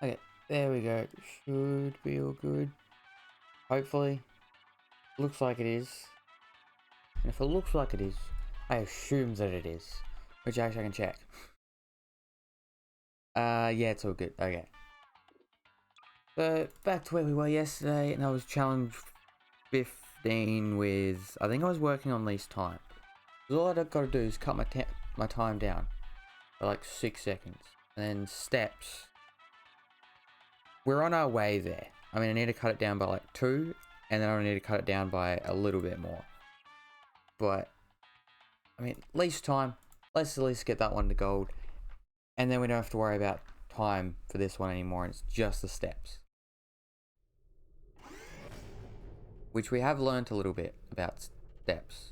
Okay, there we go. Should be all good. Hopefully. Looks like it is. And if it looks like it is, I assume that it is. Which actually I can check. Yeah, it's all good. Okay. But back to where we were yesterday, and I was challenge 15 with... I think I was working on least time. All I've got to do is cut my time down by like 6 seconds. And then steps. We're on our way there. I mean, I need to cut it down by like 2, and then I need to cut it down by a little bit more. But, I mean, least time. Let's at least get that one to gold. And then we don't have to worry about time for this one anymore, and it's just the steps. Which we have learnt a little bit about steps.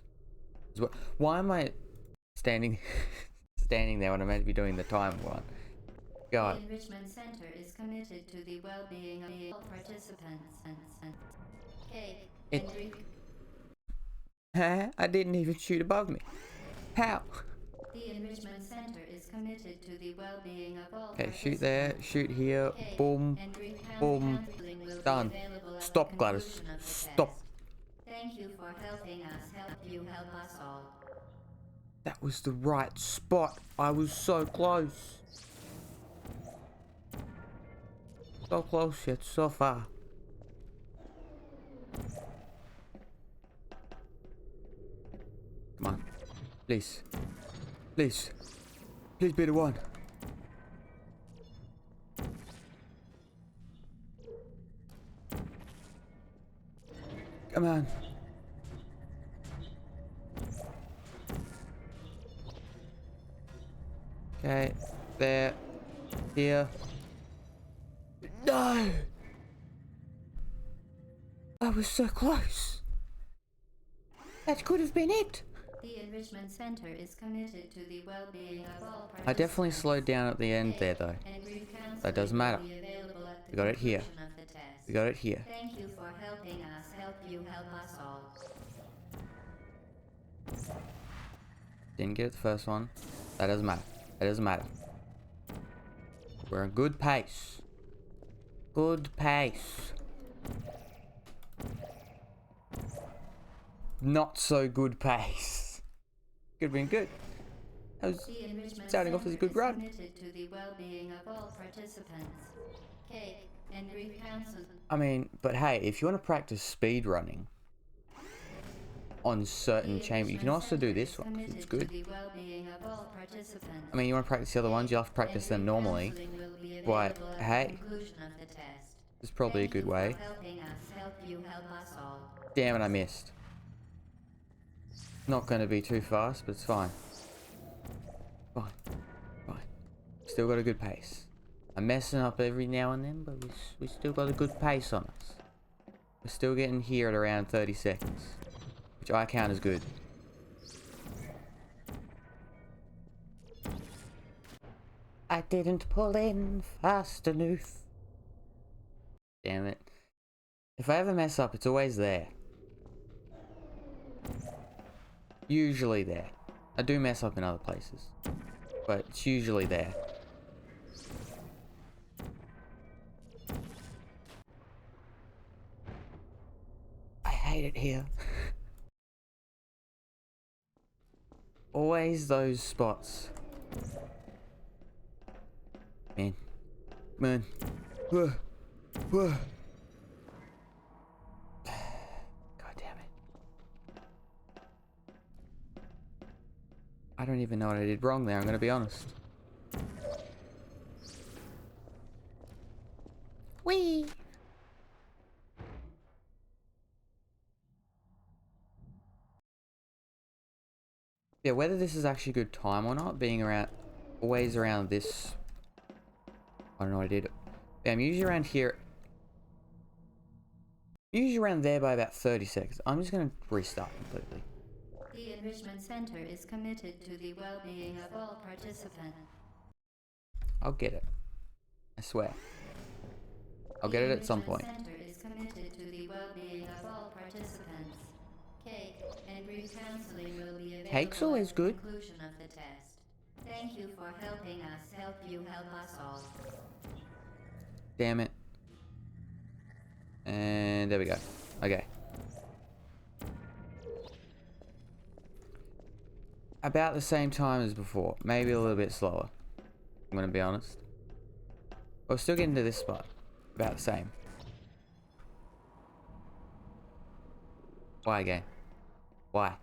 Why am I standing standing there when I'm meant to be doing the time one? God. The Enrichment Center is committed to the well-being of all participants. Cake and drink. I didn't even shoot above me. How? The Enrichment Center is committed to the well-being of all Okay, participants. shoot there, shoot here, Cake boom, and drink boom, counseling will be done. available at Stop, the Gladys. conclusion of the Stop. test. Thank you for helping us help you help us all. That was the right spot. I was so close. So close yet so far. Come on. Please. Please. Please be the one. Come on. Okay. There. Here. No! I was so close. That could have been it. The Enrichment Center is committed to the well-being of all participants. I definitely slowed down at the end there though. That doesn't matter. We got it here. We got it here. Thank you for helping us help you help us all. Didn't get it the first one. That doesn't matter. That doesn't matter. We're in good pace. Good pace. Not so good pace. Could have been good. That was starting off as a good run. Committed to the well-being of all participants. Cake and counsel. I mean, but hey, if you want to practice speed running on certain chamber, you can also do this one because it's good. I mean, you want to practice the other ones, you'll have to practice them normally. But hey, this is probably a good way. Damn it, I missed. Not going to be too fast, but it's fine. Fine. Fine. Still got a good pace. I'm messing up every now and then, but we still got a good pace on us. We're still getting here at around 30 seconds, which I count as good. I didn't pull in fast enough. Damn it. If I ever mess up, it's always there. Usually there. I do mess up in other places, but it's usually there. I hate it here. Always those spots. Man. Man. Whoa. Whoa. God damn it. I don't even know what I did wrong there, I'm gonna be honest. Whee! Yeah, whether this is actually good time or not, being around, always around this, I don't know what I did. Yeah, I'm usually around here, usually around there by about 30 seconds. I'm just gonna restart completely. The Enrichment Center is committed to the well-being of all participants. I'll get it. I swear. I'll get it at some point. The Enrichment Center is committed to the well-being of all participants. Cake and counseling will be available Cake's always at the good. conclusion of the test. Thank you for helping us help you help us all. Damn it. And there we go. Okay. About the same time as before. Maybe a little bit slower. I'm gonna be honest. We're still getting to this spot. About the same. Why again? Why?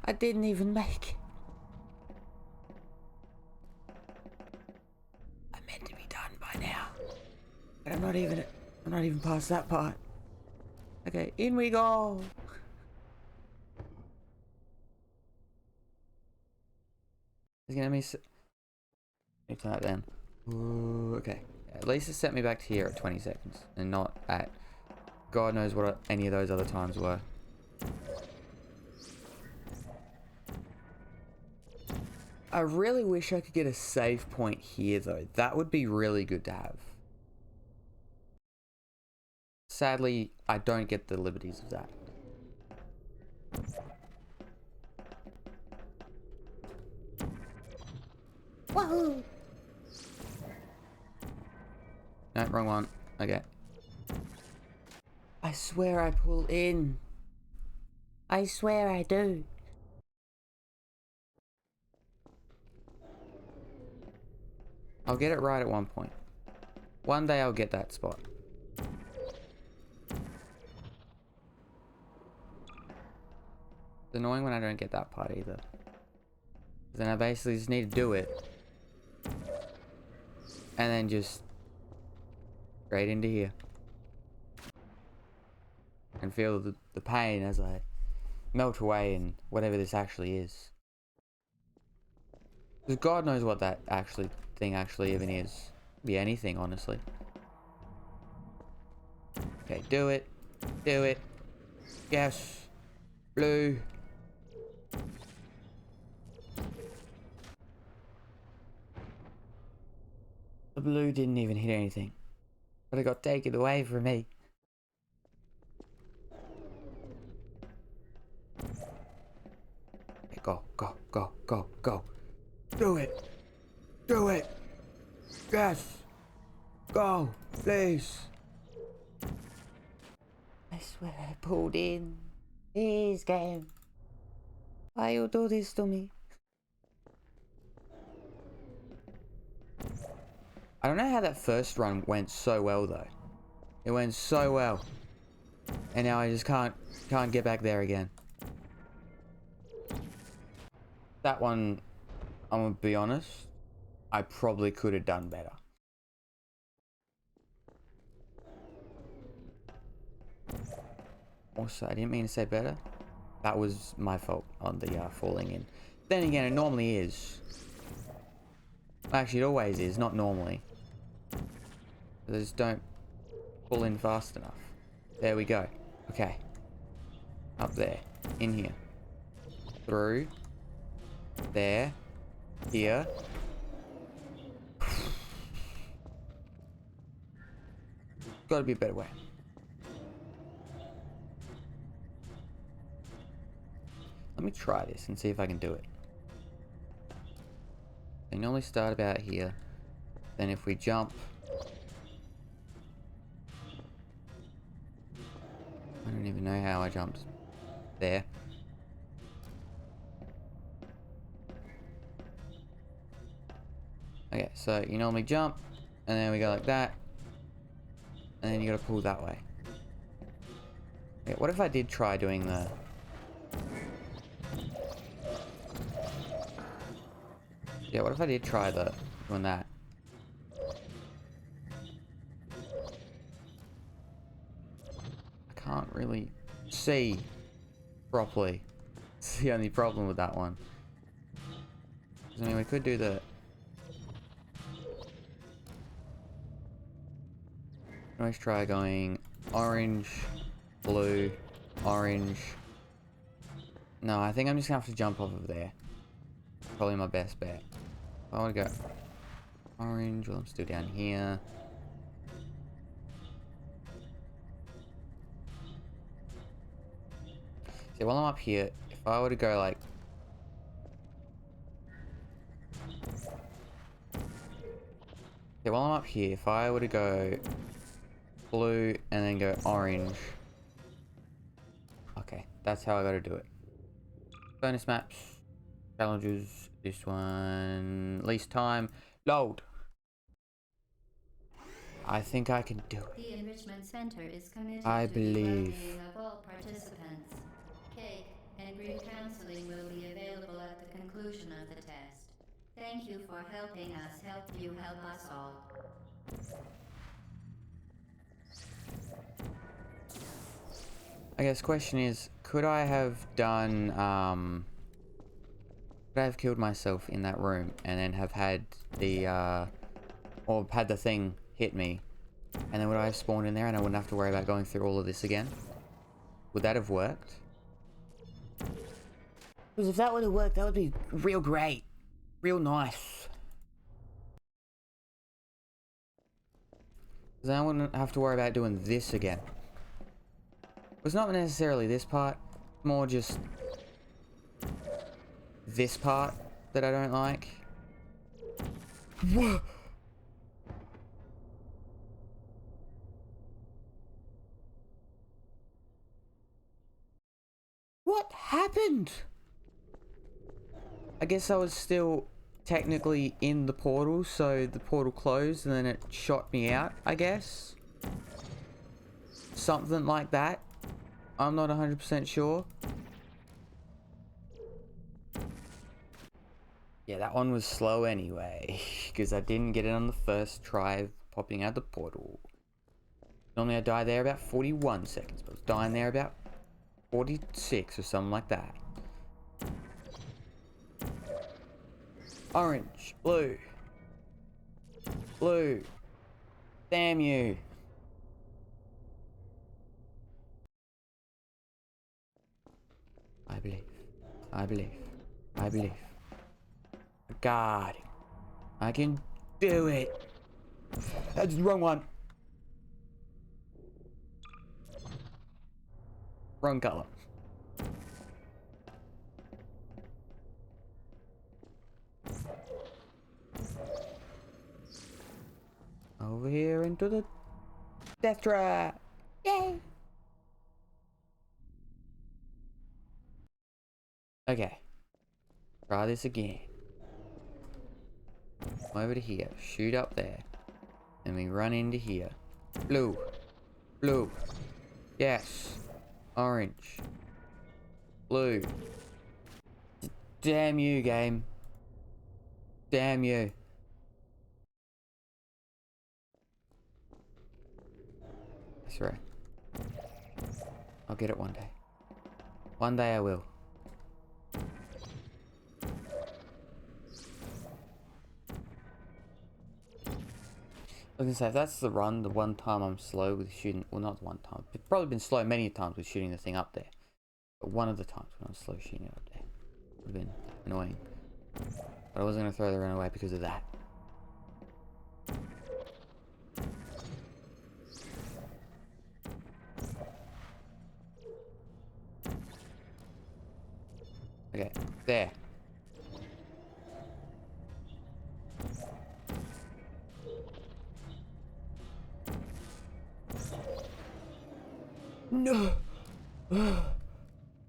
I didn't even make it. I'm meant to be done by now. But I'm not even past that part. Okay, in we go. It's gonna be it's that then. Ooh, okay. At least it set me back to here at 20 seconds and not at God knows what any of those other times were. I really wish I could get a save point here though. That would be really good to have. Sadly, I don't get the liberties of that. Wahoo! No, wrong one. Okay. I swear I pull in. I swear I do. I'll get it right at one point. One day I'll get that spot. It's annoying when I don't get that part either. Then I basically just need to do it. And then just straight into here. And feel the pain as I melt away in whatever this actually is. Because God knows what that thing actually even is. Be anything, honestly. Okay, do it. Do it. Yes. Blue. The blue didn't even hit anything. But it got taken away from me. Okay, go, go, go, go, go. Do it. Do it. Yes. Go, please. I swear I pulled in. Please, game. Why you do this to me? I don't know how that first run went so well though. It went so well. And now I just can't get back there again. That one, I'm gonna be honest, I probably could have done better. Also, I didn't mean to say better. That was my fault on the falling in. Then again, it normally is. Actually, it always is, not normally. I just don't pull in fast enough. There we go. Okay. Up there. In here. Through. There. Here. Gotta be a better way. Let me try this and see if I can do it. They normally start about here. Then if we jump... I don't even know how I jumped. There. Okay, so you normally jump, and then we go like that. And then you gotta pull that way. Okay, what if I did try doing the... Yeah, what if I did try doing that? I can't really see properly. It's the only problem with that one. I mean, we could do the... Let's try going orange, blue, orange. No, I think I'm just gonna have to jump off of there. Probably my best bet. I want to go orange. Well, I'm still down here. See, while I'm up here, if I were to go like... Okay, while I'm up here, if I were to go blue and then go orange. Okay, that's how I gotta do it. Bonus maps, challenges, this one, least time, load. I think I can do it. The Enrichment Center is committed I to believe. the well-being of all participants. Cake and group counseling will be available at the conclusion of the test. Thank you for helping us help you help us all. I guess question is, could I have done, could I have killed myself in that room and then have had the, or had the thing hit me, and then would I have spawned in there and I wouldn't have to worry about going through all of this again? Would that have worked? Because if that would have worked, that would be real great. Real nice. Because then I wouldn't have to worry about doing this again. It's not necessarily this part, more just this part that I don't like. Whoa! What happened? I guess I was still technically in the portal, so the portal closed and then it shot me out, I guess. Something like that. I'm not 100% sure. Yeah, that one was slow anyway, because I didn't get it on the first try of popping out the portal. Normally I die there about 41 seconds, but I was dying there about 46 or something like that. Orange, blue, blue. Damn you. I believe. I believe. I believe. God. I can do it. That's the wrong one. Wrong color. Over here into the death trap. Yay. Okay. Try this again. Come over to here. Shoot up there. And we run into here. Blue. Blue. Yes. Orange. Blue. Damn you, game. Damn you. That's right. I'll get it one day. One day I will. I was gonna say, if that's the run, the one time I'm slow with shooting, well not one time, I've probably been slow many times with shooting the thing up there. But one of the times when I was slow shooting it up there would have been annoying. But I wasn't gonna throw the run away because of that. Okay, there. No!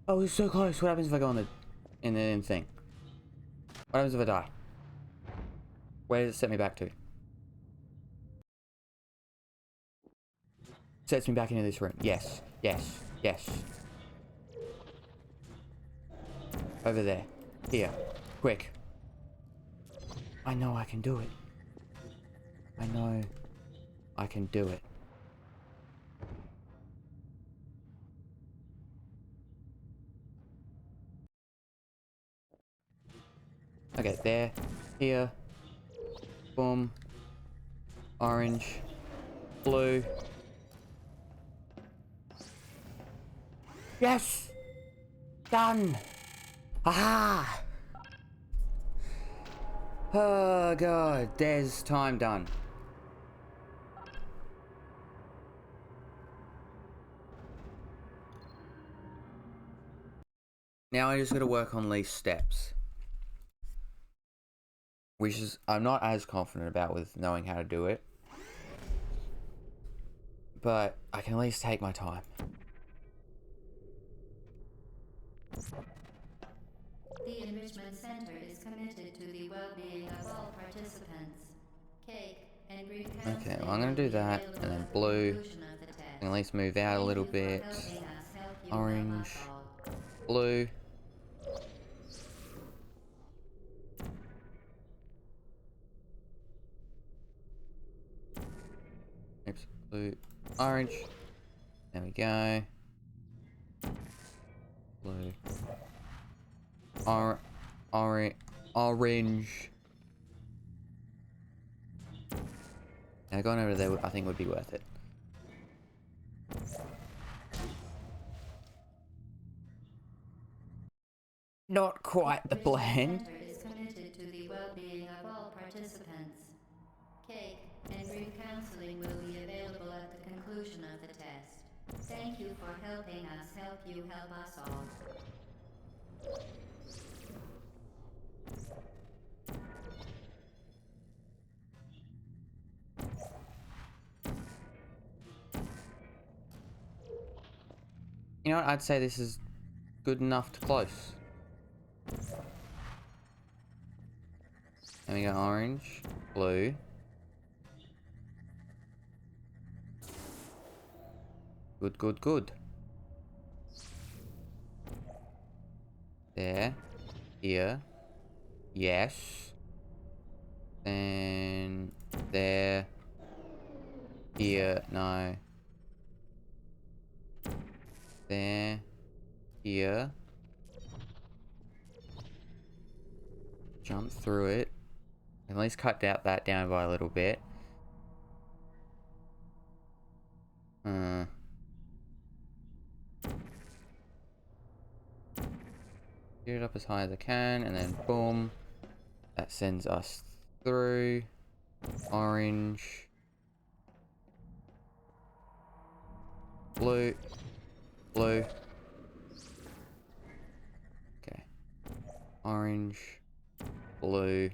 I was so close. What happens if I go on in the thing? What happens if I die? Where does it set me back to? Sets me back into this room. Yes. Yes. Yes. Over there. Here. Quick. I know I can do it. I know I can do it. Okay, there. Here. Boom. Orange. Blue. Yes! Done! Aha! Oh god, there's time done. Now I just gotta work on these steps. Which is, I'm not as confident about with knowing how to do it. But I can at least take my time. The Enrichment Center is committed to the well-being of all participants. Cake and brief counseling Okay, well, I'm gonna do will be that, available and then at the blue. conclusion of the test. I can at least move out a Thank little you for bit. helping us help you Orange. help us all. Blue. Oops, blue. Orange. There we go. Blue. Orange. Now going over there, I think would be worth it. Not quite the blend. Center is committed to the well-being of all participants. Cake and brief counseling will be available at the conclusion of the test. Thank you for helping us help you help us all. You know what? I'd say this is good enough to close. There we go, orange, blue. Good, good, good. There. Here. Yes. Then there. Here. No. There. Here. Jump through it. At least cut out that down by a little bit. Get it up as high as I can, and then boom. That sends us through. Orange. Blue. Blue. Okay. Orange. Blue.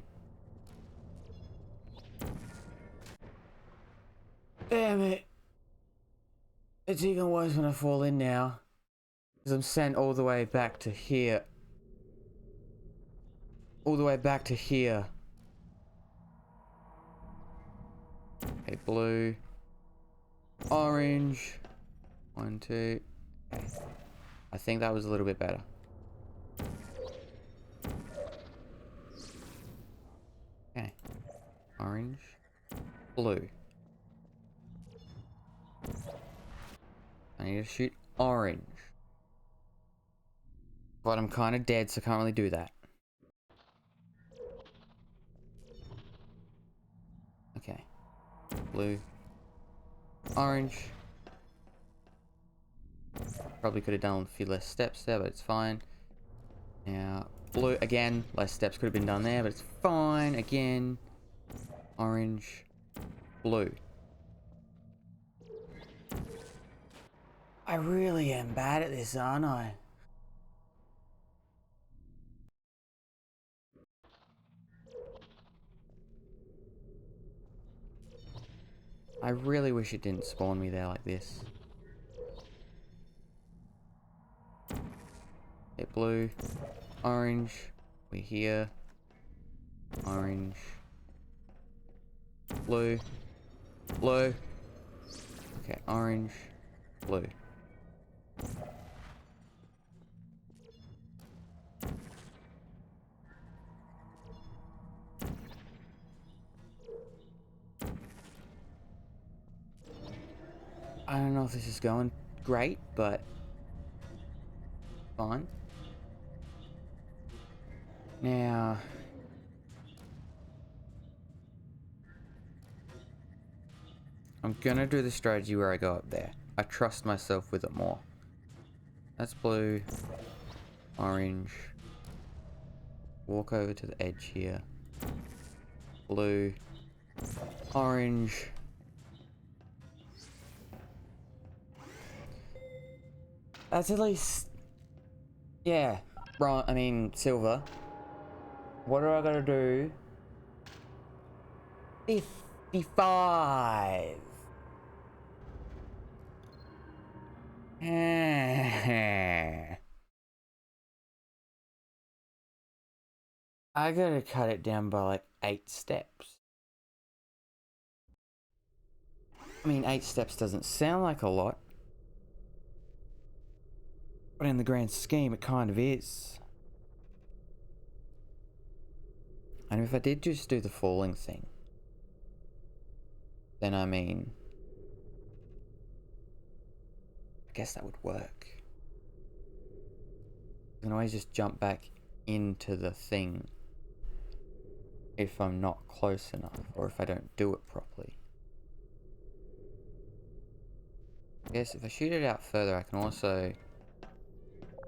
Damn it. It's even worse when I fall in now. Because I'm sent all the way back to here. All the way back to here. Okay, blue. Orange. 1, 2. Okay. I think that was a little bit better. Okay. Orange. Blue. I need to shoot orange. But I'm kind of dead, so I can't really do that. Okay. Blue. Orange. Probably could have done a few less steps there, but it's fine. Now, blue again. Less steps could have been done there, but it's fine. Again. Orange. Blue. I really am bad at this, aren't I? I really wish it didn't spawn me there like this. Hit blue. Orange. We're here. Orange. Blue. Blue. Okay, orange. Blue. I don't know if this is going great, but fine. Now, I'm gonna do the strategy where I go up there. I trust myself with it more. That's blue. Orange. Walk over to the edge here. Blue. Orange. That's at least... Yeah. silver. What do I gotta do? 55. I gotta cut it down by like 8 steps. I mean, 8 steps doesn't sound like a lot, but in the grand scheme, it kind of is. And if I did just do the falling thing, then I mean, I guess that would work. I can always just jump back into the thing if I'm not close enough, or if I don't do it properly. I guess if I shoot it out further, I can also...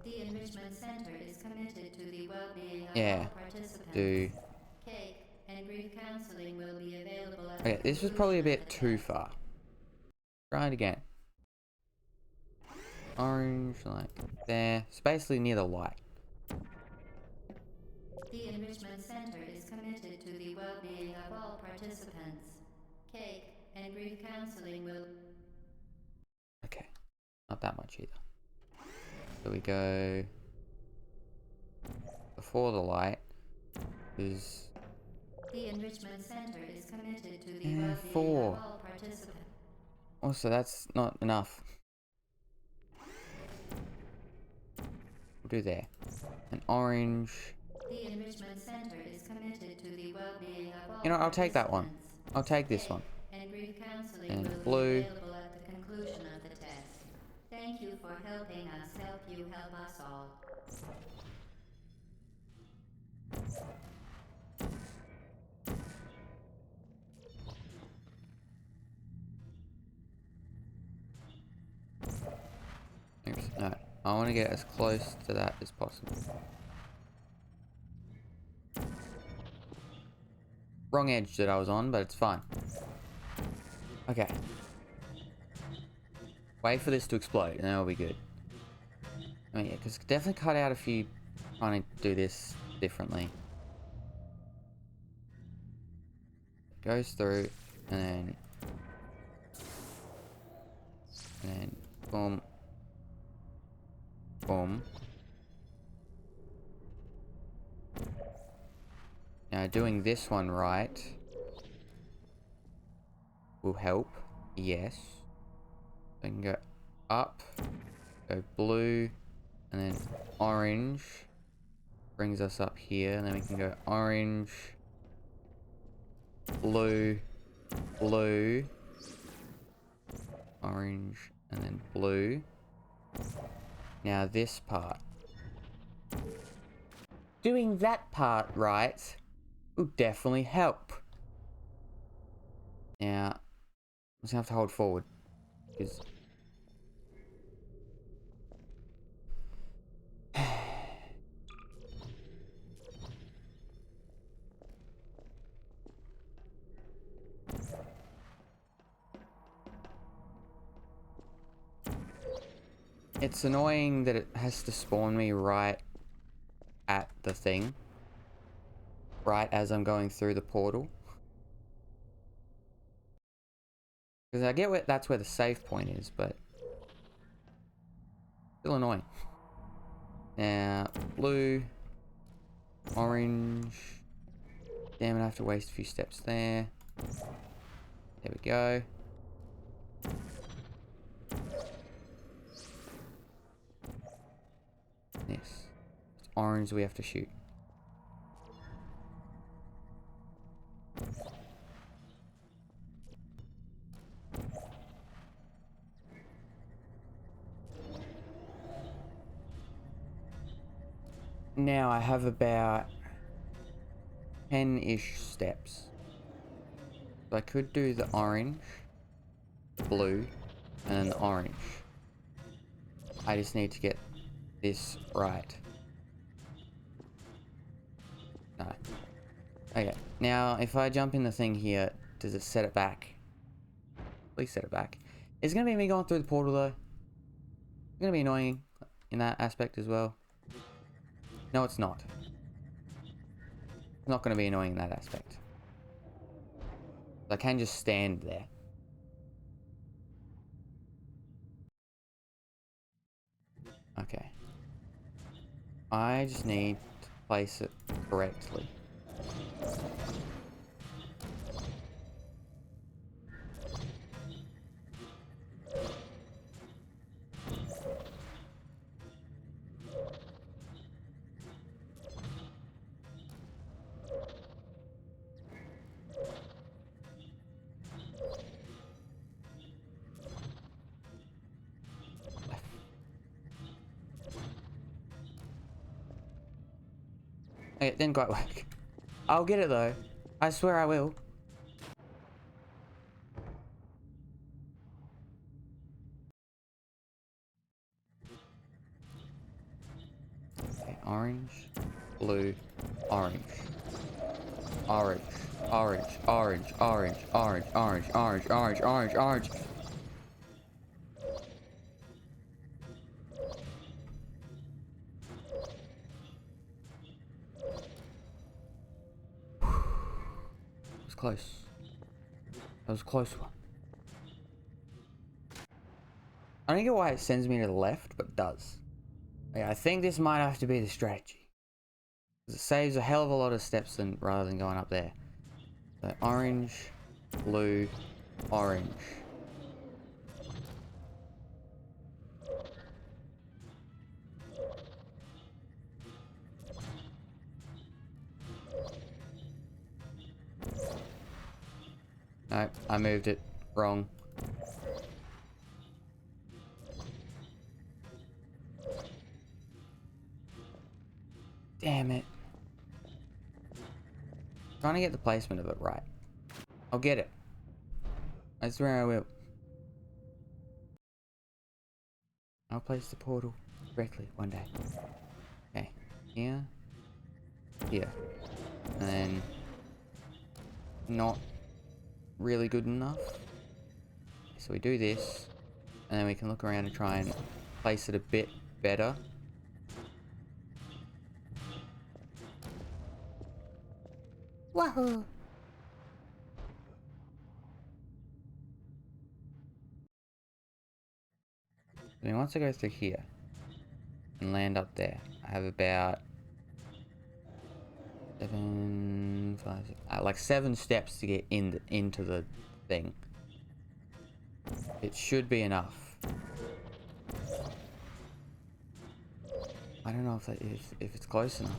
The Enrichment Center is committed to the well-being of Yeah, all participants. do... Cake and brief counseling will be available at Okay, the this was probably a conclusion bit of the too test. far. Try it again. Orange, like there. It's basically near the light. The Enrichment Center is committed to the well-being of all participants. Cake and brief counseling will... Okay, not that much either. So we go before the light is The Enrichment Center is committed to the and well-being 4. of all participants. Also, that's not enough. We'll do there. An orange. The Enrichment Center is committed to the well-being of all You know, I'll take that one. participants. I'll take this one. And brief counseling And will blue. be available at the conclusion of the test. Thank you for helping us help you help us all. Oops, no. I want to get as close to that as possible. Wrong edge that I was on, but it's fine. Okay. Wait for this to explode, and that'll be good. I mean, yeah, because definitely cut out a few trying to do this differently. It goes through, and then boom, boom. Now doing this one right will help, yes. I can go up, go blue, and then orange. Brings us up here, and then we can go orange, blue, blue, orange, and then blue. Now this part. Doing that part right will definitely help. Now, I'm just gonna have to hold forward, because it's annoying that it has to spawn me right at the thing. Right as I'm going through the portal. Because I get where that's where the save point is, but still annoying. Now, blue, orange. Damn it, I have to waste a few steps there. There we go. Yes. It's orange we have to shoot. Now I have about 10-ish steps. So I could do the orange, the blue, and then the orange. I just need to get this right. No. Okay, now if I jump in the thing here, does it set it back? Please set it back. It's gonna be me going through the portal though. It's gonna be annoying in that aspect as well. No, it's not. It's not going to be annoying in that aspect. I can just stand there. Okay. I just need to place it correctly. It didn't quite work. I'll get it though. I swear I will. Okay, orange, blue, orange. Orange, orange, orange, orange, orange, orange, orange, orange, orange, orange. It was close. That was a close one. I don't get why it sends me to the left, but it does. Okay, I think this might have to be the strategy. It saves a hell of a lot of steps rather than going up there. So orange, blue, orange. No, I moved it wrong. Damn it. Trying to get the placement of it right. I'll get it. I swear I will. I'll place the portal correctly one day. Okay. Here. Here. And then... not really good enough. So we do this. And then we can look around and try and place it a bit better. Wahoo! Then once I go through here and land up there, I have about 7 steps to get into the thing. It should be enough. I don't know if it's close enough.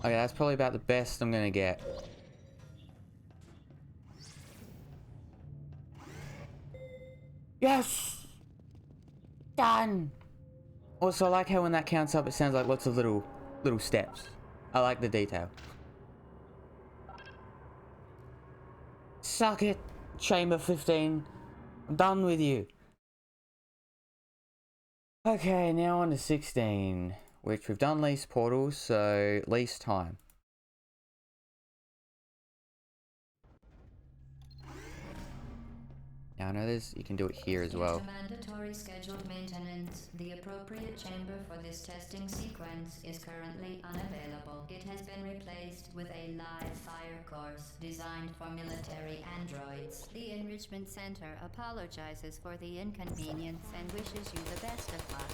Okay, that's probably about the best I'm gonna get. Yes! Done! Also, I like how when that counts up, it sounds like lots of little steps. I like the detail. Suck it, Chamber 15. I'm done with you. Okay, now on to 16. Which we've done least portals, so least time. Now I know you can do it here as well. Due to mandatory scheduled maintenance, the appropriate chamber for this testing sequence is currently unavailable. It has been replaced with a live fire course designed for military androids. The Enrichment Center apologizes for the inconvenience and wishes you the best of luck.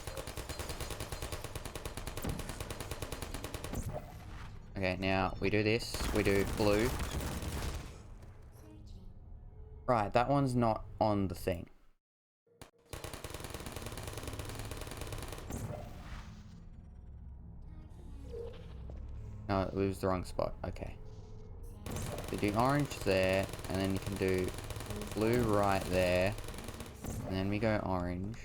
Okay, now we do this. We do blue. Right, that one's not on the thing. No, it was the wrong spot. Okay. So do orange there, and then you can do blue right there. And then we go orange.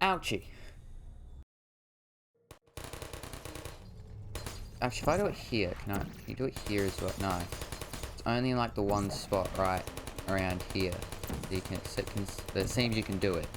Ouchie. Actually, if I do it here, can you do it here as well? No. It's only in like the one spot right around here. You can, but it seems you can do it.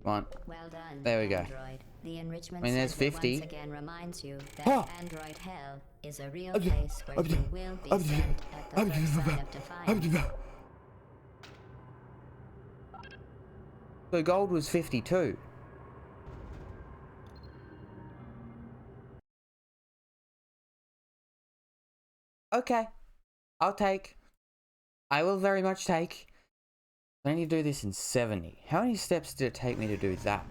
Come on. Well done, There we go. Android. The Enrichment I mean, there's Center 50. once again reminds you that Ah! Android Hell is a real place where you will be sent at the first sign of defiance. So gold was 52. Okay. I'll take. I will very much take. I need to do this in 70. How many steps did it take me to do that?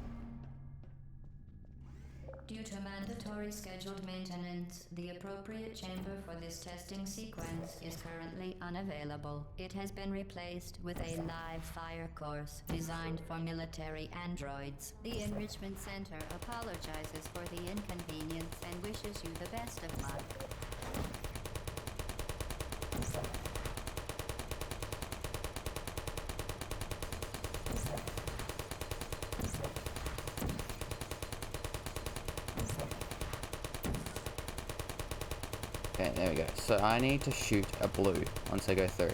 Due to mandatory scheduled maintenance, the appropriate chamber for this testing sequence is currently unavailable. It has been replaced with a live fire course designed for military androids. The Enrichment Center apologizes for the inconvenience and wishes you the best of luck. Okay, there we go. So I need to shoot a blue once I go through.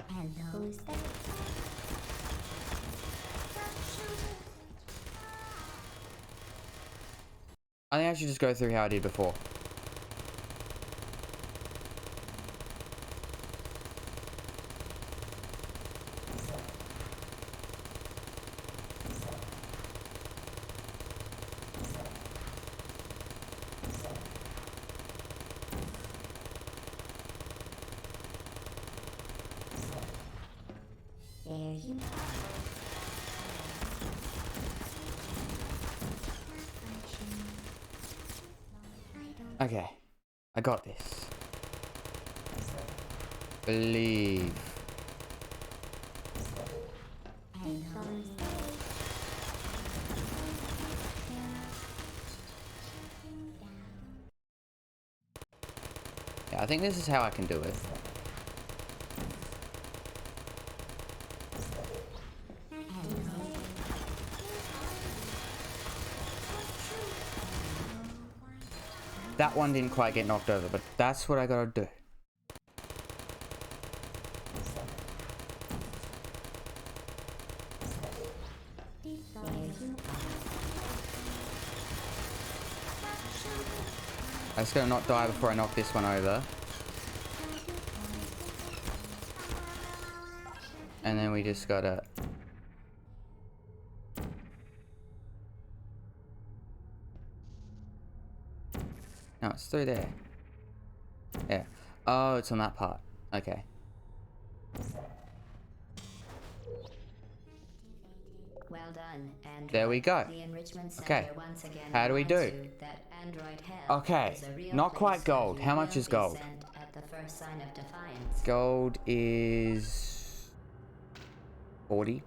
Hello. I think I should just go through how I did before. There you Okay. I got this. Believe. Yeah, I think this is how I can do it. That one didn't quite get knocked over, but that's what I gotta do. I just gotta not die before I knock this one over. And then we just gotta... No, it's through there. Yeah. Oh, it's on that part. Okay. Well done, Android. There we go. The Enrichment Center Okay. once again How do we do? reminds you that Android Hell Okay. is a real Not quite place where gold. you How much will is be gold? sent at the first sign of defiance. Gold is... 40?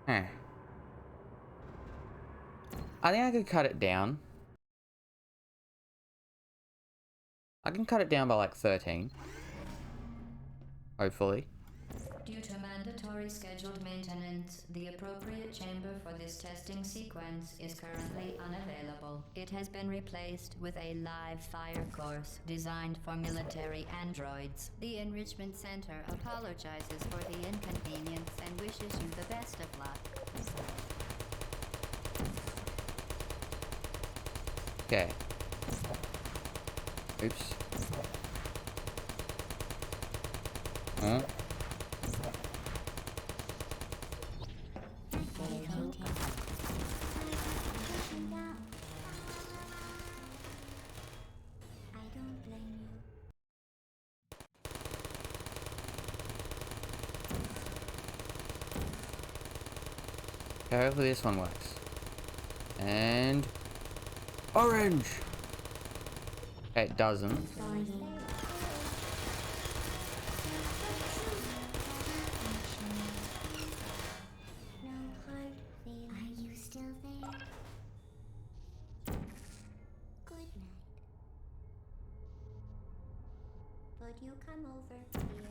Huh. I think I could cut it down. I can cut it down by like 13. Hopefully. Due to mandatory scheduled maintenance, the appropriate chamber for this testing sequence is currently unavailable. It has been replaced with a live fire course designed for military androids. The Enrichment Center apologizes for the inconvenience and wishes you the best of luck. Okay. Oops. Huh? Okay, hopefully this one works. And... orange! Okay, it doesn't. Are you still there? Good night. Would you come over here?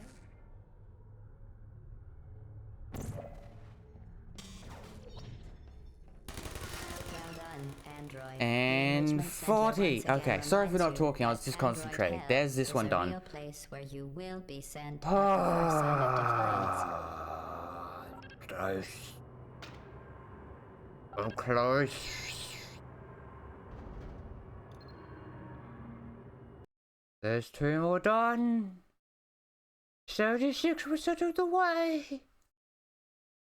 Well done, Android. The And Enrichment Center 40. once again Okay, sorry for not reminds you talking, I was that just Android concentrating. Hell There's this is one a done. real place where you will be sent at the first sign of defiance. I'm close. There's 2 more done. 76% of the way.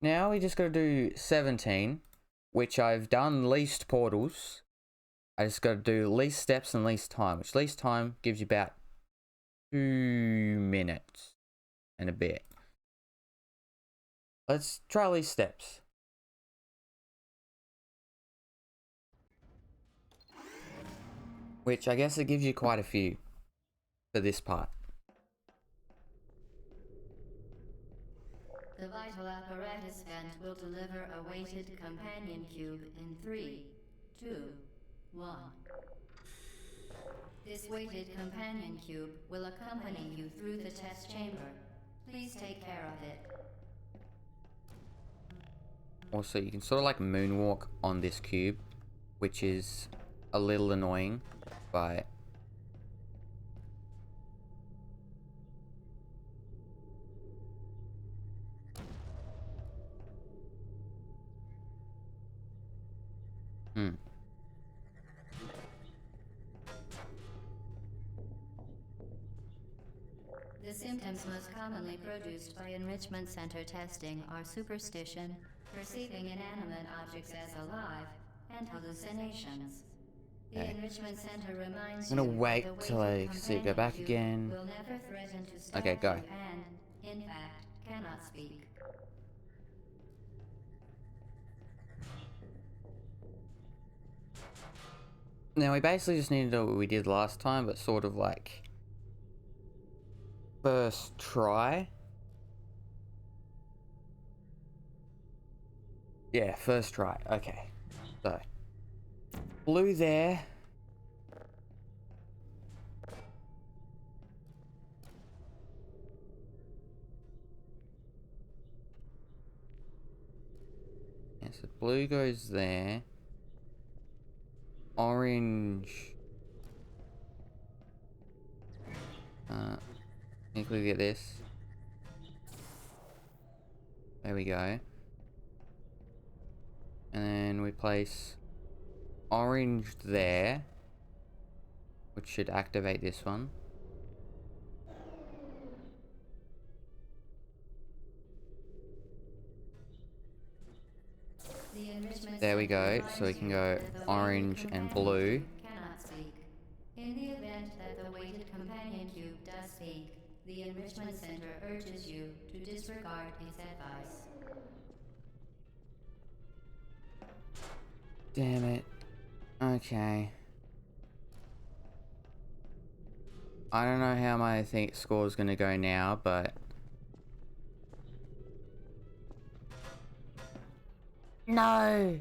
Now we just gotta do 17, which I've done least portals. I just gotta do least steps and least time, which least time gives you about 2 minutes and a bit. Let's try least steps. Which I guess it gives you quite a few for this part. The vital apparatus vent will deliver a weighted companion cube in 3, 2, 1. This weighted companion cube will accompany you through the test chamber. Please take care of it. Also, you can sort of like moonwalk on this cube, which is a little annoying, but The symptoms most commonly produced by enrichment center testing are superstition, perceiving inanimate objects as alive, and hallucinations. The enrichment center reminds I'm gonna you wait that the till weighted I see it go companion back cube again. will never threaten to stab Okay, go. you and, in fact, cannot speak. Now we basically just need to do what we did last time, but sort of like first try. Yeah, first try. Okay. So blue there. Yeah, so blue goes there. Orange. Can we get this? There we go. And then we place orange there, which should activate this one. There we go. So we can go orange and blue. Cannot speak. In the event that the weighted companion cube does speak, the enrichment center urges you to disregard its advice. Damn it. Okay. I don't know how my score is gonna go now, but no.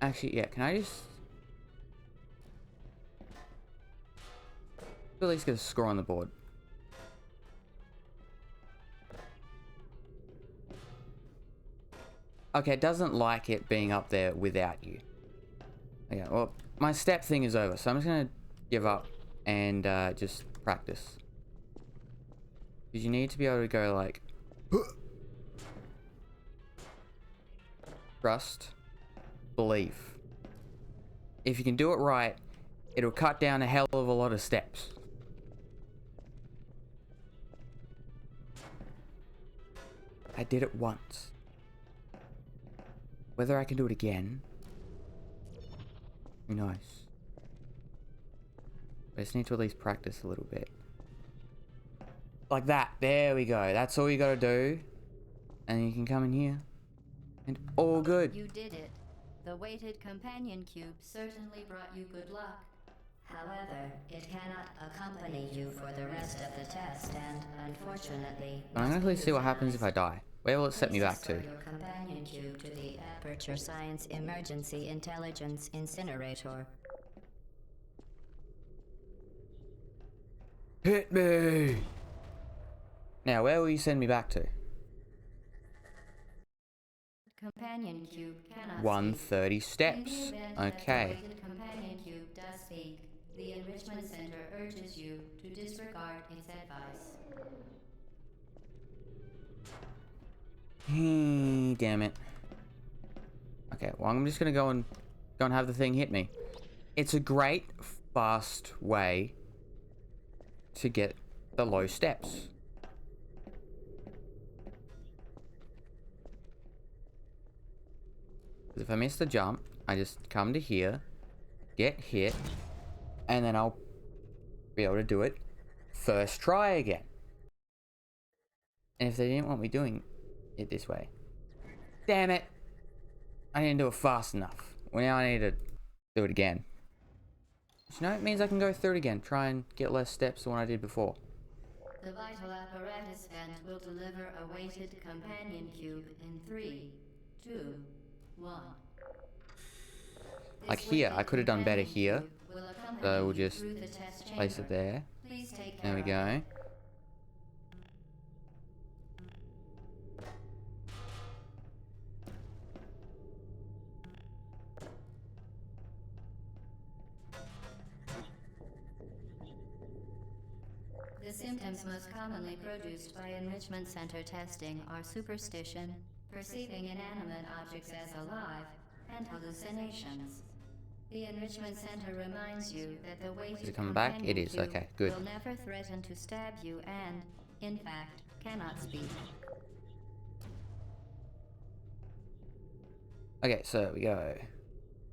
Actually, yeah. Can I just at least get a score on the board? Okay, it doesn't like it being up there without you. Okay, well, my step thing is over, so I'm just gonna give up and just practice. Because you need to be able to go like trust, believe. If you can do it right, it'll cut down a hell of a lot of steps. I did it once. Whether I can do it again, who knows? I just need to at least practice a little bit. Like that. There we go. That's all you gotta do. And you can come in here. And all good. You did it. The weighted companion cube certainly brought you good luck. However, it cannot accompany you for the rest of the test, and unfortunately, I'm gonna actually see what happens if I die. Where will it set me back to? Your companion cube to the Aperture Science Emergency Intelligence Incinerator. Hit me! Now, where will you send me back to? Companion cube cannot 130 steps. speak. In the event that Okay. the weighted companion cube does speak, the Enrichment Center urges you to disregard its advice. Damn it. Okay, well, I'm just gonna go and have the thing hit me. It's a great, fast way to get the low steps. If I miss the jump, I just come to here, get hit, and then I'll be able to do it first try again. And if they didn't want me doing it this way, damn it, I didn't do it fast enough. Well, now I need to do it again. You know, it means I can go through it again, try and get less steps than what I did before. The vital apparatus vent will deliver a weighted companion cube in 3, 2, 1. Like here, I could have done better here. So we'll just place it there. There we go. The symptoms most commonly produced by enrichment center testing are superstition, perceiving inanimate objects as alive, and hallucinations. The enrichment center reminds you that the weighted Is it coming back? It is. cube Okay, good. will never threaten to stab you and, in fact, cannot speak. Okay, so we go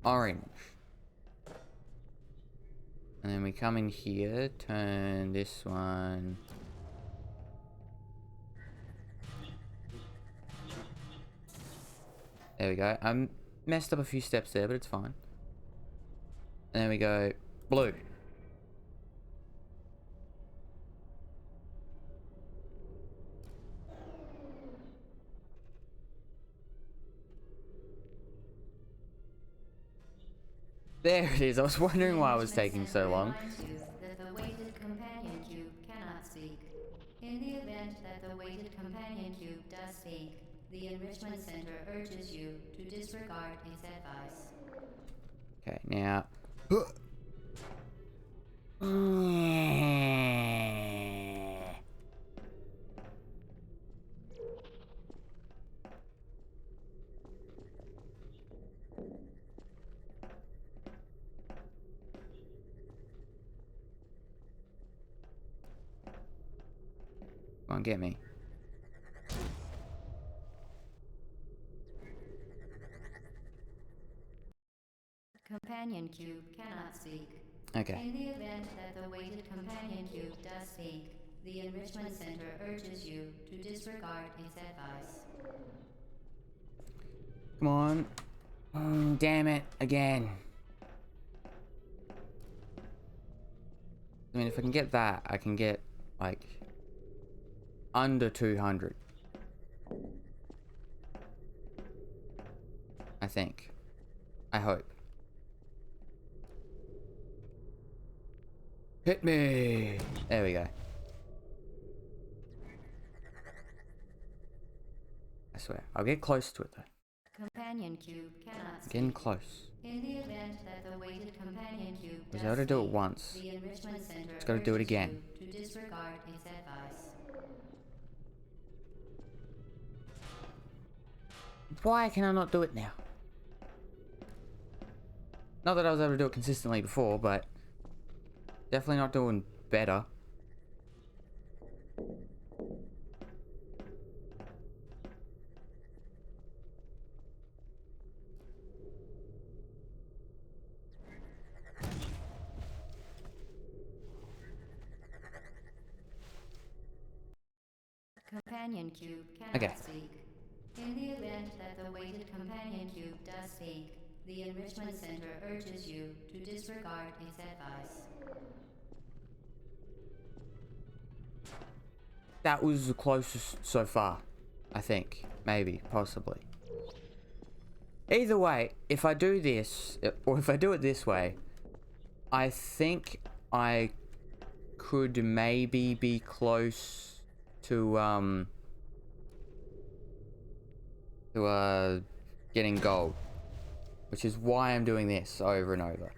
orange. And then we come in here, turn this one. There we go. I messed up a few steps there, but it's fine. And then we go blue. There it is. I was wondering why it was taking so long. The weighted companion cube cannot speak. In the event that the weighted companion cube does speak, the enrichment center urges you to disregard its advice. Okay, now. Come on, get me. Companion cube cannot speak. Okay. In the event that the weighted companion cube does speak, the enrichment center urges you to disregard its advice. Come on. Damn it. Again. I mean, if I can get that, I can get, like, under 200. I think. I hope. Hit me! There we go. I swear. I'll get close to it, though. Companion cube cannot speak. Getting close. In the event that the weighted companion cube I was does able to do it speak, once. the enrichment center Just gotta do it urges again. you to disregard its advice. Why can I not do it now? Not that I was able to do it consistently before, but definitely not doing better. Companion cube cannot Okay. speak. In the event that the weighted companion cube does speak, the enrichment center urges you to disregard its advice. That was the closest so far. I think. Maybe. Possibly. Either way, if I do this, or if I do it this way, I think I could maybe be close to getting gold, which is why I'm doing this over and over.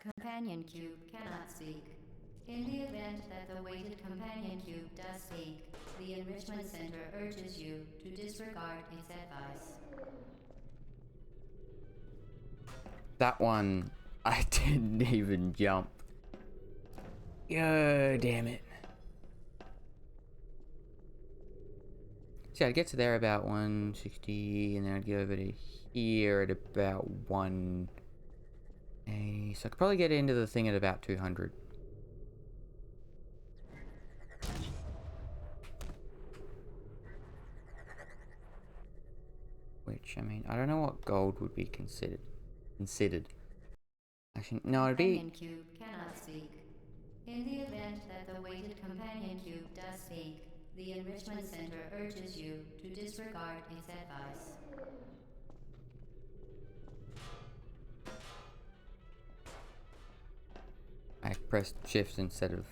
Companion cube cannot speak. In the event that the weighted companion cube does speak, the enrichment center urges you to disregard its advice. That one, I didn't even jump. Oh, damn it. So I'd get to there about 160, and then I'd get over to here at about 180. So I could probably get into the thing at about 200. Which, I mean, I don't know what gold would be considered. Actually, no, it'd be... Companion cube cannot speak. In the event that the weighted companion cube does speak, the Enrichment Center urges you to disregard its advice. I pressed shift instead of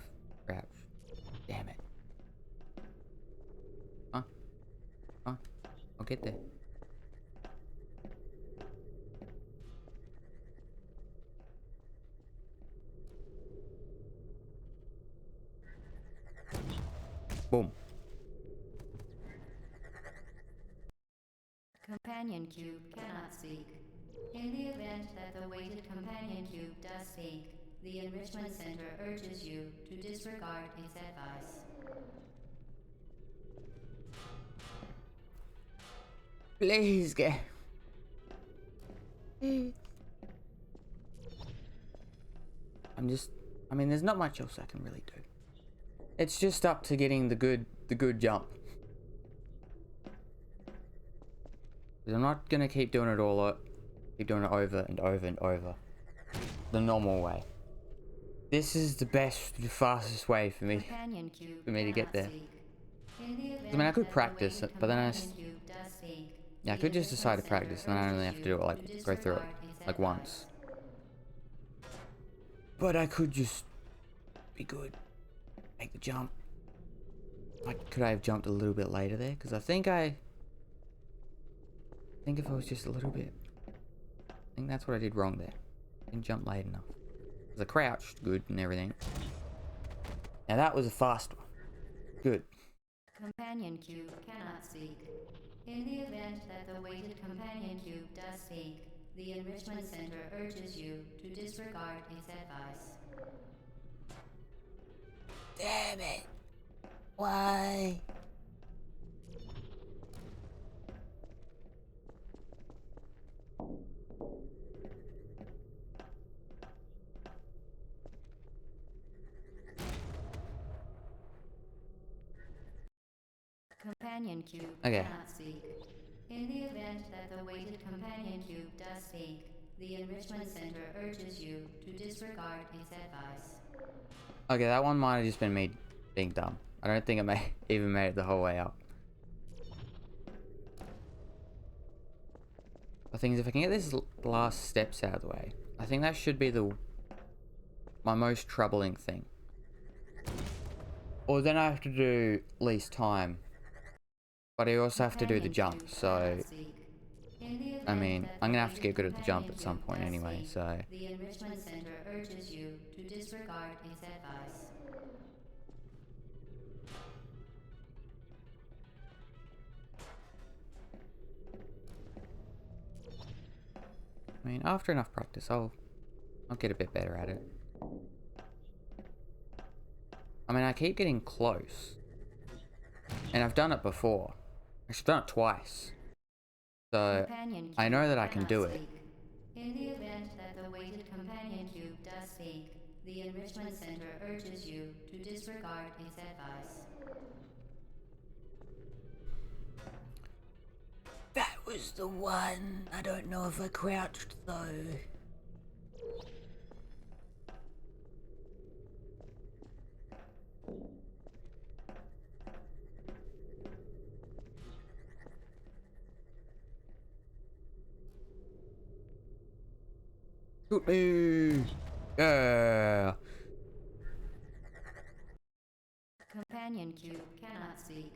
crouch. Damn it. Huh? Huh? I'll get there. Boom. Companion cube cannot speak. In the event that the weighted companion cube does speak, the Enrichment Center urges you to disregard its advice. Please get... I mean, there's not much else I can really do. It's just up to getting the good jump. I'm not gonna keep doing it keep doing it over and over and over. The normal way. This is the best, the fastest way for me to get there. I mean, I could practice it, but then I could just decide to practice, and I only have to do it like go through it like once. But I could just be good, make the jump. Like, could I have jumped a little bit later there? Because I think if I was just a little bit, I think that's what I did wrong there. Didn't jump late enough. Because I crouched good and everything. Now that was a fast one. Good. Companion cube cannot speak. In the event that the weighted companion cube does speak, the Enrichment Center urges you to disregard its advice. Damn it. Why? Companion cube Okay. cannot speak. In the event that the weighted companion cube does speak, the Enrichment Center urges you to disregard its advice. Okay, that one might have just been me being dumb. I don't think I even made it the whole way up. The thing is, if I can get this last steps out of the way, I think that should be my most troubling thing. Or then I have to do least time. But I also have to do the jump, so... I mean, I'm gonna have to get good at the jump at some point anyway, so... The Enrichment Center urges you to disregard its advice. I mean, after enough practice, I'll get a bit better at it. I mean, I keep getting close. And I've done it before. I've done it twice. So, I know that I can do it. In the event that the weighted companion cube does speak, the Enrichment Center urges you to disregard its advice. That was the one. I don't know if I crouched though. Shoot me! Yeah! Companion cube cannot speak.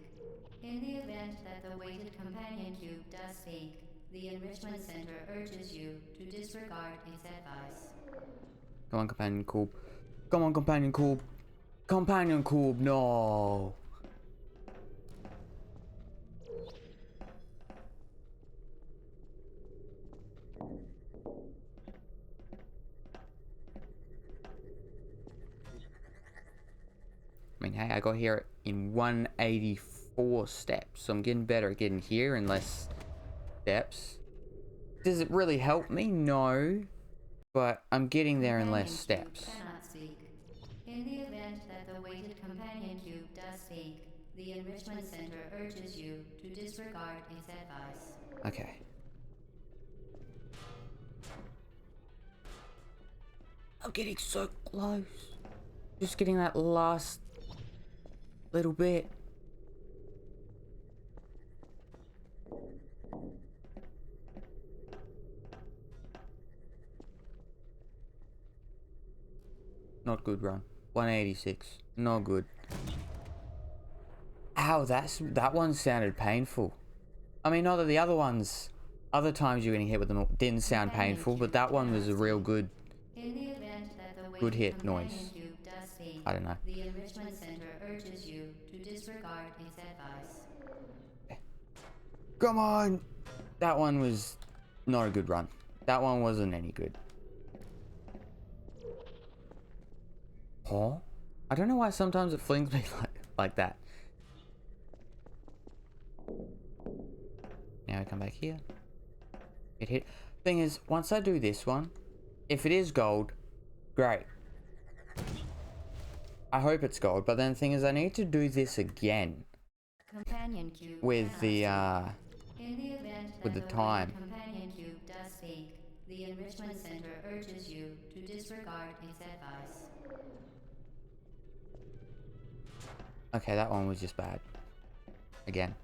In the event that the weighted companion cube does speak, the Enrichment Center urges you to disregard its advice. Come on, companion cube. Come on, companion cube. Companion cube, no! Hey, I got here in 184 steps. So I'm getting better at getting here in less steps. Does it really help me? No. But I'm getting there in less Companion steps. cube cannot speak. In the event that the weighted companion cube does speak, the Enrichment Center urges you to disregard its advice. Okay. I'm getting so close. Just getting that last little bit. Not good run. 186. Not good. Ow, that one sounded painful. I mean, not that the other ones, other times you're getting hit with them didn't sound painful, but that one was a real good, In the event that the good weighted hit companion noise. cube does speak, I don't know. the Enrichment Center urges you to disregard its advice. Come on! That one was not a good run. That one wasn't any good. Huh? I don't know why sometimes it flings me like that. Now I come back here. Get hit. Thing is, once I do this one, if it is gold, great. I hope it's gold, but then the thing is I need to do this again. Companion cube With cannot the, speak. In the event with that the time. weighted companion cube does speak, the Enrichment Center urges you to disregard its advice. Okay, that one was just bad. Again.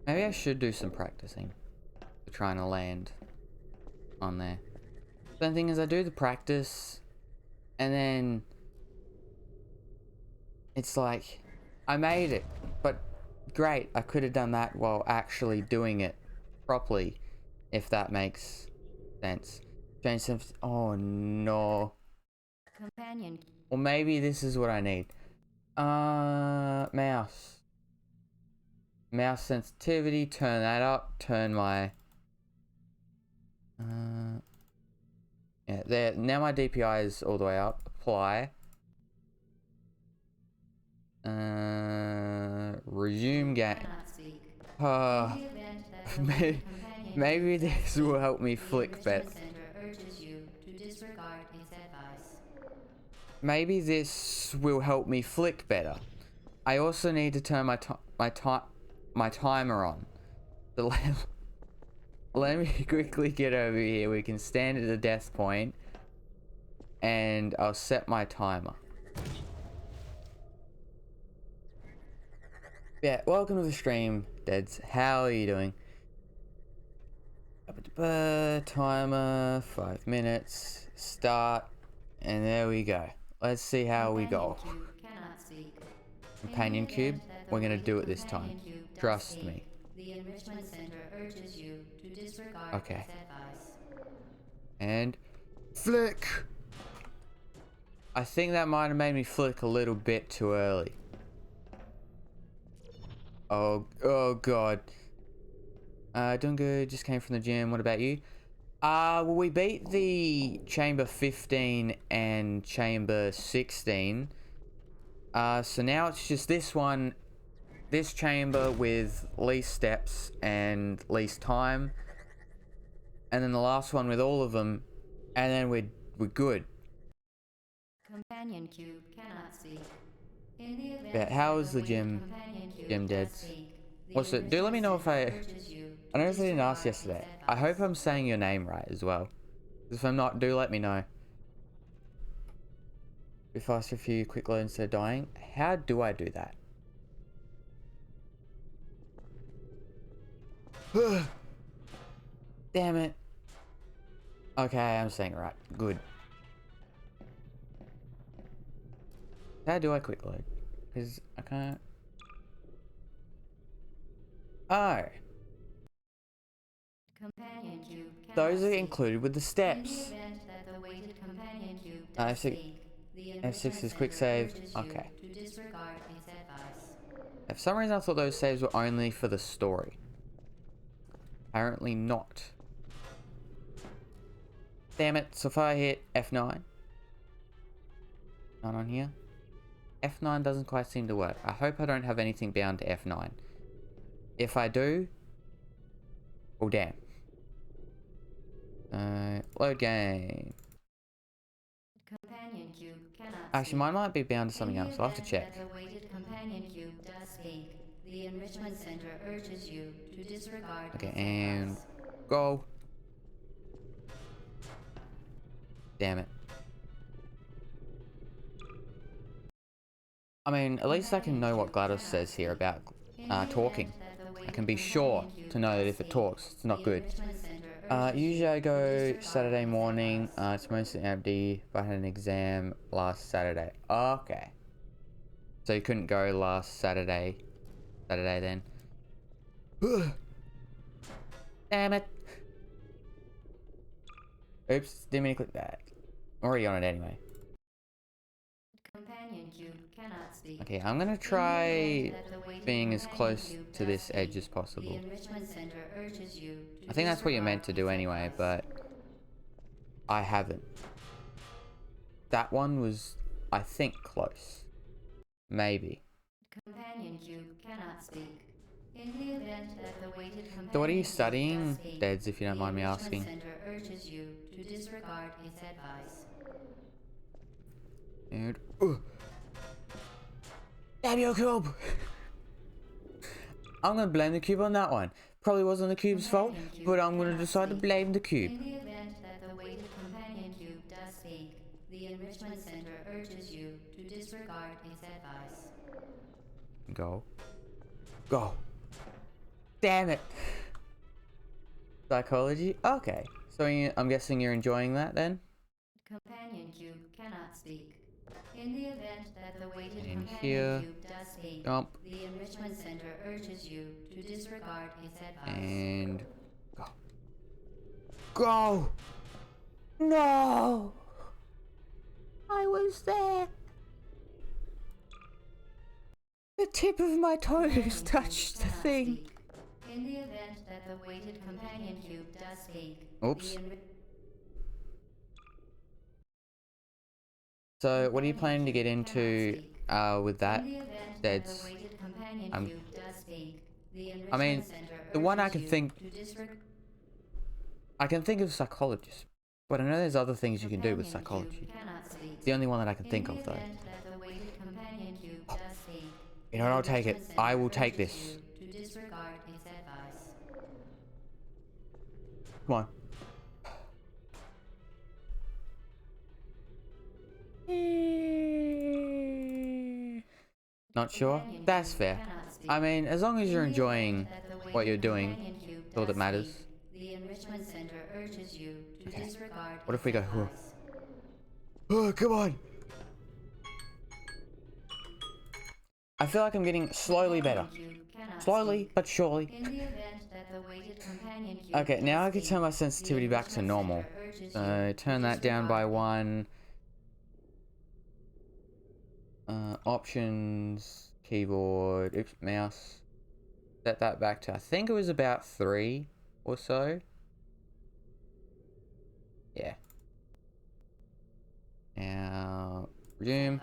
Maybe I should do some practicing. Trying to land on there. But the thing is, I do the practice, and then it's like, I made it, but great, I could have done that while actually doing it properly, if that makes sense. Change some. Oh no. Companion. Or maybe this is what I need. Mouse. Mouse sensitivity, turn that up, turn my... yeah, there. Now my DPI is all the way up. Apply. Resume game. Maybe this will help me flick better. Maybe this will help me flick better. I also need to turn my timer on. So let me quickly get over here. We can stand at the death point, and I'll set my timer. Yeah, welcome to the stream, Deads. How are you doing? Timer, 5 minutes, start, and there we go. Let's see how we go. Companion cube, we're gonna do it this time. Trust me. The Enrichment Center urges you to disregard Okay. its advice. And flick! I think that might have made me flick a little bit too early. Oh god. Doing good, just came from the gym. What about you? Well, we beat the chamber 15 and chamber 16. So now it's just this one, this chamber with least steps and least time. And then the last one with all of them, and then we're good. Companion cube cannot speak. In the event Yeah, how is that the gym does Deads? speak, the What's it? Do let me know if Enrichment Center urges you I to know if I didn't ask disregard its yesterday. I hope I'm saying your name right as well. If I'm not, do let me know. Be faster for you, quick load instead of dying. How do I do that? Damn it. Okay, I'm saying it right. Good. How do I quick load? Because I can't... Oh. Companion cube cannot Those are speak. included with the In the steps. event that the weighted companion cube F6 does speak, the Enrichment is quick Center save. urges you Okay. to disregard its advice. For some reason I thought those saves were only for the story. Apparently not. Damn it. So if I hit F9. Not on here. F9 doesn't quite seem to work. I hope I don't have anything bound to F9. If I do... Oh, damn. Load game. Companion cube cannot Actually, speak. mine might be bound to something In the else. I'll have to event check. that the weighted companion cube does speak, the Enrichment Center urges you to disregard Okay, its and... advice. Go. Damn it. I mean, at least I can know what GLaDOS says here about talking. I can be sure to know that if it talks, it's not good. Usually I go Saturday morning. It's mostly empty, but I had an exam last Saturday. Okay. So you couldn't go last Saturday. Then. Damn it. Oops, didn't mean to click that. I'm already on it anyway. Companion cube cannot speak. Okay, I'm gonna try being as close to this edge as possible. The Enrichment Center urges you to I think that's what you're meant to do disregard anyway, its but I haven't. That one was, I think, close. Maybe. Companion cube cannot speak. In the event that the weighted companion So what are you cube studying, does speak, Deds, if you don't the mind me Enrichment asking? Center urges you to disregard its advice. Dude. Damn your cube! I'm gonna blame the cube on that one. Probably wasn't the cube's fault, but I'm gonna decide to blame the cube. In the event that the weighted companion cube does speak, the Enrichment Center urges you to disregard its advice. Go. Go. Damn it! Psychology? Okay. So I'm guessing you're enjoying that then? Companion cube cannot speak. In the event that the weighted And companion here. cube does speak, Jump. the Enrichment Center urges you to disregard its advice. And go. Go! No! I was there. The tip of my toes touched the thing. In the event that the weighted companion cube does speak, Oops. So what are you planning to get into with that? That's, I mean, the one I can think of psychologist, but I know there's other things you can do with psychology. The only one that I can think of though. You know what, I'll take it. I will take this. Come on. Not sure? That's fair. I mean, as long as you're enjoying what you're doing, that's all that matters. Okay. What if we go, oh, come on! I feel like I'm getting slowly better. Slowly, but surely. Okay, now I can turn my sensitivity back to normal. Turn that down by 1. Options, keyboard, oops, mouse. Set that back to, I think it was about 3 or so. Yeah. Now, resume.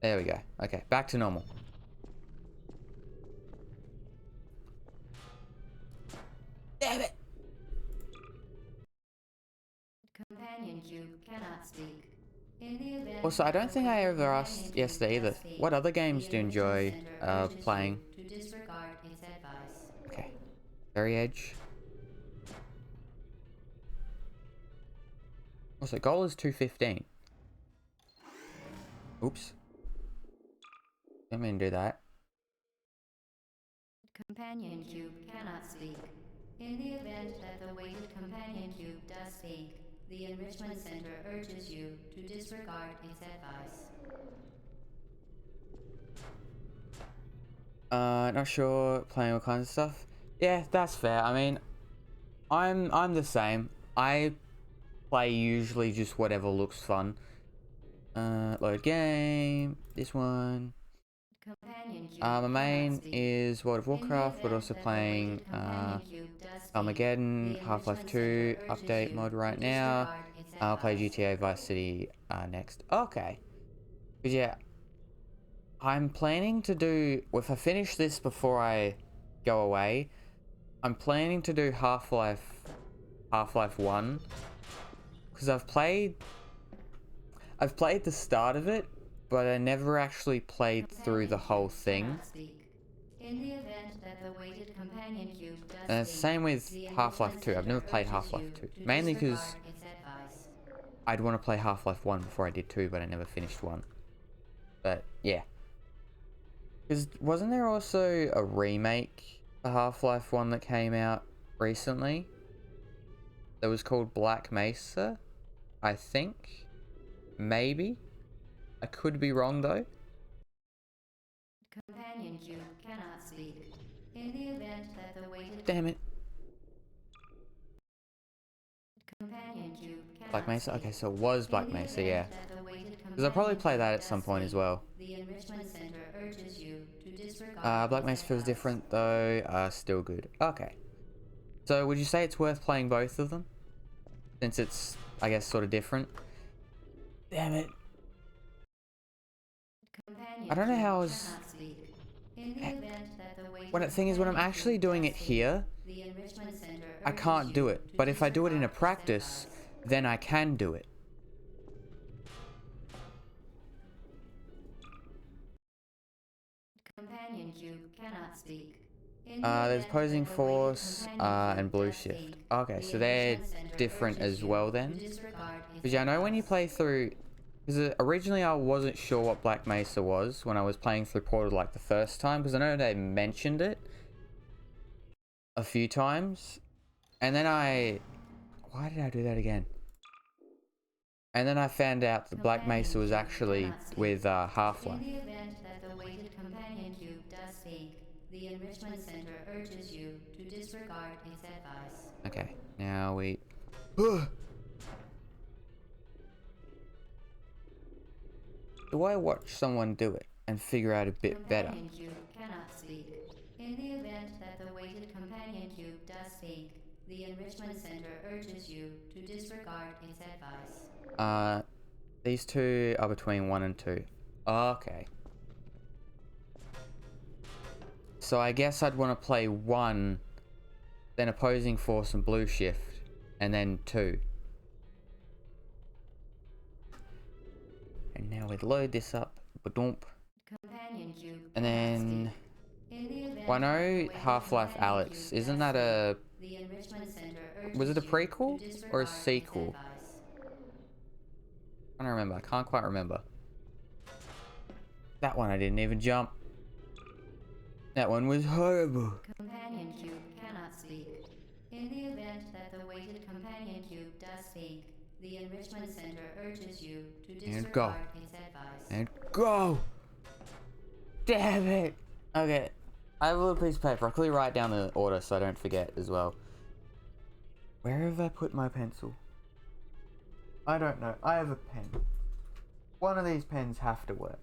There we go. Okay, back to normal. Damn it! Companion cube cannot speak. Also, I don't think I ever asked yesterday either. What other games do you enjoy playing? Okay. Very Edge. Also, goal is 215. Oops. Didn't mean to do that. Companion cube cannot speak. In the event that the weighted companion cube does speak, the Enrichment Center urges you to disregard its advice. Not sure. Playing all kinds of stuff. Yeah, that's fair. I mean, I'm the same. I play usually just whatever looks fun. Load game. This one. Companion cube My main cannot speak. is World of In the Warcraft, but event also that the playing weighted companion cube does speak, Armageddon, the Half-Life Enrichment 2 Center urges update you mode to right now. disregard its I'll play advice. GTA Vice City next. Okay. But yeah, I'm planning to do, if I finish this before I go away, I'm planning to do Half-Life 1, because I've played the start of it, but I never actually played through the whole thing. In the event that the weighted companion cube does And it's the same with the Half-Life Enrichment 2. I've never Center played urges Half-Life you 2. to Mainly because disregard its advice. I'd want to play Half-Life 1 before I did 2, but I never finished 1. But yeah. Because wasn't there also a remake of Half-Life 1 that came out recently? That was called Black Mesa? I think? Maybe? I could be wrong though. Companion cube cannot speak. In the event that the weighted Damn it. companion cube cannot Black Mesa? speak. Okay, so it was Black In the Mesa, event yeah. that the weighted Because I'll probably companion play cube that at does some point as speak, well. The Enrichment Center urges you to disregard Black its Mesa feels advice. different though. Still good. Okay. So would you say it's worth playing both of them? Since it's, I guess, sort of different? Damn it. Companion I don't know cube how I was... cannot speak. In the event that the weighted When the thing is, when I'm companion actually cube doing does it speak, here, the Enrichment Center I urges can't do you it. to But if I do it in a disregard its practice, advice. then I can do it. Companion cube cannot speak. In the There's event Opposing that the weighted Force companion cube and Blue does Shift. speak, Okay, the so they're Enrichment Center different urges as you well to then. disregard its Because yeah, I know when you advice. play through... Because originally I wasn't sure what Black Mesa was when I was playing through Portal like the first time. Because I know they mentioned it a few times. And then why did I do that again? And then I found out that Black Mesa was actually with Half-Life. In the event that the weighted companion cube does speak, the Enrichment Center urges you to disregard its advice. Okay, now we... Do I watch someone do it and figure out a bit better? Companion cube cannot speak. In the event that the weighted companion cube does speak, the Enrichment Center urges you to disregard its advice. These two are between 1 and 2. Okay. So I guess I'd want to play 1, then Opposing Force and Blue Shift, and then 2. And now we'd load this up. Ba-dump. Companion cube And cannot then... speak. In the event Well, I that the know weighted Half-Life companion Alyx. cube Isn't does that speak, the Enrichment Center urges Was it a you prequel to or a disregard its sequel? advice. I don't remember. I can't quite remember. That one I didn't even jump. That one was horrible. Companion cube cannot speak. In the event that the weighted companion cube does speak, the Enrichment Center urges you to And go. disregard its advice. And go! Damn it! Okay. I have a little piece of paper. I'll quickly write down the order so I don't forget as well. Where have I put my pencil? I don't know. I have a pen. One of these pens have to work.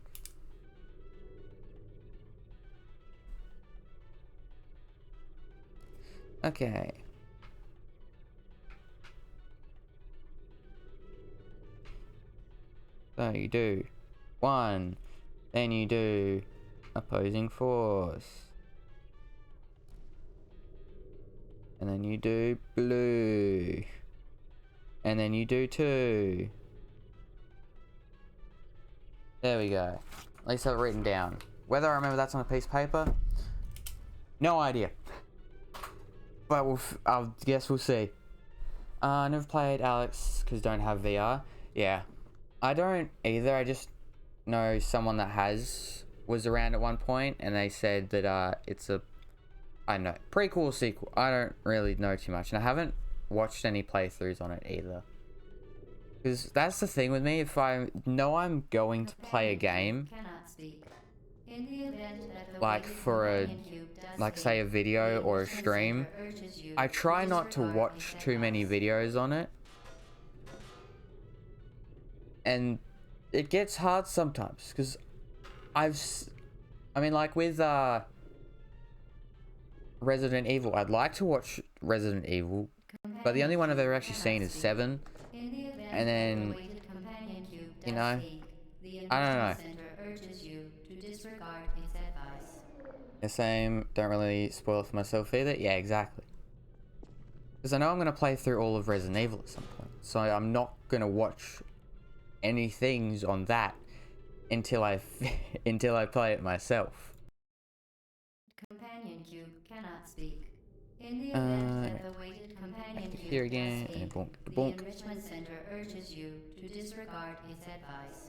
Okay. So you do 1, then you do Opposing Force, and then you do blue, and then you do 2. There we go. At least I've written down. Whether I remember that's on a piece of paper, no idea. But I guess we'll see. I never played Alyx because don't have VR. Yeah, I don't either. I just know someone that was around at one point, and they said that it's a, I don't know, prequel or sequel. I don't really know too much, and I haven't watched any playthroughs on it either. Because that's the thing with me. If I know I'm going to play a game, In the event that the like weighted for a, companion cube does like speak, say a video the or a Enrichment stream, Center urges you I to try not to disregard watch its too many advice. videos on it. And it gets hard sometimes because I mean, like with Resident Evil, I'd like to watch Resident Evil, but the only one I've ever actually seen is 7. In the event And then, that the weighted companion cube you does know, speak, the I don't Enrichment know. Center urges you to disregard its advice. The same, don't really spoil it for myself either. Yeah, exactly. Because I know I'm going to play through all of Resident Evil at some point. So I'm not going to watch any things on that until until I play it myself. Companion cube cannot speak. In the event that the weighted companion cube Here again, does and speak, bonk, the bonk. Enrichment Center urges you to disregard its advice.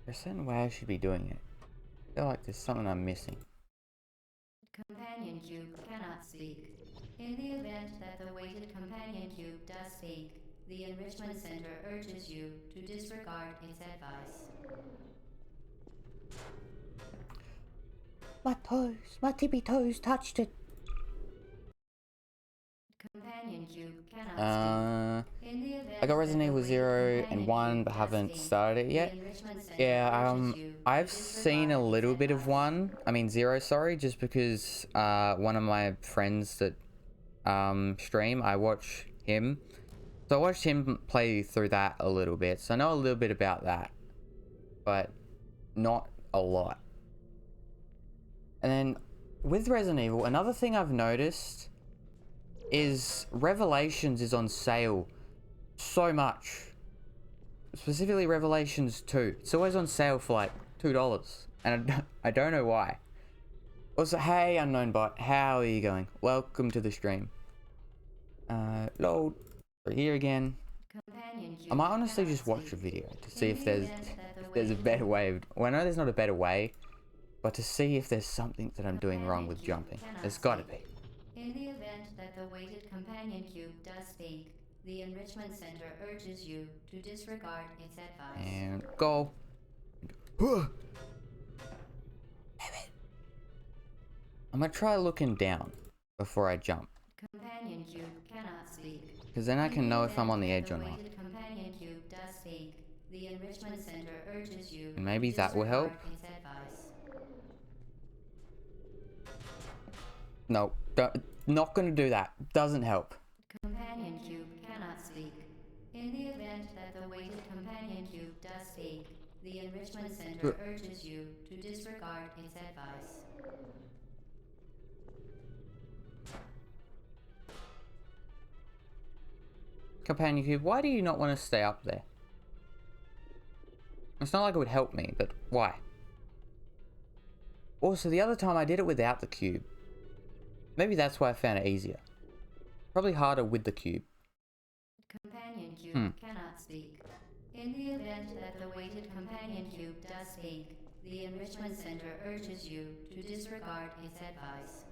There's a certain way I should be doing it. I feel like there's something I'm missing. Companion cube cannot speak. In the event that the weighted companion cube does speak, the Enrichment Center urges you to disregard its advice. My tippy toes touched it. Companion cube cannot speak. In the event I got Resident that the Evil weighted 0 companion and 1, cube but does haven't speak, started it the yet. Enrichment Center Yeah, urges you to I've seen a disregard little its bit of advice. 0, sorry, just because one of my friends that stream, I watch him. So I watched him play through that a little bit, so I know a little bit about that, but not a lot. And then with Resident Evil, another thing I've noticed is Revelations is on sale so much. Specifically Revelations 2. It's always on sale for like $2, and I don't know why. Also, hey unknown bot, how are you going? Welcome to the stream. Load. We're here again. I might honestly just watch the video to see if there's a better way of, well, I know there's not a better way, but to see if there's something that I'm doing wrong with jumping. There's gotta be. In the event that the weighted companion cube does speak, the Enrichment Center urges you to disregard its advice. And go. I'm gonna try looking down before I jump, Companion cube cannot speak. because then I can know if I'm on the edge or not. The companion cube does speak. The Enrichment Center urges you And maybe to that will help. disregard its advice. No, not gonna do that. Doesn't help. Companion cube cannot speak. In the event that the weighted companion cube does speak, the Enrichment Center urges you to disregard its advice. Companion cube, why do you not want to stay up there? It's not like it would help me, but why? Also, the other time I did it without the cube. Maybe that's why I found it easier. Probably harder with the cube. Companion cube cannot speak. In the event that the weighted companion cube does speak, the Enrichment Center urges you to disregard its advice.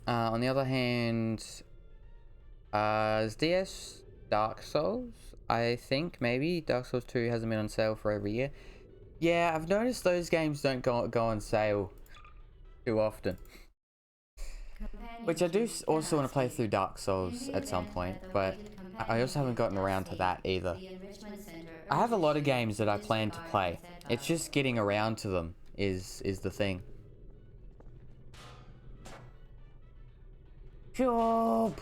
On the other hand, is DS Dark Souls? I think maybe Dark Souls 2 hasn't been on sale for over a year. Yeah, I've noticed those games don't go on sale too often. Which I do also want to play through Dark Souls at some point, but I also haven't gotten around to that either. I have a lot of games that I plan to play. It's just getting around to them is the thing. Job!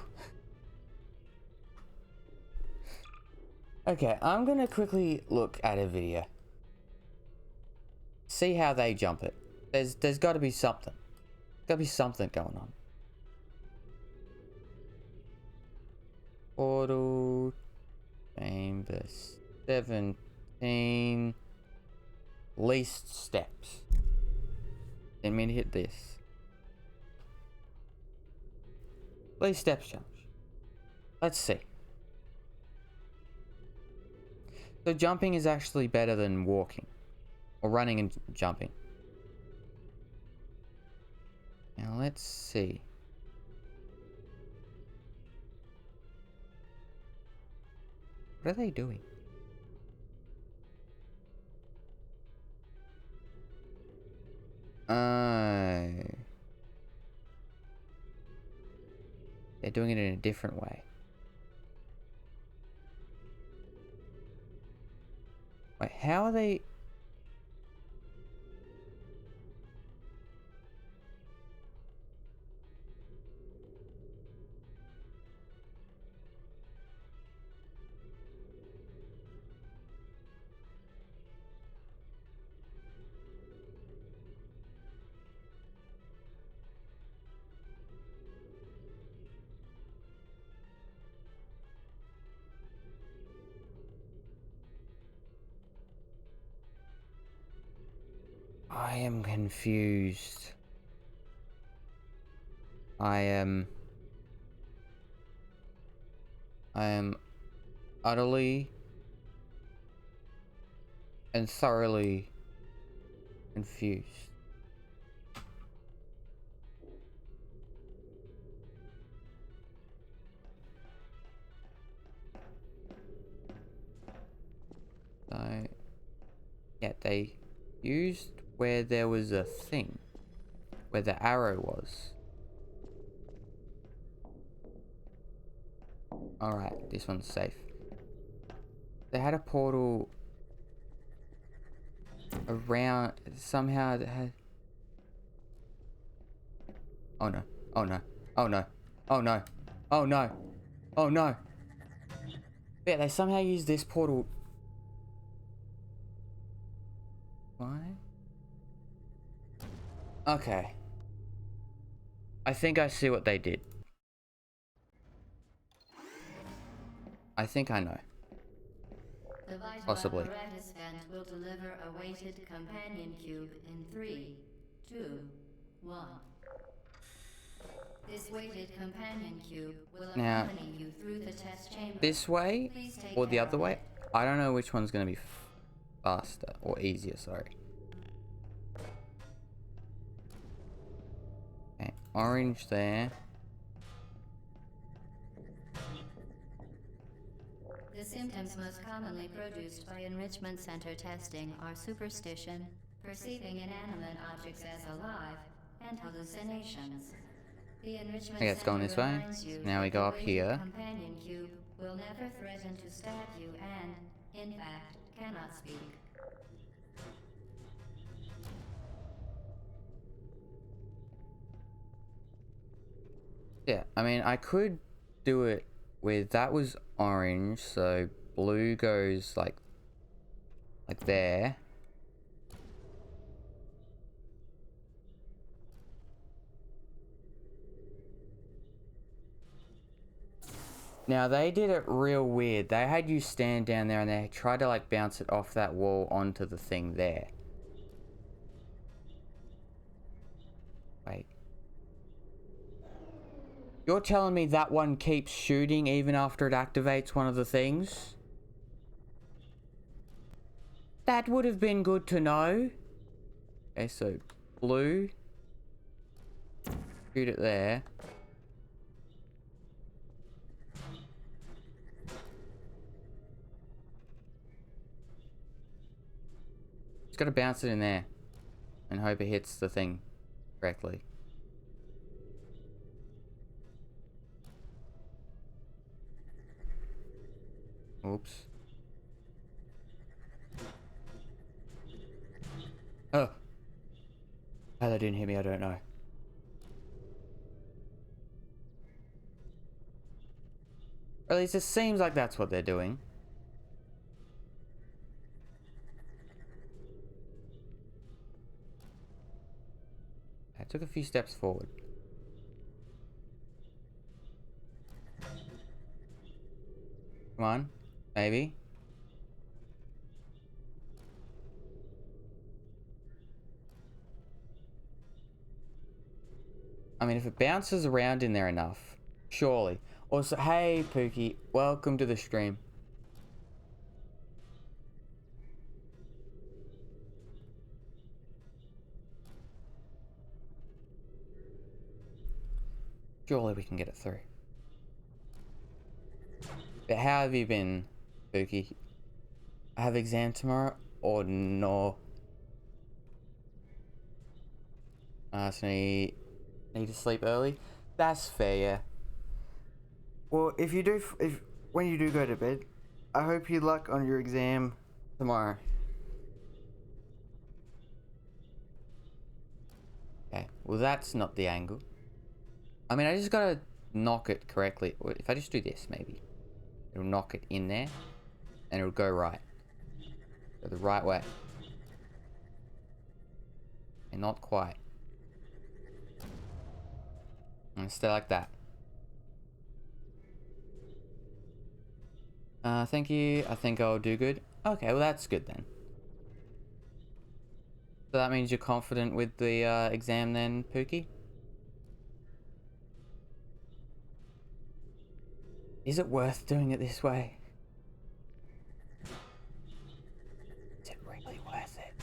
Okay, I'm gonna quickly look at a video. See how they jump it. There's gotta be something. Gotta be something going on. Portal Chamber 17 least steps. Didn't mean to hit this. Least steps challenge. Let's see. So jumping is actually better than walking. Or running and jumping. Now let's see. What are they doing? They're doing it in a different way. Wait, how are they... I am confused. I am utterly and thoroughly confused. So, yeah, they used where there was a thing, where the arrow was. Alright, this one's safe. They had a portal around, somehow it had... Oh no, oh no, oh no, oh no, oh no, oh no. Yeah, they somehow used this portal. Why? Okay. I think I see what they did. I think I know. The vital Possibly. apparatus vent will deliver a weighted companion cube in 3, 2, 1. This weighted companion cube will Now, accompany you through the test chamber. this way Please take or the care other of way? it. I don't know which one's gonna be faster or easier, sorry. Okay, orange there. The symptoms most commonly produced by enrichment center testing are superstition, perceiving inanimate objects as alive, and hallucinations. The enrichment Okay, it's going center this way. reminds you Now we that go the up weighted here. companion cube will never threaten to stab you and, in fact, cannot speak. Yeah, I mean, I could do it with, that was orange, so blue goes like there. Now, they did it real weird. They had you stand down there and they tried to like bounce it off that wall onto the thing there. Wait. You're telling me that one keeps shooting even after it activates one of the things? That would have been good to know. Okay, so blue. Shoot it there. Just gotta bounce it in there and hope it hits the thing correctly. Oops. Oh. How they didn't hit me, I don't know. Or at least it seems like that's what they're doing. I took a few steps forward. Come on. Maybe. I mean, if it bounces around in there enough, surely. Also, hey, Pookie, welcome to the stream. Surely we can get it through. But how have you been, Pookie? I have exam tomorrow, or no? So need to sleep early? That's fair, yeah. Well, if you do, if when you do go to bed, I hope you luck on your exam tomorrow. Okay, well that's not the angle. I mean, I just gotta knock it correctly. If I just do this, maybe it'll knock it in there, and it'll go right. Go the right way. And not quite. And stay like that. Thank you. I think I'll do good. Okay, well that's good then. So that means you're confident with the exam then, Pookie? Is it worth doing it this way? Is it really worth it?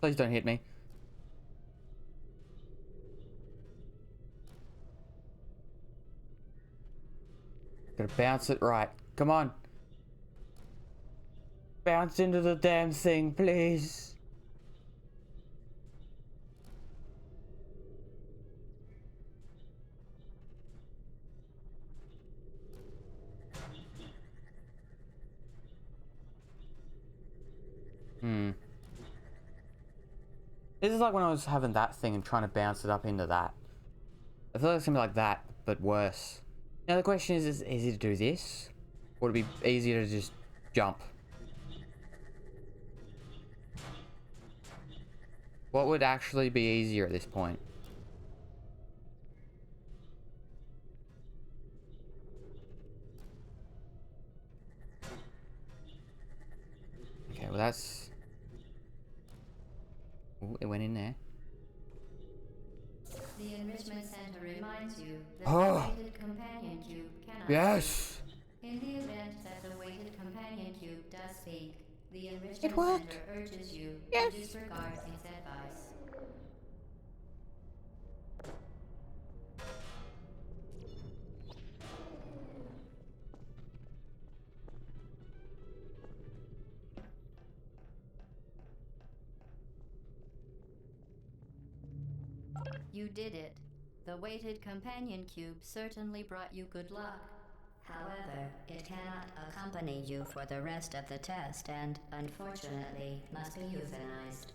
Please don't hit me. Gotta bounce it right. Come on. Bounce into the damn thing, please. This is like when I was having that thing and trying to bounce it up into that. I feel like it's gonna be like that, but worse. Now the question is it easy to do this? Or would it be easier to just jump? What would actually be easier at this point? Okay, well that's... Ooh, it went in there. The Enrichment Center reminds you that Oh. the weighted companion cube cannot Yes! speak. In the event that the weighted companion cube does speak, the Enrichment It worked. Center urges you Yes. to disregard its advice. You did it. The weighted companion cube certainly brought you good luck. However, it cannot accompany you for the rest of the test and, unfortunately, must be euthanized.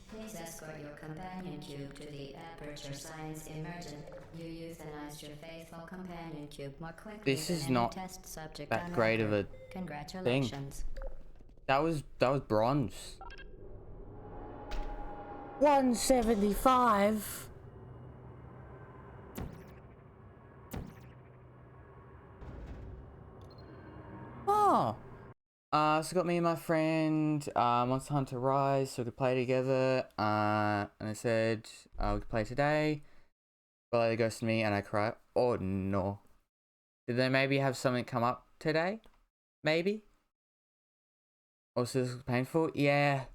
Please escort your companion cube to the Aperture Science Emergent. You euthanized your faithful companion cube more quickly This than is any not test subject that on great of record. a Congratulations. That was bronze. 175. Oh. So got me and my friend Monster Hunter Rise, so we could play together. And I said we could play today. Well, they ghosted me and I cried. Oh no. Did they maybe have something come up today? Maybe? Also, this was painful? Yeah.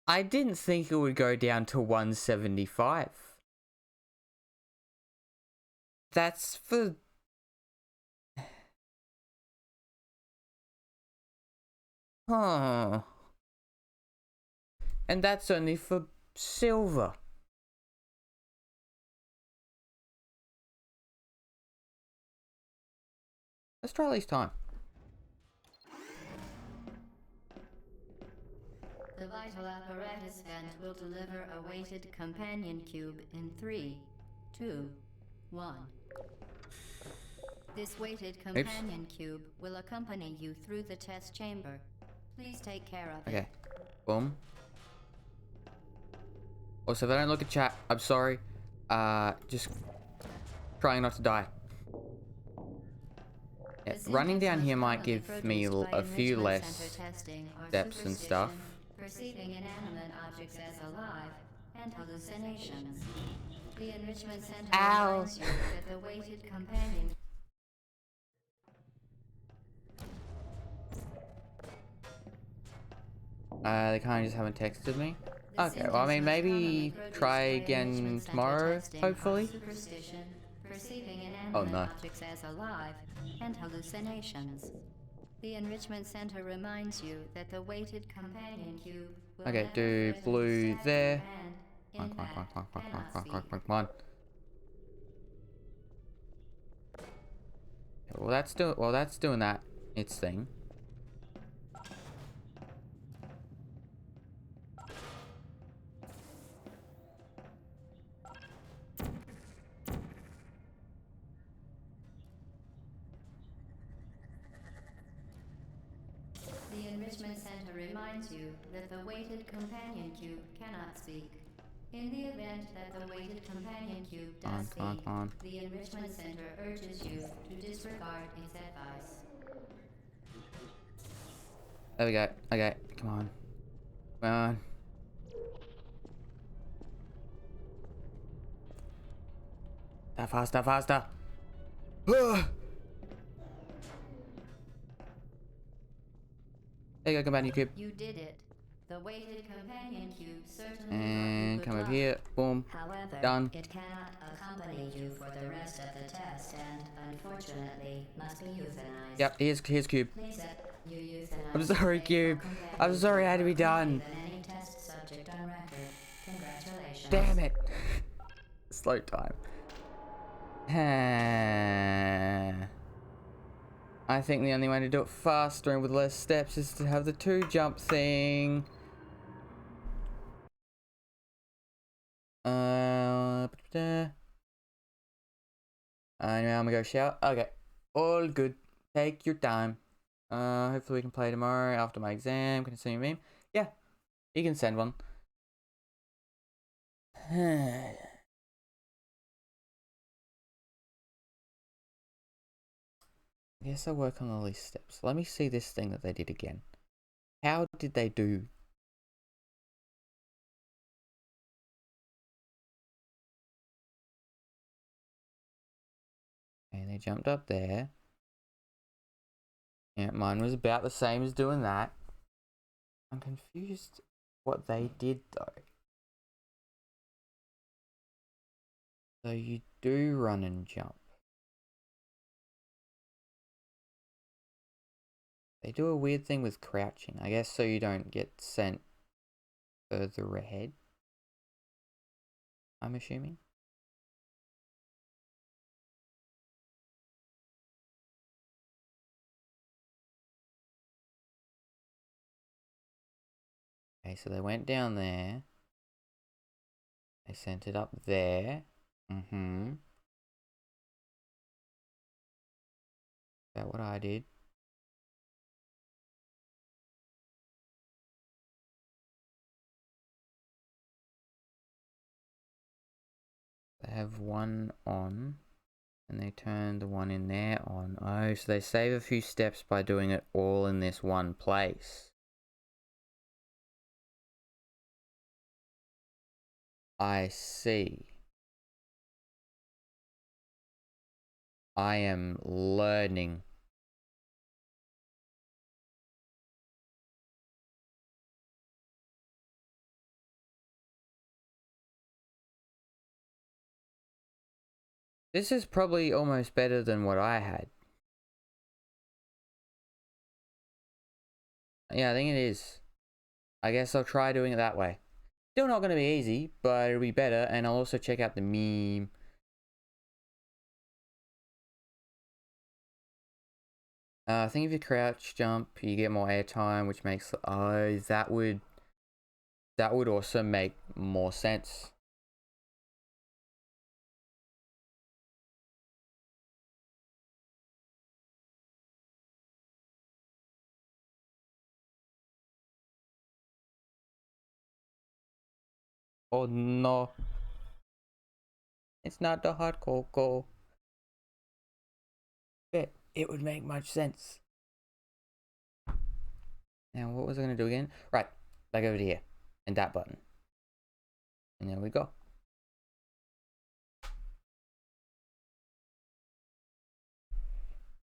I didn't think it would go down to 175. That's for... Huh. And that's only for silver. Let's try at least time. The vital apparatus vent will deliver a weighted companion cube in 3, 2, 1. This weighted companion cube will accompany you through the test chamber. Please take care of it. Okay. Boom. Also, if I don't look at chat, I'm sorry. Just trying not to die. Yeah, running down here might give me a few less steps and stuff. Perceiving inanimate objects as alive and hallucinations. The Enrichment Center reminds you that the weighted companion... They kind of just haven't texted me. Okay, well, I mean, maybe try again tomorrow, hopefully. Superstition, perceiving Oh, inanimate no. objects as alive, and hallucinations. The Enrichment Center reminds you that the weighted companion cube will Okay, never do threaten blue to stab there. you and, in Come on, come on, fact, come on, come on, come on, cannot come on, come on, speak. come on, come on. Well, that's doing that. Its thing. The Enrichment Center reminds you that the weighted companion cube cannot speak. In the event that the weighted companion cube does Come on, speak, come on. the Enrichment Center urges you to disregard its advice. There we go. Okay, come on. Come on. Faster, faster. There you go, companion cube. You did it. The weighted companion cube certainly And brought you come good over luck. here. Boom. However, Done. it cannot accompany you for the rest of the test and, unfortunately, must be euthanized. Yep, here's cube. Please, you euthanize I'm sorry, the cube. faithful companion I'm sorry it had to be quickly done. than any test subject on record. Congratulations. Damn it. Slow time. I think the only way to do it faster and with less steps is to have the 2 jump thing. Anyway, I'm gonna go shower. Okay. All good. Take your time. Hopefully we can play tomorrow after my exam. Can you send me a meme? Yeah. You can send one. I guess I'll work on the least steps. Let me see this thing that they did again. How did they do? Okay, they jumped up there. Yeah, mine was about the same as doing that. I'm confused what they did though. So you do run and jump. They do a weird thing with crouching, I guess, so you don't get sent further ahead. I'm assuming. Okay, so they went down there. They sent it up there. Is that what I did? They have one on. And they turn the one in there on. Oh, so they save a few steps by doing it all in this one place. I see. I am learning. This is probably almost better than what I had. Yeah, I think it is. I guess I'll try doing it that way. Still not going to be easy, but it'll be better. And I'll also check out the meme. I think if you crouch jump, you get more airtime, which makes... Oh, that would also make more sense. Oh no. It's not the hot cocoa. But it would make much sense. Now, what was I going to do again? Right, back over to here. And that button. And there we go.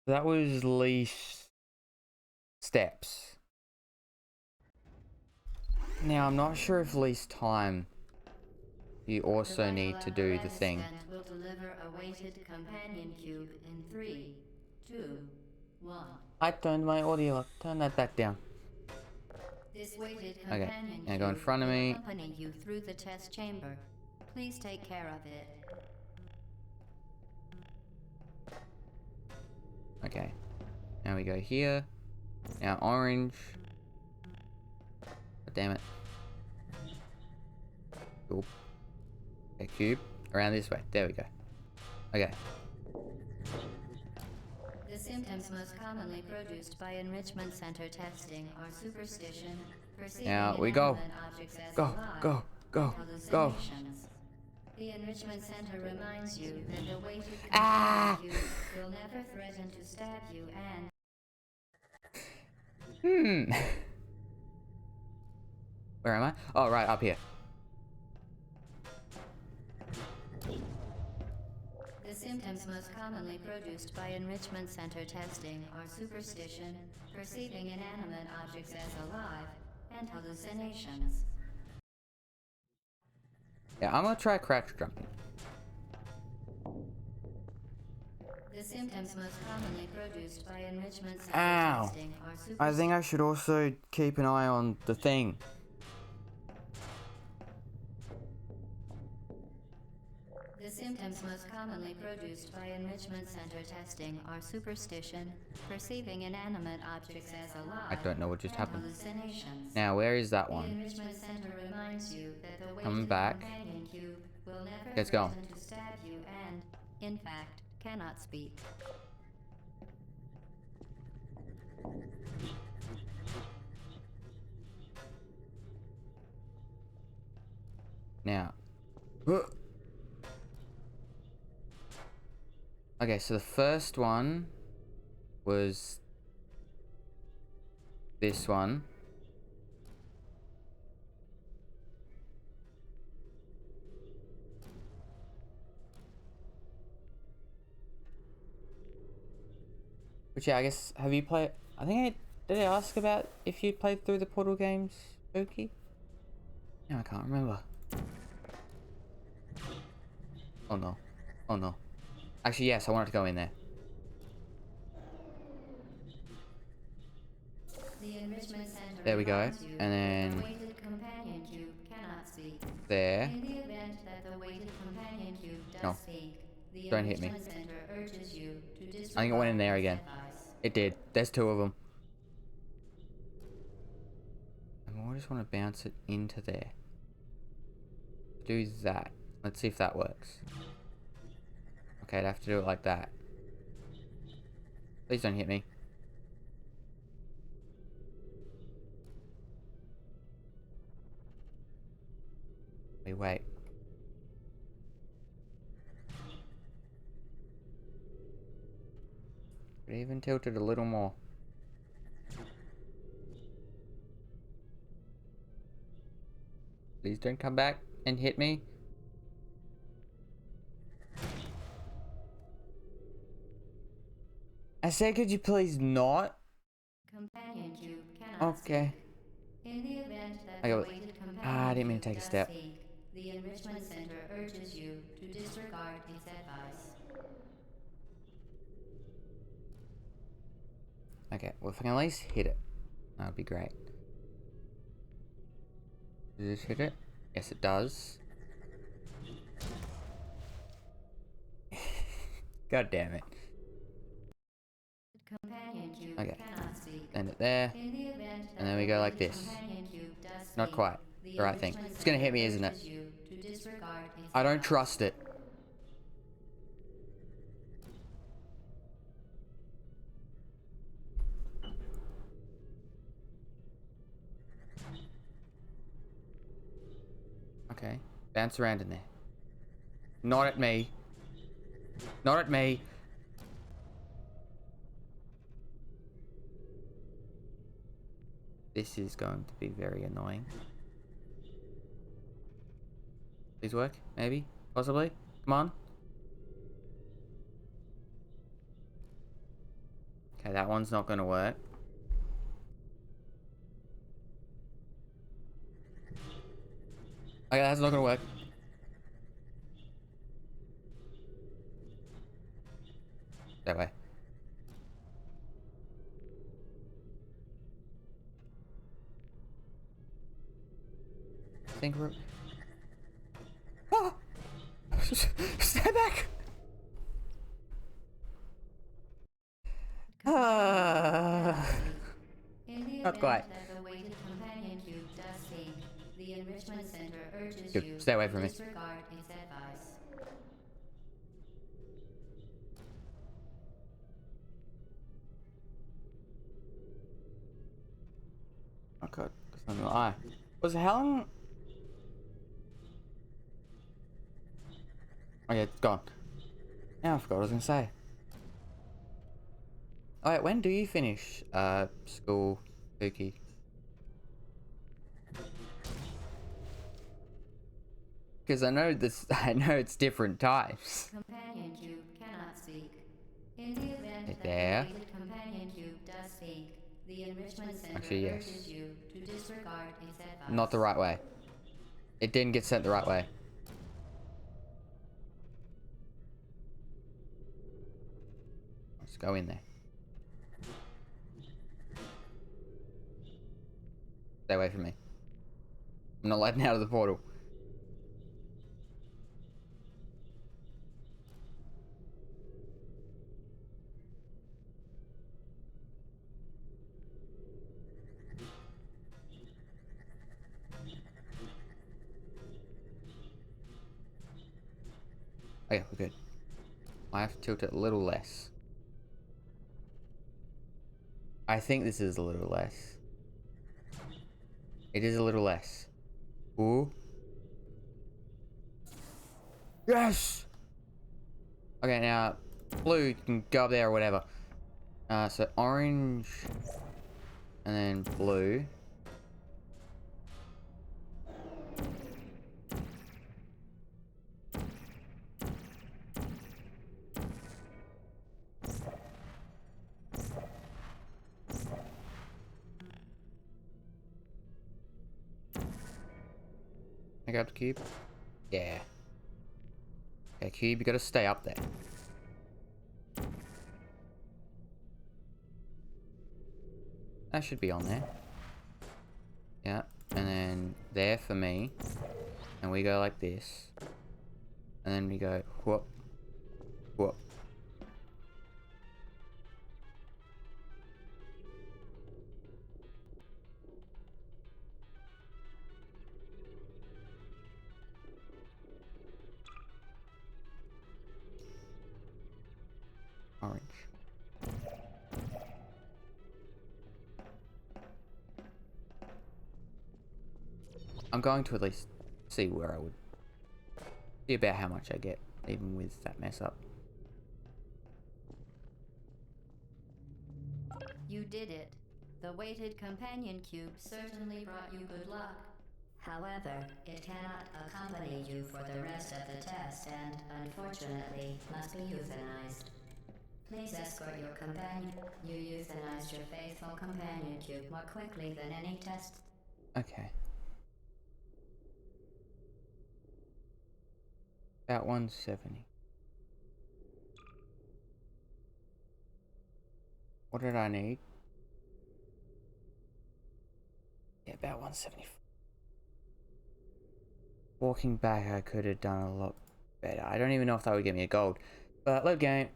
That was least steps. Now, I'm not sure if least time you also need to do the thing. Will deliver a weighted companion cube in 3, 2, 1. I turned my audio up. Turn that back down. This weighted Okay, companion now go in cube front of will me. accompany you through the test chamber. Please take care of it. Okay. Now we go here. Now orange. Oh, damn it. Cool. Okay, cube. Around this way. There we go. Okay. The symptoms most commonly produced by enrichment center testing are superstition, perceiving Now we go. inanimate objects as Go, alive, go, go, and go. hallucinations. The enrichment center reminds you that the weighted Ah! companion cube will never threaten to stab you and Where am I? Oh, right, up here. the symptoms most commonly produced by enrichment center testing are superstition, perceiving inanimate objects as alive, and hallucinations. Yeah, I'm gonna try crouch jumping. The symptoms most commonly produced by enrichment center Ow. testing are superstition. I think I should also keep an eye on the thing. The symptoms most commonly produced by enrichment center testing are superstition, perceiving inanimate objects as alive, I don't know what just and happened. hallucinations. Now, where is that The one? enrichment center reminds you that the Coming weighted back. companion cube will never Let's go. threaten to stab you and, in fact, cannot speak. Now. Okay, so the first one was this one. Which, yeah, I guess, have you played... did I ask about if you played through the Portal games, Oki? No, I can't remember. Oh no. Oh no. Actually, yes, I wanted to go in there. The enrichment center There we go. reminds you And that then the weighted companion cube cannot speak. there. In the event that the weighted companion cube does No. speak, the Don't hit me. enrichment center urges you to disregard I think it went in there its again. advice. It did. There's two of them. And I just want to bounce it into there. Do that. Let's see if that works. Okay, I'd have to do it like that. Please don't hit me. Wait. Could even tilt it a little more. Please don't come back and hit me. I said, could you please not? Companion cube cannot Okay. speak. In the event that I the got- weighted companion I didn't mean to cube take a does step. speak, the enrichment center urges you to disregard its advice. Okay, well, if I can at least hit it, that would be great. Does this hit it? Yes, it does. God damn it. Companion cube Okay. cannot speak. End it there. In the event that And then we the go like weighted this. companion cube does Not speak, quite. the The right thing. enrichment It's gonna hit me, center isn't it? urges you to disregard its I don't advice. trust it. Okay. Bounce around in there. Not at me. Not at me. This is going to be very annoying. Please work? Maybe? Possibly? Come on. Okay, that one's not going to work. Okay, that's not gonna work. That way. I think we're... Ah! Stay back! Ah. In the Not event quite. that the weighted companion cube does speak, the Enrichment Center urges Good. you Stay away to from me. disregard its advice. Oh god, because I'm an eye. Was how long? Oh yeah, it's gone. Now I forgot what I was gonna say. Oh wait, when do you finish school, Pookie? Because I know this, I know it's different times. Companion cube cannot speak. In the event that There. the weighted companion cube does speak, the Enrichment Center Actually, yes. urges you to disregard its advice. Not the right way. It didn't get sent the right way. Let's go in there. Stay away from me. I'm not letting out of the portal. Oh yeah, we're good. I have to tilt it a little less. I think this is a little less. It is a little less. Ooh. Yes! Okay, now, blue, you can go up there or whatever. So orange, and then blue. I got the cube. Yeah. Okay, cube, you gotta stay up there. That should be on there. Yeah, and then there for me. And we go like this. And then we go whoop, whoop. Orange. I'm going to at least see where I would see about how much I get, even with that mess up. You did it. The weighted companion cube certainly brought you good luck. However, it cannot accompany you for the rest of the test and, unfortunately, must be euthanized. Please escort your companion. You euthanized your faithful companion cube more quickly than any test. Okay. About 170. What did I need? Yeah, about 170. Walking back, I could have done a lot better. I don't even know if that would get me a gold. But load game.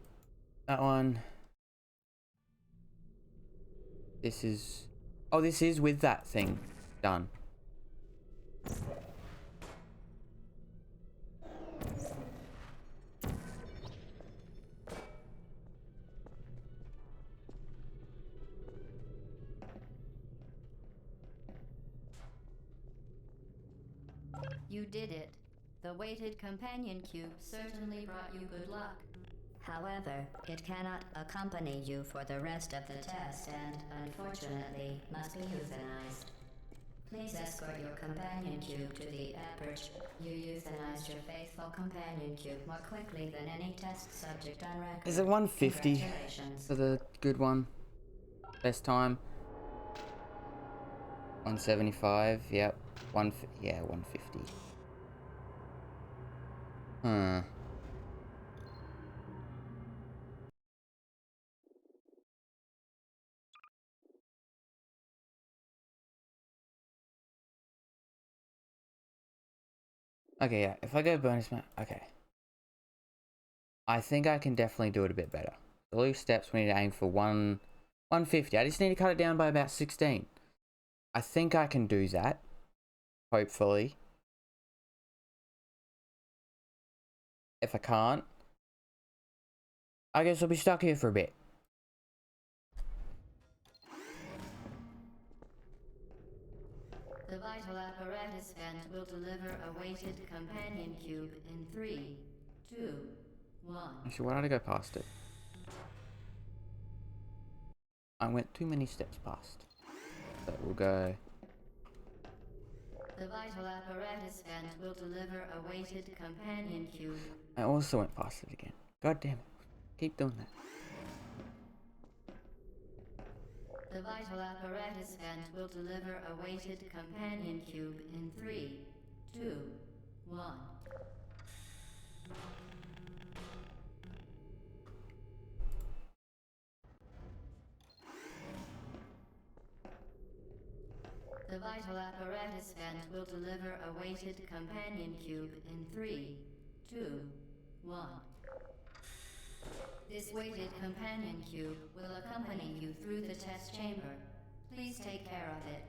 That one. This is... Oh, this is with that thing done. You did it. The weighted companion cube certainly brought you good luck. However, it cannot accompany you for the rest of the test and, unfortunately, must be euthanized. Please escort your companion cube to the aperture. You euthanized your faithful companion cube more quickly than any test subject on record. Is it 150 Congratulations. for the good one? Best time? 175, yep. Yeah, 150. Hmm. Okay, yeah. If I go bonus map, okay. I think I can definitely do it a bit better. The loose steps, we need to aim for 150. I just need to cut it down by about 16. I think I can do that. Hopefully. If I can't, I guess I'll be stuck here for a bit. The vital apparatus vent will deliver a weighted companion cube in 3, 2, 1. Actually, why did I go past it? I went too many steps past. So we'll go... The vital apparatus vent will deliver a weighted companion cube. I also went past it again. God damn it. Keep doing that. The vital apparatus vent will deliver a weighted companion cube in 3, 2, 1. The vital apparatus vent will deliver a weighted companion cube in 3, 2, 1. This weighted companion cube will accompany you through the test chamber. Please take care of it.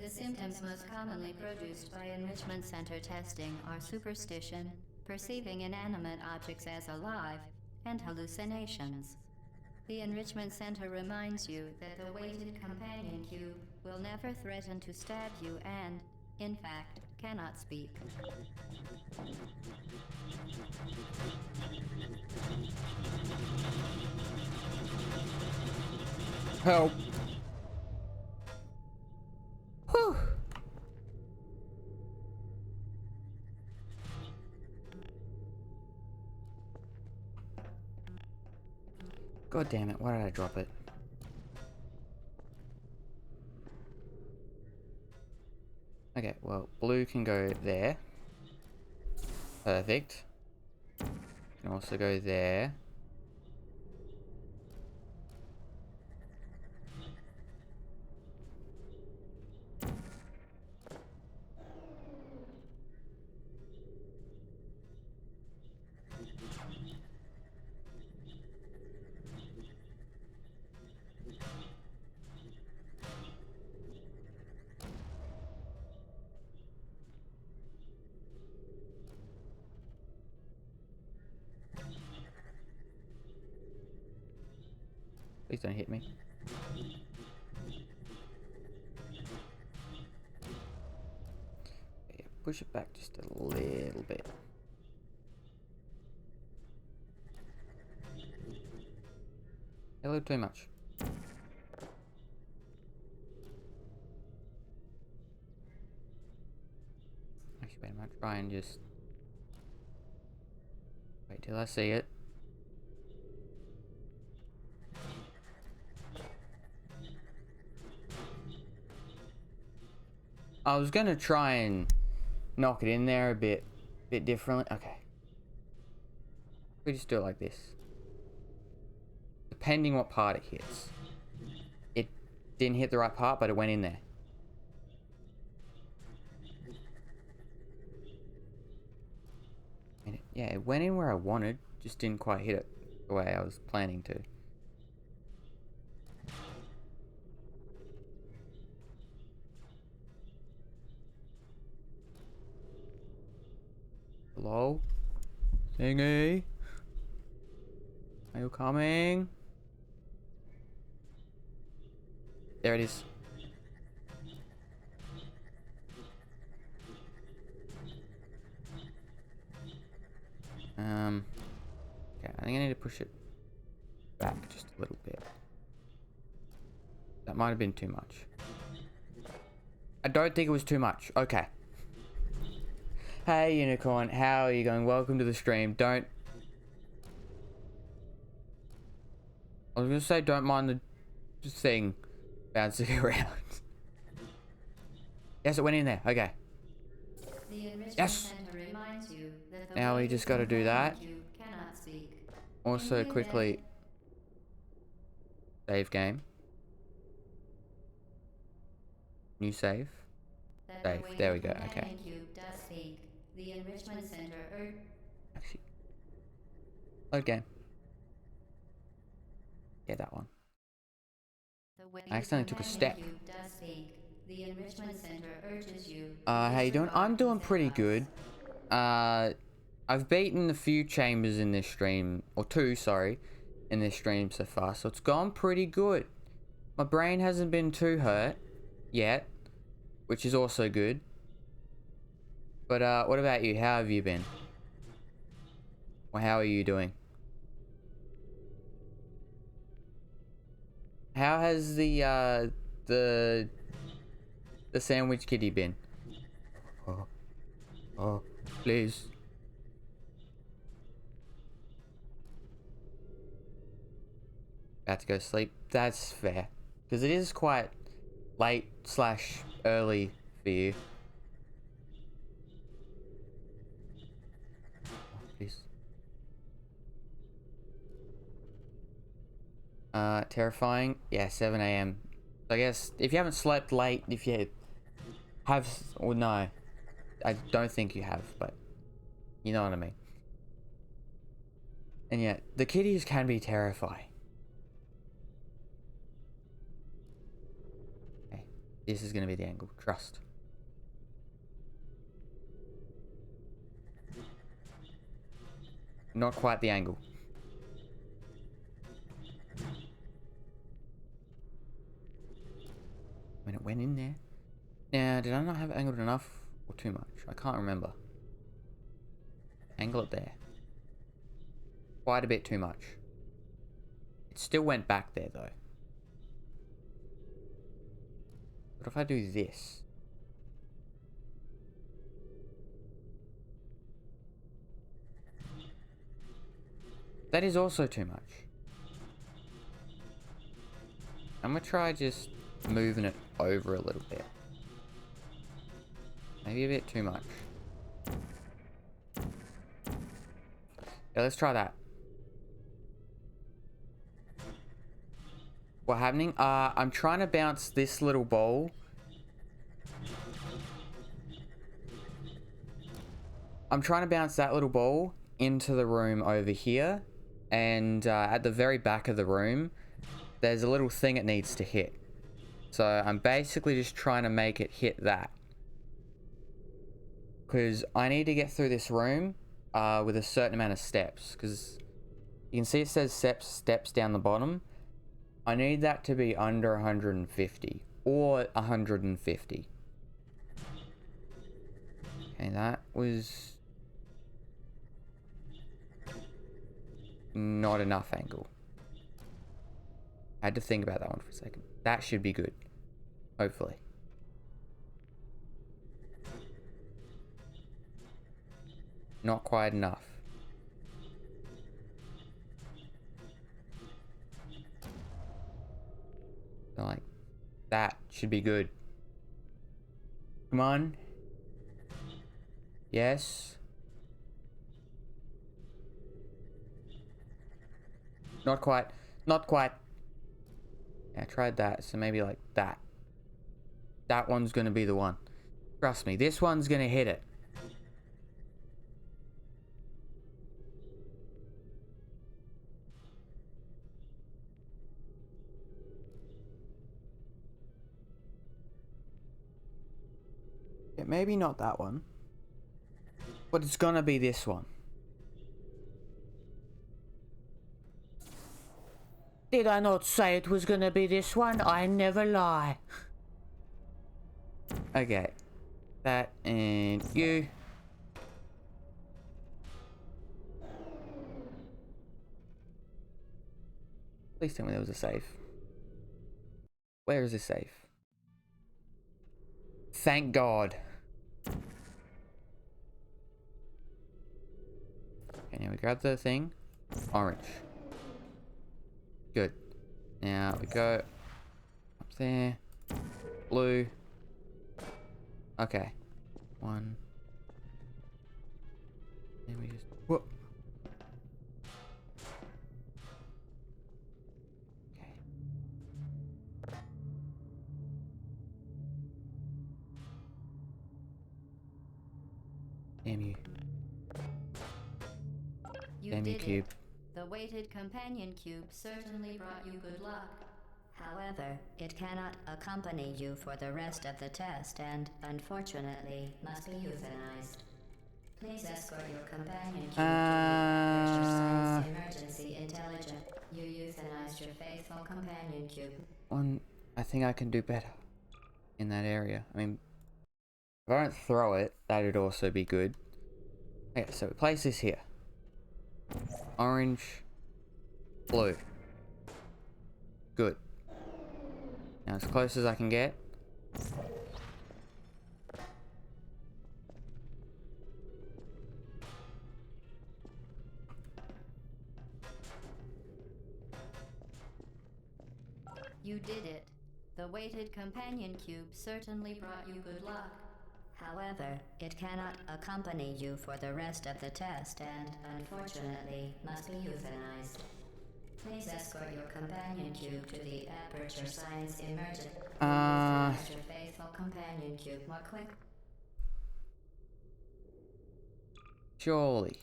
The symptoms most commonly produced by enrichment center testing are superstition, perceiving inanimate objects as alive, and hallucinations. The enrichment center reminds you that the weighted companion cube will never threaten to stab you and, in fact, cannot speak. Help! Whew! God damn it, why did I drop it? Okay, well, blue can go there. Perfect. Can also go there. Please don't hit me. Yeah, push it back just a little bit. A little too much. Actually, wait, I might try and just wait till I see it. I was gonna try and knock it in there a bit differently. Okay. We just do it like this. Depending what part it hits. It didn't hit the right part, but it went in there. And yeah, it went in where I wanted, just didn't quite hit it the way I was planning to. Hello? Thingy? Are you coming? There it is. Okay, I think I need to push it back just a little bit. That might have been too much. I don't think it was too much. Okay. Hey, Unicorn. How are you going? Welcome to the stream. I was gonna say don't mind the thing bouncing around. Yes, it went in there. Okay. The enrichment Yes. center reminds you that the Now we voice just gotta do that. behind you cannot speak. Also, In the quickly... Save game. New save. that Save. the There we go. Waking Okay. Companion Cube does speak. The enrichment center Actually. Load game. Yeah, that one. I accidentally took a step. Does speak. The enrichment center urges you. How you doing? I'm doing pretty good. I've beaten a few chambers in this stream, or two, sorry, in this stream so far, so it's gone pretty good. My brain hasn't been too hurt yet, which is also good. But what about you? How have you been? Or how are you doing? How has the sandwich kitty been? Oh, please. About to go sleep. That's fair. Because it is quite late / early for you. Oh, please. Terrifying. Yeah, 7 AM. I guess if you haven't slept late, if you have, or no, I don't think you have, but you know what I mean. And yet, the kitties can be terrifying. Okay, this is gonna be the angle. Trust. Not quite the angle. When it went in there. Now, did I not have it angled enough or too much? I can't remember. Angle it there. Quite a bit too much. It still went back there though. What if I do this? That is also too much. I'm gonna try just moving it over a little bit. Maybe a bit too much. Yeah, let's try that. What's happening? I'm trying to bounce this little ball. I'm trying to bounce that little ball into the room over here. And at the very back of the room, there's a little thing it needs to hit. So I'm basically just trying to make it hit that. Because I need to get through this room with a certain amount of steps. Because you can see it says steps down the bottom. I need that to be under 150 or 150. Okay, that was not enough angle. I had to think about that one for a second. That should be good. Hopefully. Not quite enough. So like, that should be good. Come on. Yes. Not quite. Not quite. Yeah, I tried that, so maybe like that. That one's gonna be the one. Trust me, this one's gonna hit it. Yeah, maybe not that one. But it's gonna be this one. Did I not say it was gonna be this one? I never lie. Okay. That and you. Please tell me there was a safe. Where is the safe? thank God. Okay, now we grab the thing. Orange. Good. Now we go up there. Blue. Okay. One. Then we just whoop. Okay. Damn you. You Damn you, did cube. it. The weighted companion cube certainly brought you good luck. However, it cannot accompany you for the rest of the test and, unfortunately, must be euthanized. Please escort your companion cube to the Aperture Science Emergency Intelligence. You euthanized your faithful companion cube. I think I can do better in that area. I mean, if I don't throw it, that'd also be good. Okay, so we place this here. Orange, blue. Good. Now as close as I can get. You did it. The weighted companion cube certainly brought you good luck. However, it cannot accompany you for the rest of the test and, unfortunately, must be euthanized. Please escort your companion cube to the Aperture Science Emergency. Euthanize your faithful companion cube more quick. Surely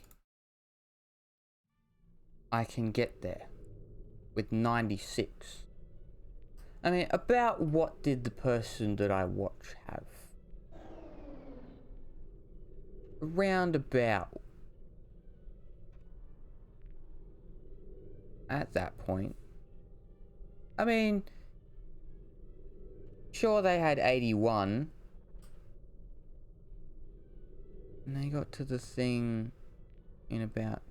I can get there with 96. I mean, about what did the person that I watch have? Around about. At that point. I mean, sure they had 81. And they got to the thing in about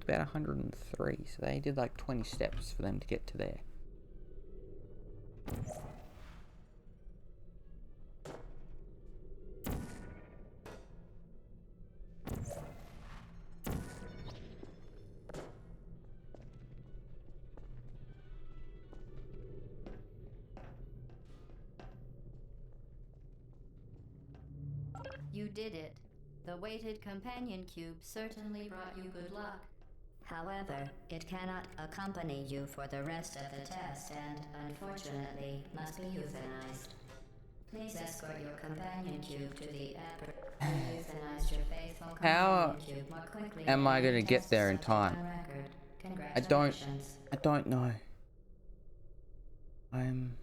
103. So they did like 20 steps for them to get to there. You did it. The weighted companion cube certainly brought you good luck. However, it cannot accompany you for the rest of the test and, unfortunately, must be euthanized. Please escort your companion cube to the Aperture. Euthanize your faithful companion cube more quickly. Am I gonna get there in time? I don't know. I'm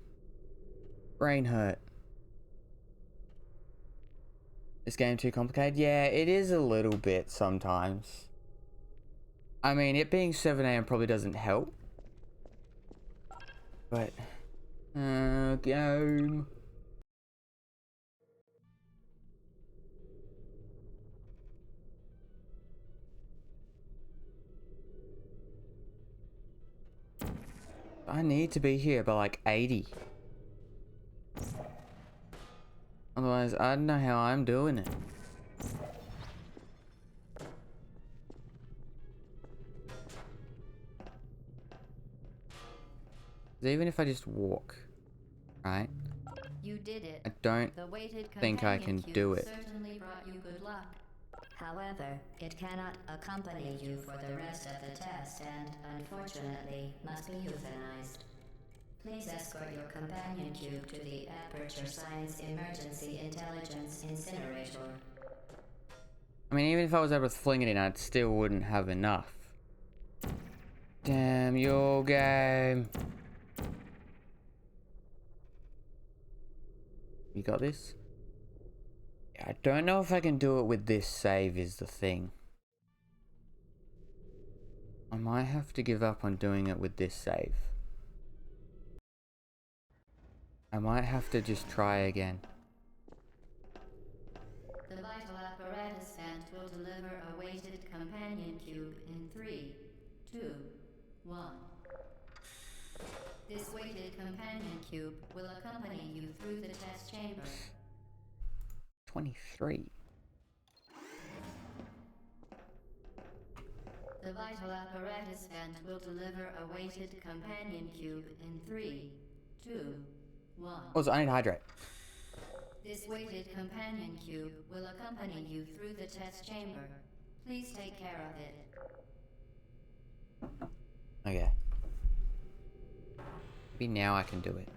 brain hurt. This game too complicated? Yeah, it is a little bit sometimes. I mean, it being 7 AM probably doesn't help. But game. I need to be here by like 80. Otherwise, I don't know how I'm doing it. Even if I just walk, right? You did it. I don't The weighted think I can companion do cube it. certainly brought you good luck. However, it cannot accompany you for the rest of the test and, unfortunately, must be euthanized. Please escort your companion cube to the Aperture Science Emergency Intelligence Incinerator. I mean, even if I was able to fling it in, I still wouldn't have enough. Damn your game. You got this? I don't know if I can do it with this save is the thing. I might have to give up on doing it with this save. I might have to just try again. The vital apparatus vent will deliver a weighted companion cube in 3, 2, 1. This weighted companion cube will accompany you through the test chamber. 23. The vital apparatus vent will deliver a weighted companion cube in 3, 2, 1. Also, I need to hydrate. This weighted companion cube will accompany you through the test chamber. Please take care of it. Okay. Maybe now I can do it.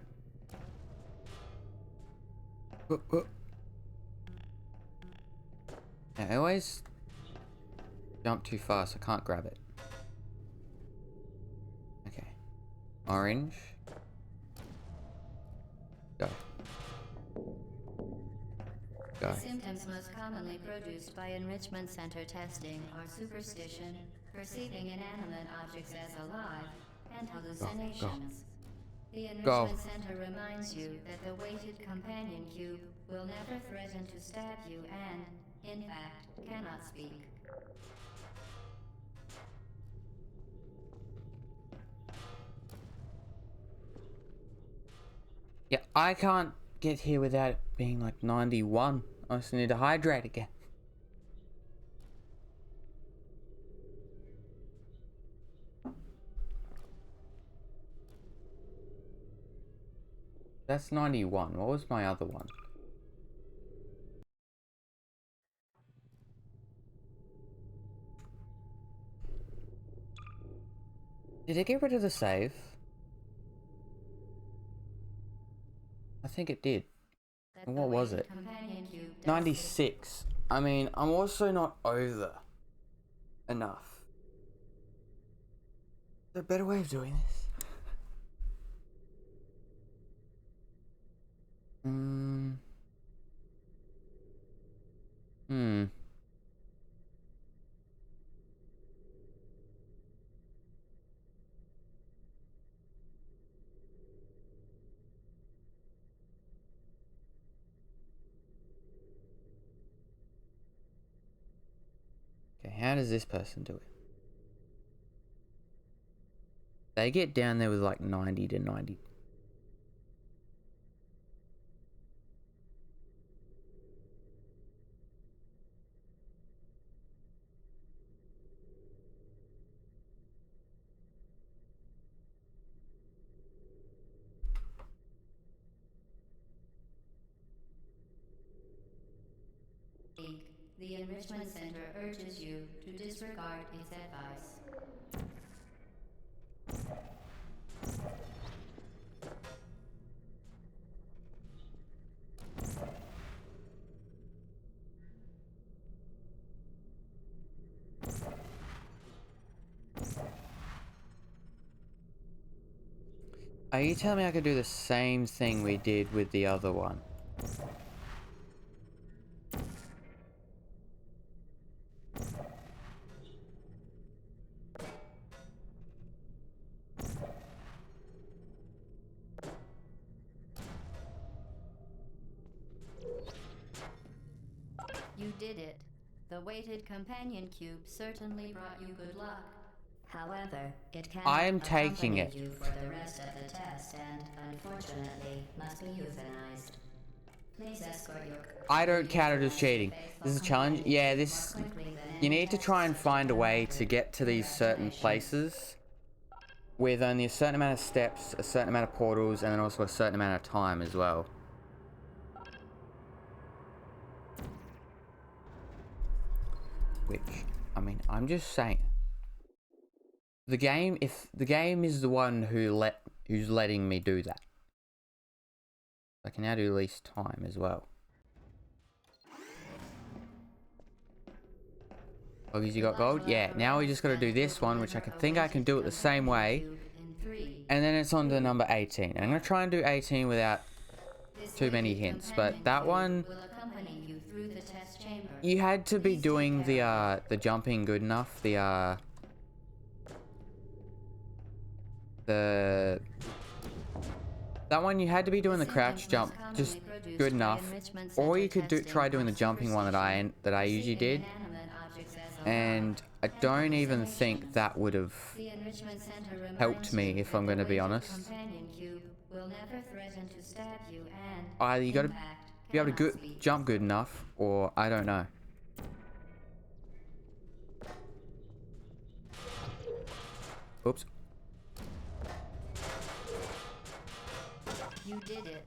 Yeah, I always jump too fast. I can't grab it. Okay. Orange. Go. Go. The symptoms most commonly produced by enrichment center testing are superstition, perceiving inanimate objects as alive, and hallucinations. The enrichment center reminds you that the weighted companion cube will never threaten to stab you and, in fact, cannot speak. Yeah, I can't get here without it being like 91. I just need to hydrate again. That's 91. What was my other one? Did it get rid of the save? I think it did. What was it? 96. I mean, I'm also not over enough. Is there a better way of doing this? Okay, how does this person do it? They get down there with like 90 to 90. The Enrichment Center urges you to disregard its advice. Are you telling me I could do the same thing we did with the other one? You did it. The weighted companion cube certainly brought you good luck. However, it cannot I am taking accompany it. you for the rest of the test and, unfortunately, must be euthanized. Please escort your... I don't count it as cheating. This is a challenge. Yeah, this... You need to try and find a way to get to these certain places with only a certain amount of steps, a certain amount of portals, and then also a certain amount of time as well. Which, I mean, I'm just saying. The game, if the game is the one who's letting me do that. I can now do least time as well. Oh, because you got gold? Yeah, now we just got to do this one, which I think I can do it the same way. And then it's on to number 18. I'm going to try and do 18 without too many hints, but that one... You had to be doing the jumping good enough, that one you had to be doing the crouch jump just good enough, or you could try doing the jumping one that I usually did. And I don't even think that would have The Enrichment Center reminds helped me, you if that I'm the going to be weighted honest. companion cube will never threaten to stab you and, Either you got to impact be able to cannot speak. jump good enough, or I don't know. Oops. You did it.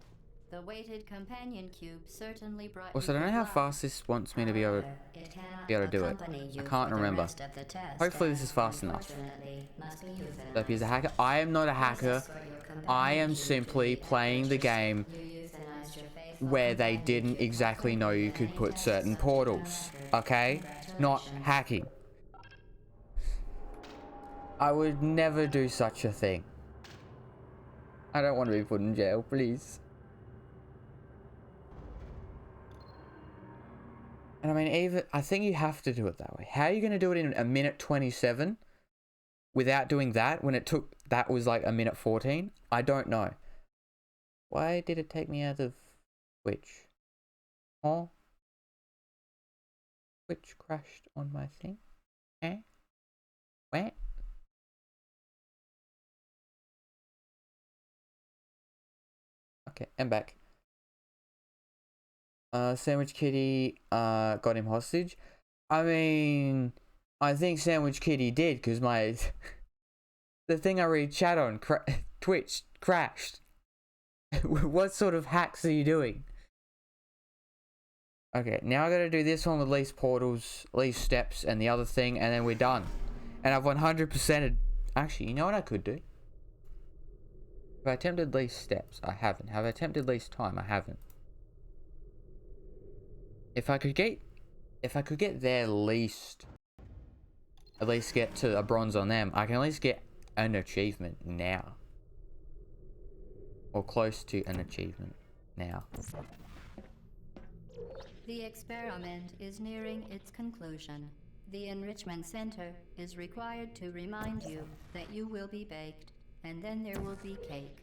The weighted companion cube certainly brought Also, I you don't know how good luck. fast this wants me to be able to. However, it cannot be able to do it. accompany you I can't for the remember. rest of the test, Hopefully this and is fast enough. unfortunately must be euthanized. So if he's a hacker, I am not a Please hacker. escort your companion I am cube to simply the playing the aperture game You euthanized your faithful where they companion didn't cube exactly more know quickly you than could any put test certain subject on portals. record. Okay? Not Congratulations. hacking. I would never do such a thing. I don't want to be put in jail, please. And I mean, even I think you have to do it that way. How are you going to do it in a minute 27 without doing that when that was like a minute 14? I don't know. Why did it take me out of Twitch? Huh? Twitch crashed on my thing? Eh? What? Okay, I'm back. Sandwich Kitty got him hostage. I mean, I think Sandwich Kitty did because my the thing I read chat on Twitch crashed. What sort of hacks are you doing? Okay, now I gotta do this one with least portals, least steps, and the other thing, and then we're done. And I've 100%ed. Actually, you know what I could do? Have I attempted least steps? I haven't. Have I attempted least time? I haven't. If I could get their least, at least get to a bronze on them, I can at least get an achievement now. Or close to an achievement now. The experiment is nearing its conclusion. The Enrichment Center is required to remind you that you will be baked, and then there will be cake.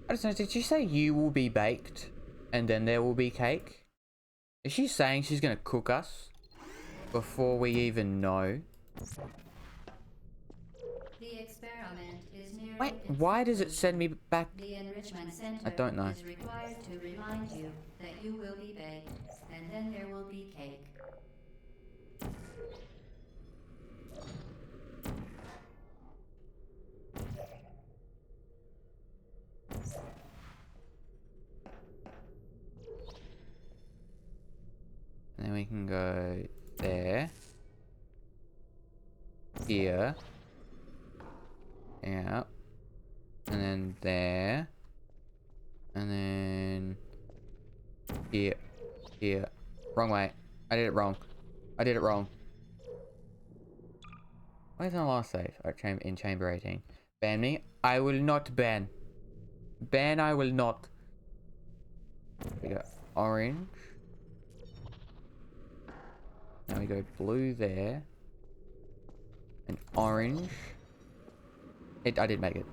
I don't know, did she say you will be baked and then there will be cake? Is she saying she's gonna cook us before we even know? The experiment is nearing Wait, its why does it conclusion. send me back? The Enrichment Center I don't know. is required to remind you that you will be baked, and then there will be cake. And then we can go there. Here. Yeah. And then there. And then here. Here. Wrong way. I did it wrong. I did it wrong. Where's my last save? Oh, in chamber 18. Ban me? I will not ban. Ban I will not. We go orange. Now we go blue there. And orange. I did make it.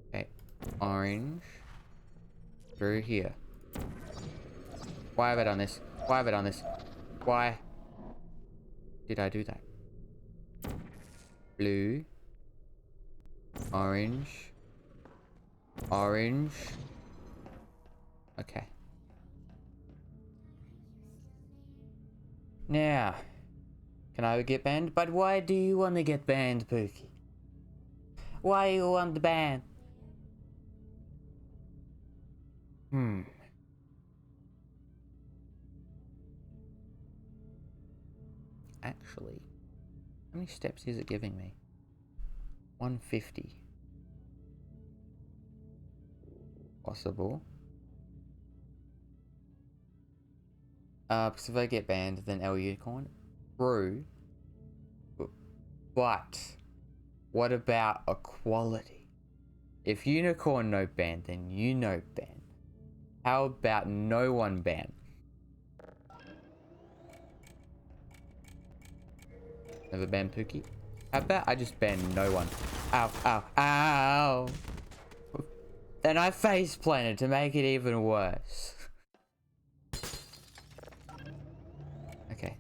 Okay. Orange. Through here. Why have I done this? Why have I done this? Why did I do that? Blue. Orange. Orange. Okay. Now, can I get banned? But why do you want to get banned, Pookie? Why you want the ban? Actually, how many steps is it giving me? 150. Possible. Because if I get banned, then L Unicorn. True. But what about equality? If Unicorn no ban, then you no ban. How about no one ban? Never ban Pookie. How about I just ban no one? Ow, ow, ow. Then I face planted to make it even worse. Okay.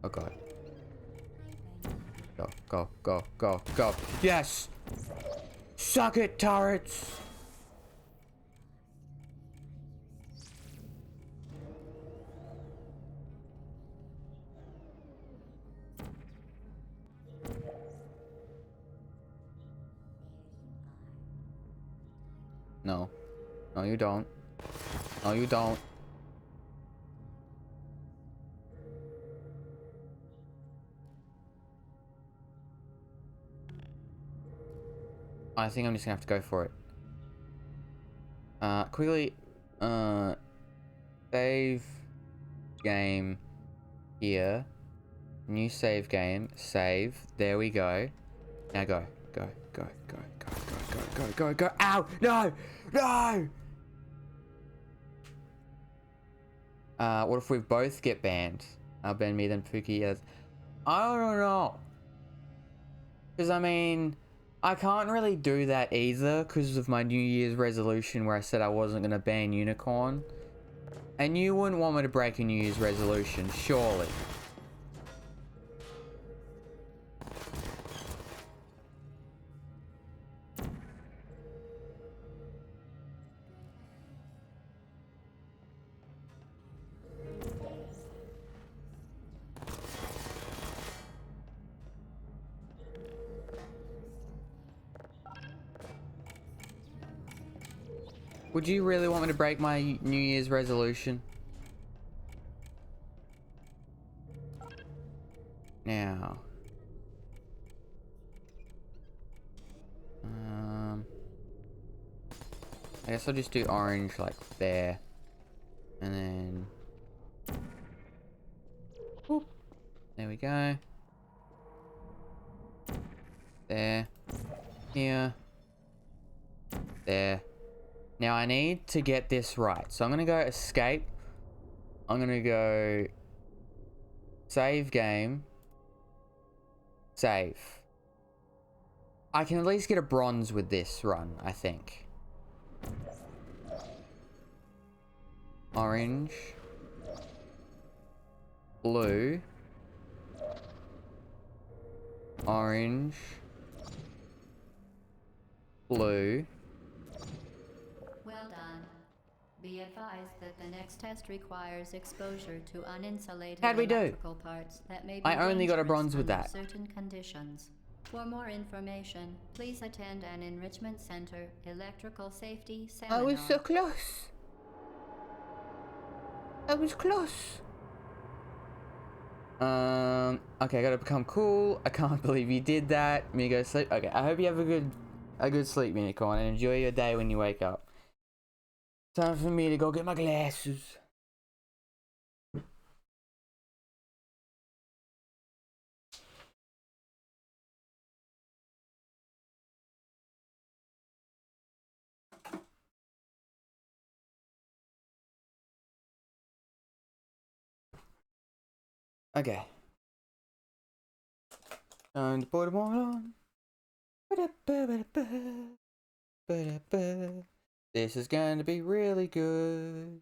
Oh god. Go, go, go, go, go. Yes! Suck it, turrets! No. No, you don't. No, you don't. I think I'm just gonna have to go for it. Quickly, save game here. New save game. Save. There we go. Now go. Go, go, go, go, go, go, go, go, go. Ow! No! No! What if we both get banned? I'll ban me, then Pookie as... I don't know. Because, I mean... I can't really do that either because of my New Year's resolution where I said I wasn't going to ban Unicorn. And you wouldn't want me to break a New Year's resolution, surely. Would you really want me to break my New Year's resolution? Now. I guess I'll just do orange like there. And then... Whoop. There we go. There. Here. There. Now I need to get this right. So I'm going to go escape. I'm going to go save game. Save. I can at least get a bronze with this run, I think. Orange. Blue. Orange. Blue. Well done. Be advised that the next test requires exposure to uninsulated How'd we do? electrical parts that may be I only got a dangerous bronze with under that. certain conditions. For more information, please attend an Enrichment Center Electrical Safety Seminar. I was so close. I was close. Okay, I gotta become cool. I can't believe you did that. Me go sleep. Okay, I hope you have a good sleep, Unicorn, and enjoy your day when you wake up. Time for me to go get my glasses. Okay. Time to put them all on. This is going to be really good.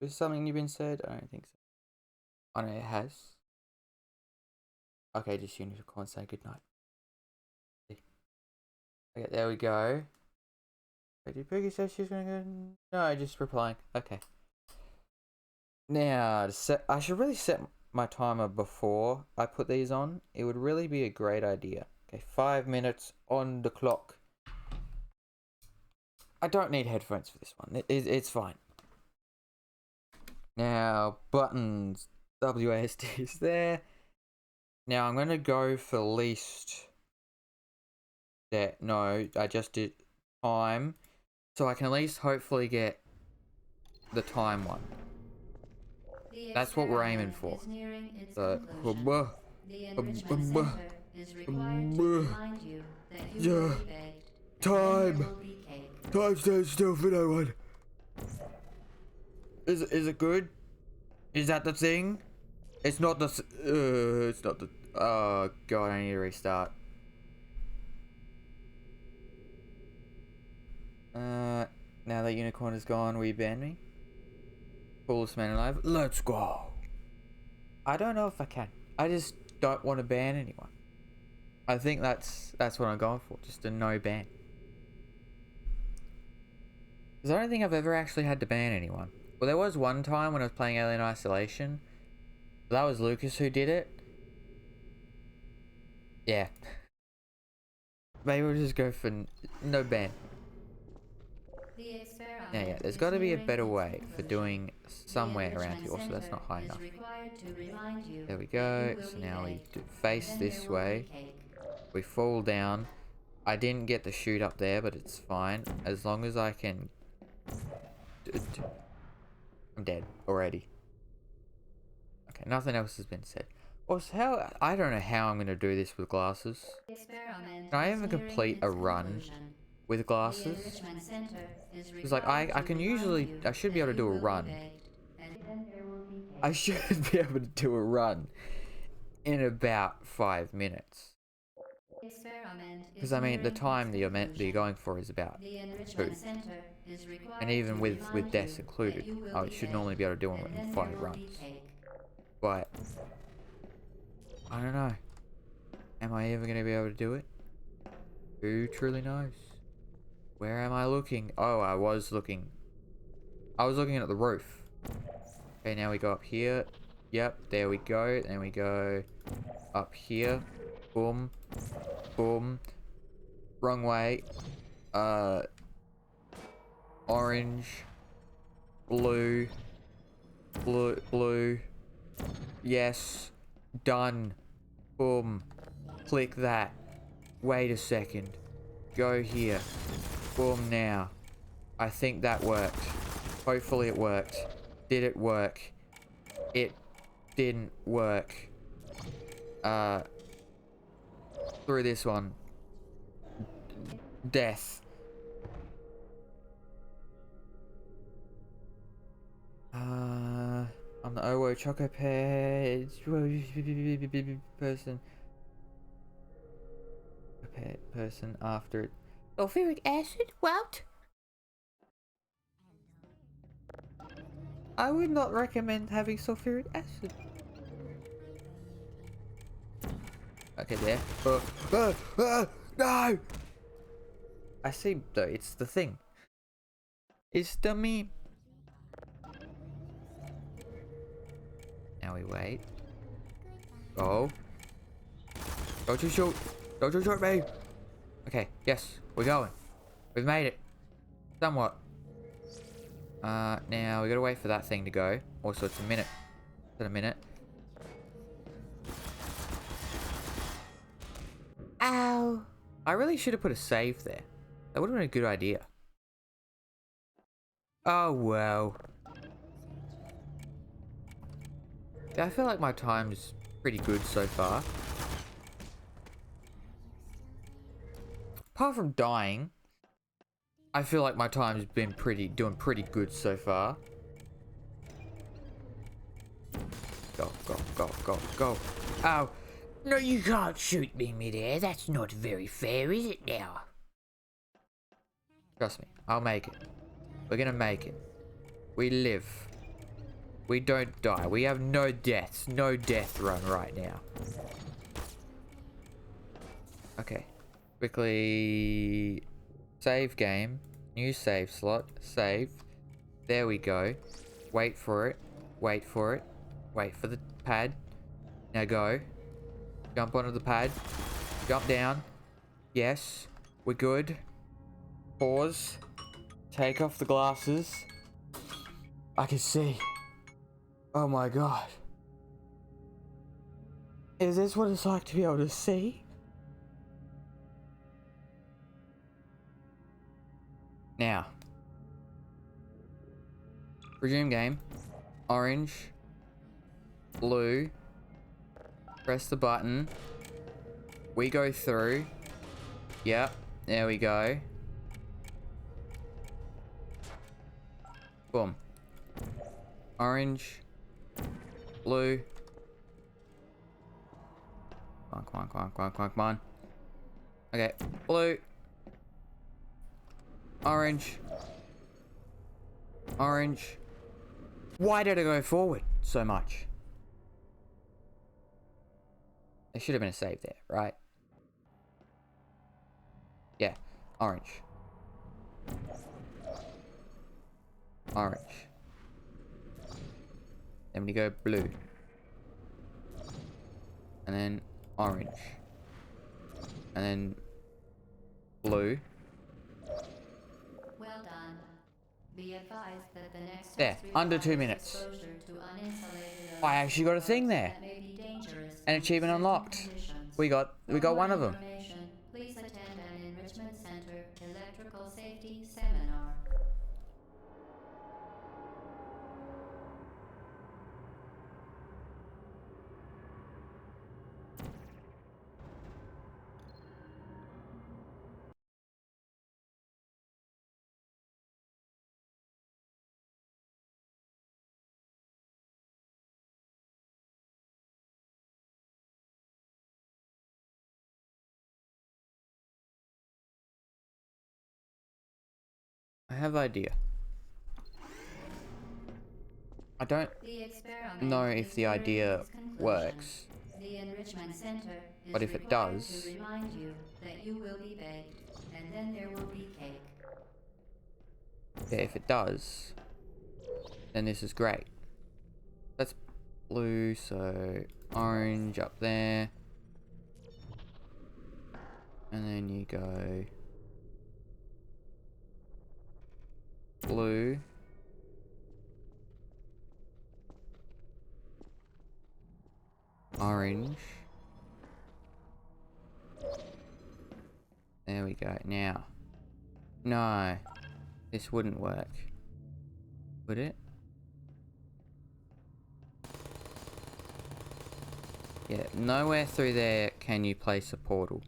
Is something you've been said? I don't think so. Oh no, it has. Okay, just Unicorn say goodnight. Okay, there we go. Wait, did Piggy say she's gonna go? No, just replying. Okay. Now, I should really set my timer before I put these on. It would really be a great idea. Okay, 5 minutes on the clock. I don't need headphones for this one. It's fine. Now, buttons. WASD is there. Now, I'm going to go for least... No, I just did time. So I can at least hopefully get the time one. That's what we're aiming for. The Enrichment Center is required to remind you that you will be baked, and then there will be cake. Time stands still for no one. Is it good? Is that the thing? It's not the... it's not the... Oh god, I need to restart. that unicorn is gone, will you ban me? Coolest man alive. Let's go. I don't know if I can. I just don't want to ban anyone. I think that's what I'm going for. Just a no ban. Because I don't think I've ever actually had to ban anyone. Well, there was one time when I was playing Alien Isolation. That was Lucas who did it. Yeah. Maybe we'll just go for no ban. Yeah, there's got to be a better way for doing somewhere around here. Also, that's not high enough. There we go. So now we face this way. We fall down. I didn't get the chute up there, but it's fine. As long as I can... I'm dead already. Okay, nothing else has been said. Also, I don't know how I'm going to do this with glasses. Can I even complete a run with glasses? Because like I should be able to do a run. I should be able to do a run in about 5 minutes. Because I mean the time that you're going for is about 2. And even with deaths included, I should normally be able to do it in 5 runs. But I don't know. Am I ever going to be able to do it? Who truly knows? Where am I looking? Oh, I was looking at the roof. Okay, now we go up here. Yep, there we go. Then we go up here. Boom. Boom. Wrong way. Orange. Blue. Blue. Yes. Done. Boom. Click that. Wait a second. Go here. Boom now. I think that worked. Hopefully it worked. Did it work? It didn't work. Through this one. Death. I'm the Owo Choco Pet person after it. Sulfuric acid? What? I would not recommend having sulfuric acid. Okay, there. No! I see, though, it's the thing. It's the meme. Now we wait. Go. Don't you shoot. Don't you shoot me. Okay, yes, we're going. We've made it. Somewhat. Now we gotta wait for that thing to go. Also, it's a minute. Is it a minute? Ow. I really should have put a save there. That would have been a good idea. Oh, well. Yeah, I feel like my time's pretty good so far. Apart from dying, I feel like my time's been doing pretty good so far. Go, go, go, go, go. Ow. No, you can't shoot me midair. That's not very fair, is it now? Trust me, I'll make it. We're gonna make it. We live. We don't die. We have no deaths. No death run right now. Okay. Quickly... Save game. New save slot. Save. There we go. Wait for it. Wait for it. Wait for the pad. Now go. Jump onto the pad. Jump down. Yes. We're good. Pause. Take off the glasses. I can see. Oh my god. Is this what it's like to be able to see? Now. Resume game. Orange. Blue. Press the button. We go through. Yep. There we go. Boom. Orange. Blue. Come on, come on, come on, come on, come on. Okay. Blue. Orange. Orange. Why did I go forward so much? There should have been a save there, right? Yeah, orange. Orange. Then we go blue. And then orange. And then blue. Well done. Be advised that the next There, test under requires 2 minutes. exposure to uninsulated I actually got a thing there. that may be dangerous An under achievement certain unlocked. conditions. We got For one more of them. information, please attend an Enrichment Center electrical safety seminar. I have idea. I don't The experiment know is if the nearing idea its conclusion. works. The Enrichment Center is But if it required does- to remind you that you will be baked, and then there will be cake. Yeah, if it does, then this is great. That's blue, so orange up there. And then you go blue. Orange. There we go. Now. No. This wouldn't work. Would it? Yeah, nowhere through there can you place a portal.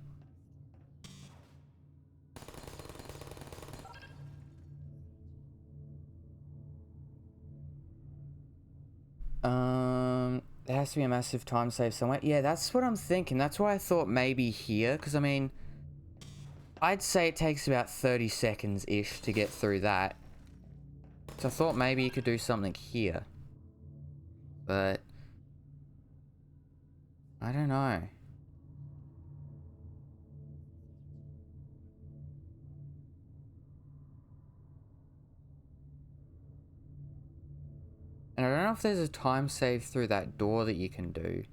There has to be a massive time save somewhere. Yeah, that's what I'm thinking. That's why I thought maybe here, because I mean, I'd say it takes about 30 seconds-ish to get through that. So I thought maybe you could do something here. But I don't know. And I don't know if there's a time save through that door that you can do.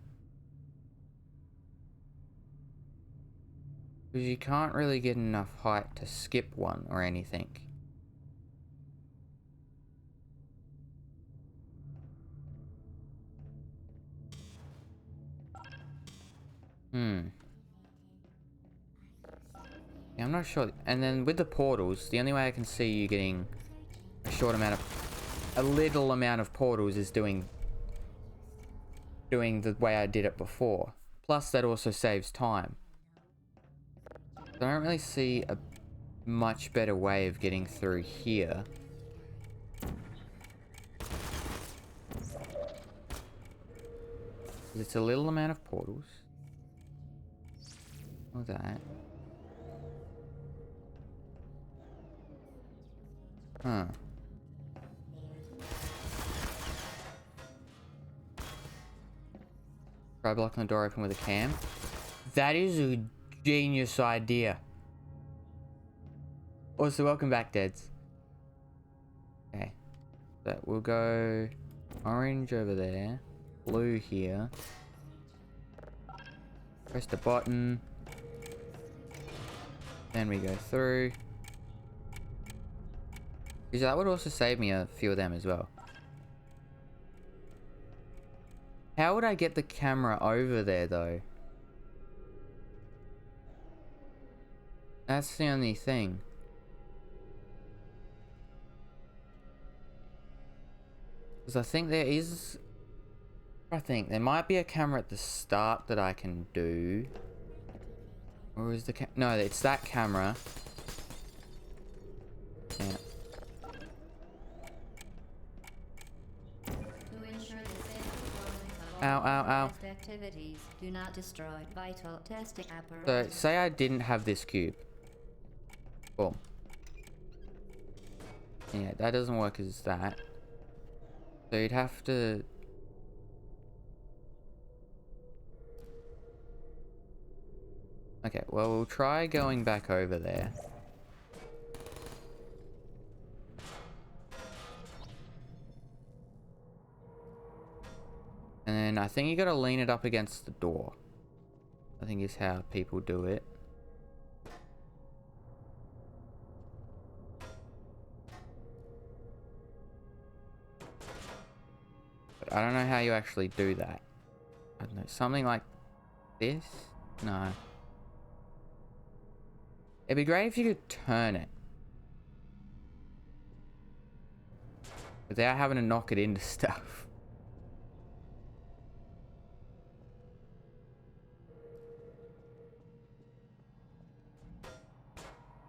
Because you can't really get enough height to skip one or anything. Yeah, I'm not sure. And then with the portals, the only way I can see you getting a little amount of portals is doing the way I did it before. Plus that also saves time. So I don't really see a much better way of getting through here. It's a little amount of portals. Look at that. Huh. Try blocking the door open with a cam. That is a genius idea. Also, welcome back, Deads. Okay. So we'll go orange over there. Blue here. Press the button. Then we go through. Because that would also save me a few of them as well. How would I get the camera over there though? That's the only thing. Because I think there might be a camera at the start that I can do. Or is the no, it's that camera. Yeah. Ow, ow, ow. Activities do not destroy vital testing So, apparatus. say I didn't have this cube. Boom. Yeah, that doesn't work as that. So you'd have to... Okay, well, we'll try going back over there. And then I think you gotta lean it up against the door. I think is how people do it. But I don't know how you actually do that. I don't know, something like this? No. It'd be great if you could turn it without having to knock it into stuff.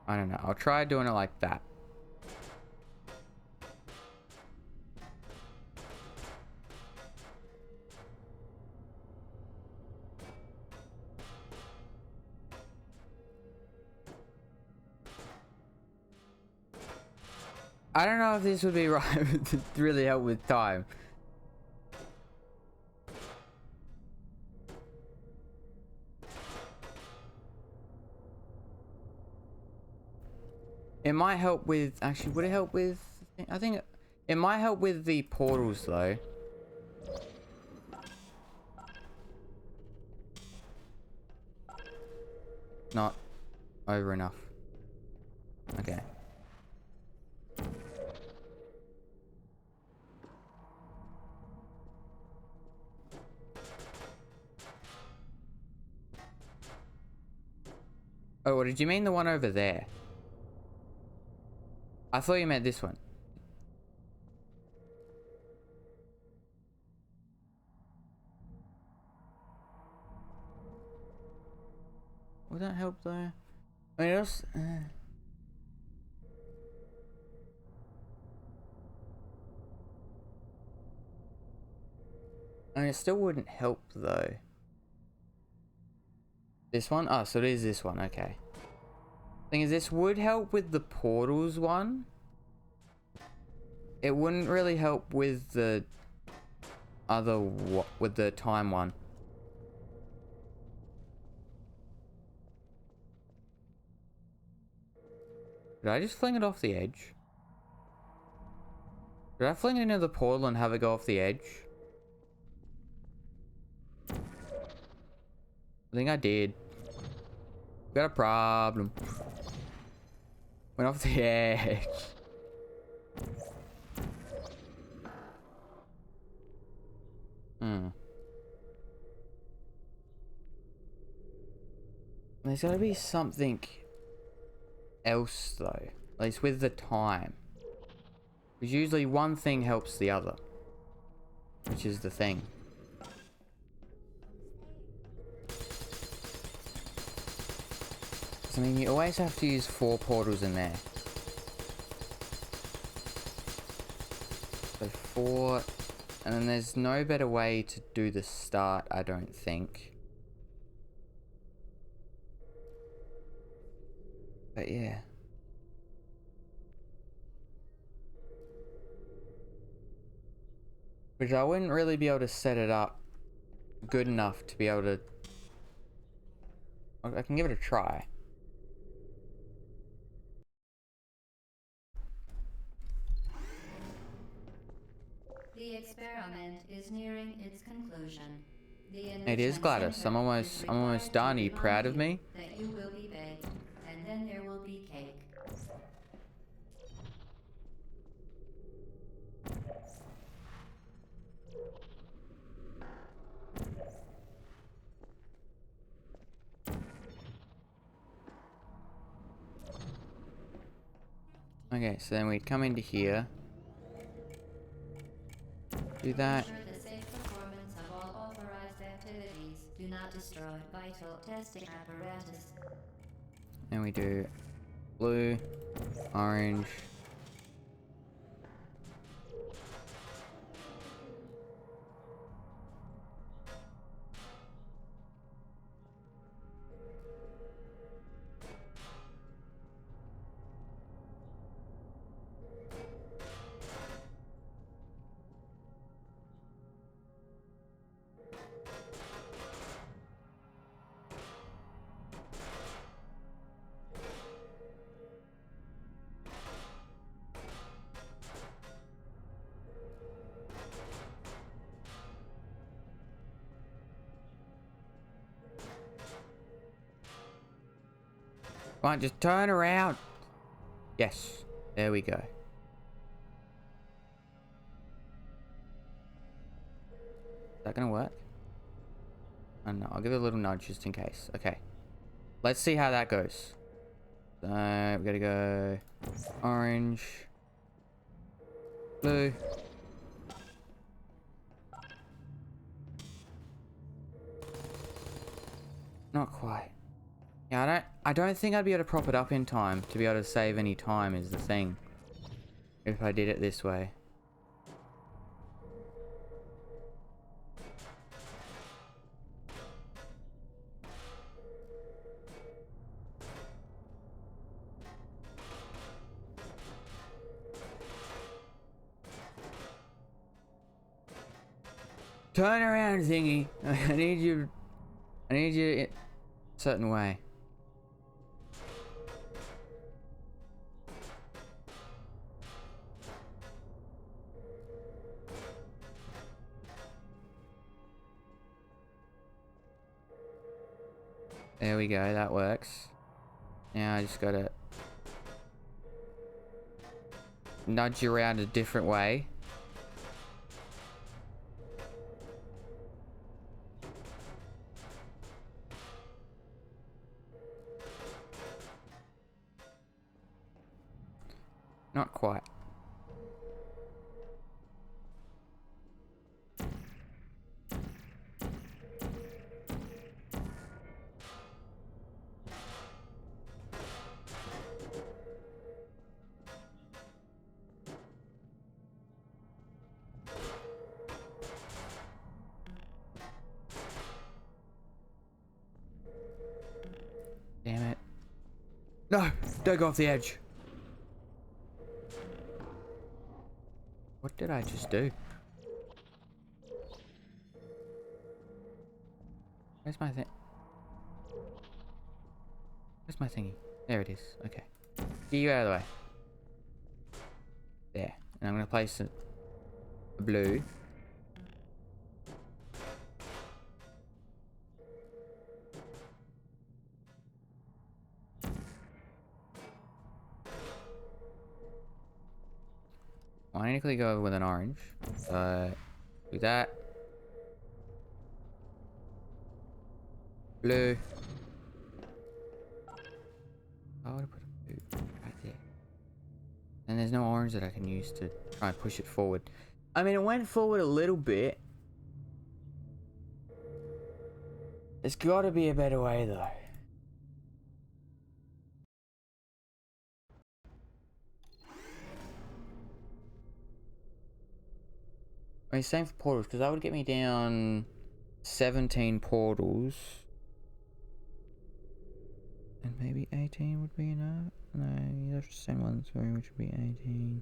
I don't know. I'll try doing it like that. I don't know if this would be right to really help with time. It might help with... Actually, would it help with... I think it might help with the portals, though. Not over enough. Okay. Oh, what did you mean the one over there? I thought you meant this one. Would that help though? I mean, it also, I mean, it still wouldn't help though. This one? Oh, so it is this one. Okay. Thing is, this would help with the portals one. It wouldn't really help with the other with the time one. Did I just fling it off the edge? Did I fling it into the portal and have it go off the edge? I think I did. Got a problem. Went off the edge. There's gotta be something else though. At least with the time. Because usually one thing helps the other. Which is the thing. I mean, you always have to use 4 portals in there. So 4... And then there's no better way to do the start, I don't think. But yeah. Which I wouldn't really be able to set it up good enough to be able to... I can give it a try. The experiment is nearing its conclusion. It is GLaDOS. I'm almost done. Are you proud of me? That you will be baked, and then there will be cake. Okay, so then we'd come into here. Do that. Ensure the safe performance of all authorized activities. Do not destroy vital testing apparatus. And we do blue, orange. Come on, just turn around. Yes. There we go. Is that gonna work? I don't know. I'll give it a little nudge just in case. Okay. Let's see how that goes. So, we gotta go orange, blue. Not quite. Yeah, I don't think I'd be able to prop it up in time to be able to save any time is the thing. If I did it this way. Turn around, thingy. I need you a certain way. There we go, that works. Now I just gotta nudge you around a different way. Not quite. Damn it. No! Don't go off the edge. What did I just do? Where's my thing? Where's my thingy? There it is. Okay. Get you out of the way. There. And I'm gonna place a blue. I need to quickly go over with an orange. So do that. Blue. I would have put a blue right there. And there's no orange that I can use to try and push it forward. I mean, it went forward a little bit. There's got to be a better way, though. I mean, same for portals, because that would get me down 17 portals. And maybe 18 would be enough? No, that's the same one, sorry, which would be 18.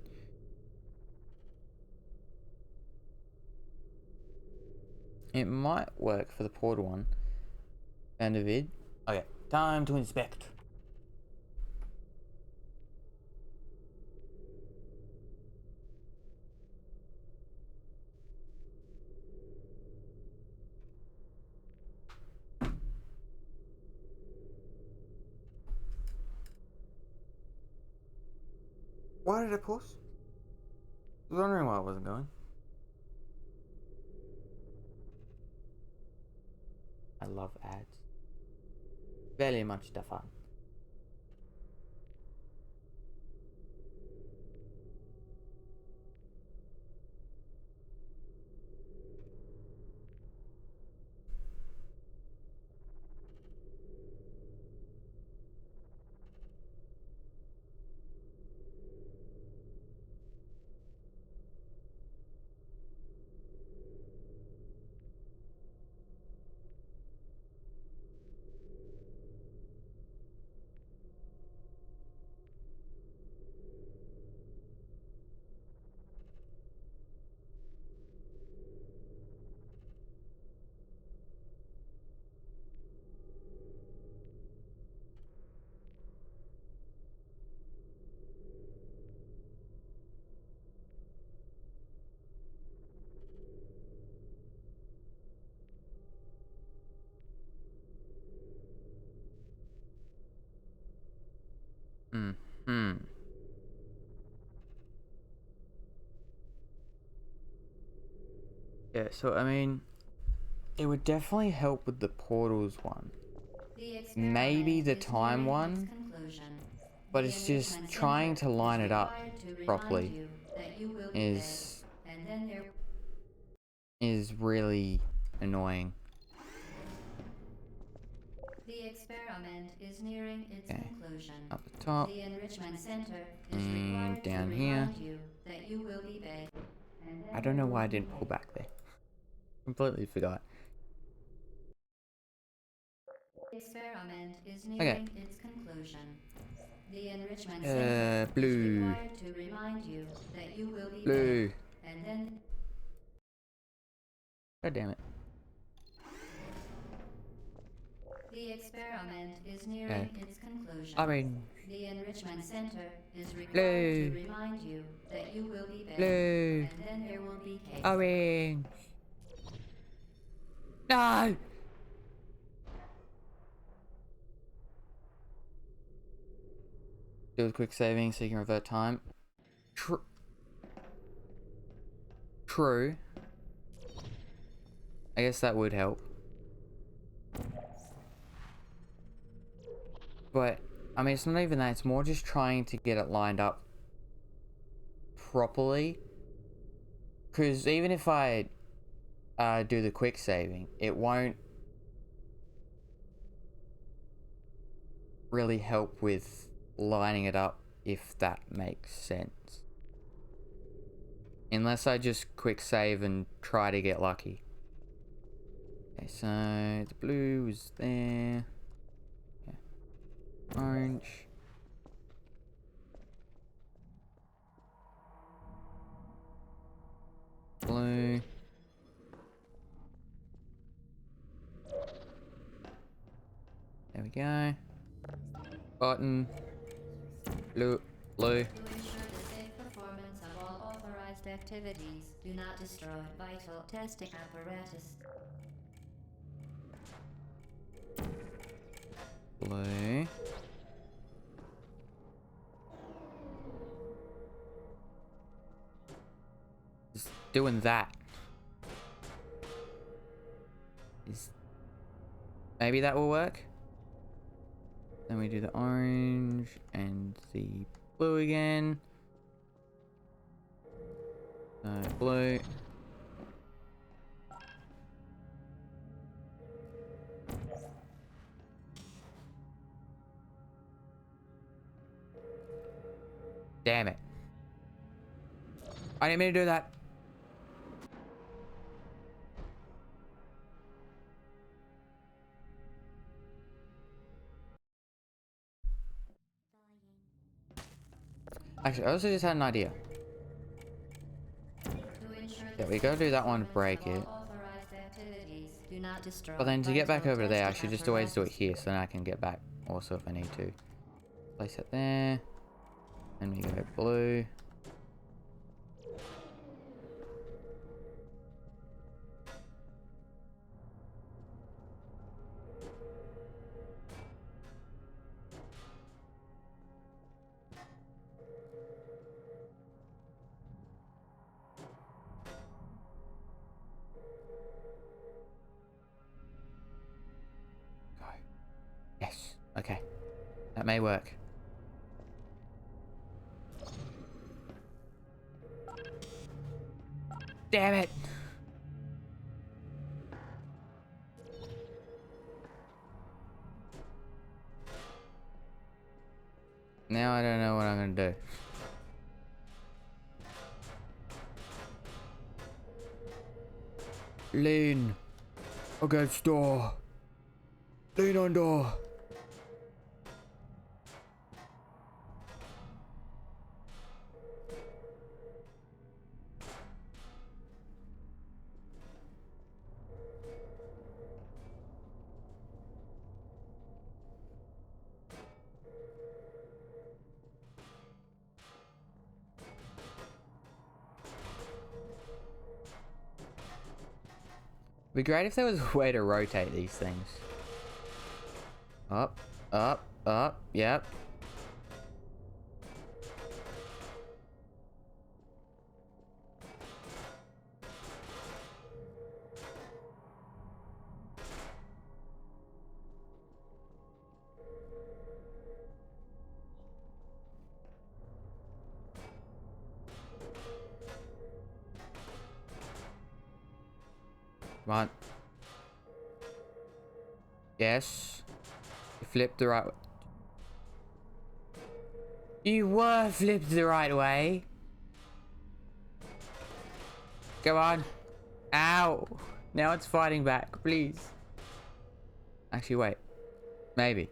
It might work for the portal one. And a vid. Okay, time to inspect. Why did I pause? I was wondering why I wasn't going. I love ads. Very much the fun. Yeah, so I mean, it would definitely help with the portals one. Maybe the time one, but it's just trying to line it up properly is really annoying. The experiment is nearing its Okay, conclusion. up the top The enrichment center is and required down to here. remind you that you will be back. I don't know why I didn't pull back there. Completely forgot. The experiment is Okay. nearing its conclusion. The enrichment center is Blue. required to remind you that you will be Blue. back. And then God damn it. the experiment is nearing its conclusion. Orange. The enrichment center is required Blue. to remind you that you will be back. Blue. And then there will be cake. Orange. No! Do a quick saving so you can revert time. True. I guess that would help. But, I mean, it's not even that. It's more just trying to get it lined up properly. Because even if I do the quick saving, it won't really help with lining it up, if that makes sense. Unless I just quick save and try to get lucky. Okay, so the blue is there. Okay. Orange. Blue. There we go. Button. Blue. Blue. To ensure the safe performance of all authorized activities, do not destroy vital testing apparatus. Blue. Just doing that. Maybe that will work. Then we do the orange and the blue again. Blue. Damn it. I didn't mean to do that. Actually, I also just had an idea. Yeah, we gotta do that one, break it. But then to get back over there, I should just always do it here, so then I can get back also if I need to. Place it there. Then we go blue. Go. Yes. Okay. That may work. Damn it! Now I don't know what I'm gonna do. Lean against door. Lean on door. It'd be great if there was a way to rotate these things. Up, up, up, yep. Come on. Yes. You flipped the right way. You were flipped the right way. Come on. Ow. Now it's fighting back, please. Actually, wait. Maybe.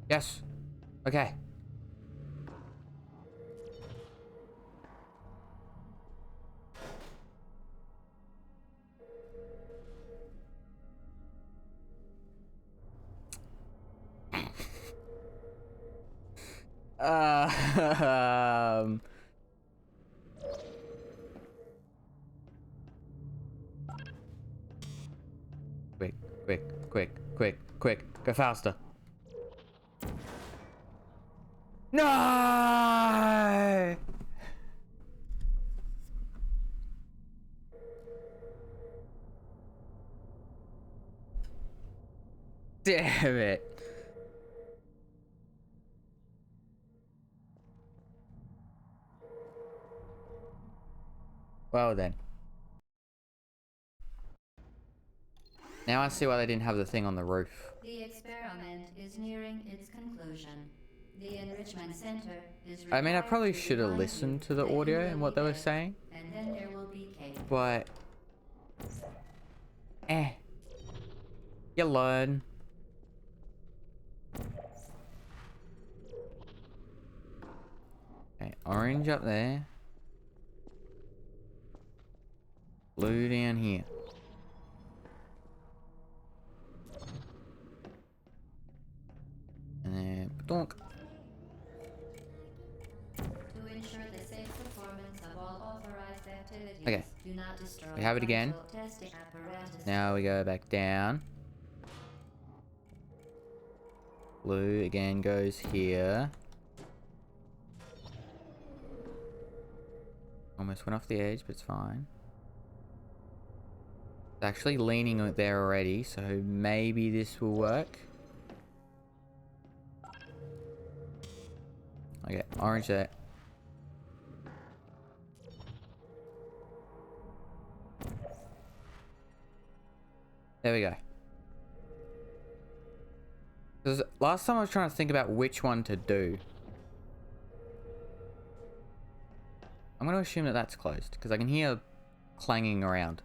Yes. Okay. Um. Quick, quick, quick, quick, quick. Go faster. No! Damn it. Well then. Now I see why they didn't have the thing on the roof. The experiment is nearing its conclusion. The enrichment center is I mean, I required probably to should have remind listened you to the that you audio will and what be they were dead, saying, and then there will be cake. but you learn. Okay, orange up there. Blue down here. And then donk. To ensure the safe performance of all authorized activities, Okay. do not destroy We have it again. vital testing apparatus. Now we go back down. Blue again goes here. Almost went off the edge, but it's fine. It's actually leaning there already, so maybe this will work. Okay, orange there. There we go. Because last time I was trying to think about which one to do. I'm going to assume that that's closed, because I can hear clanging around.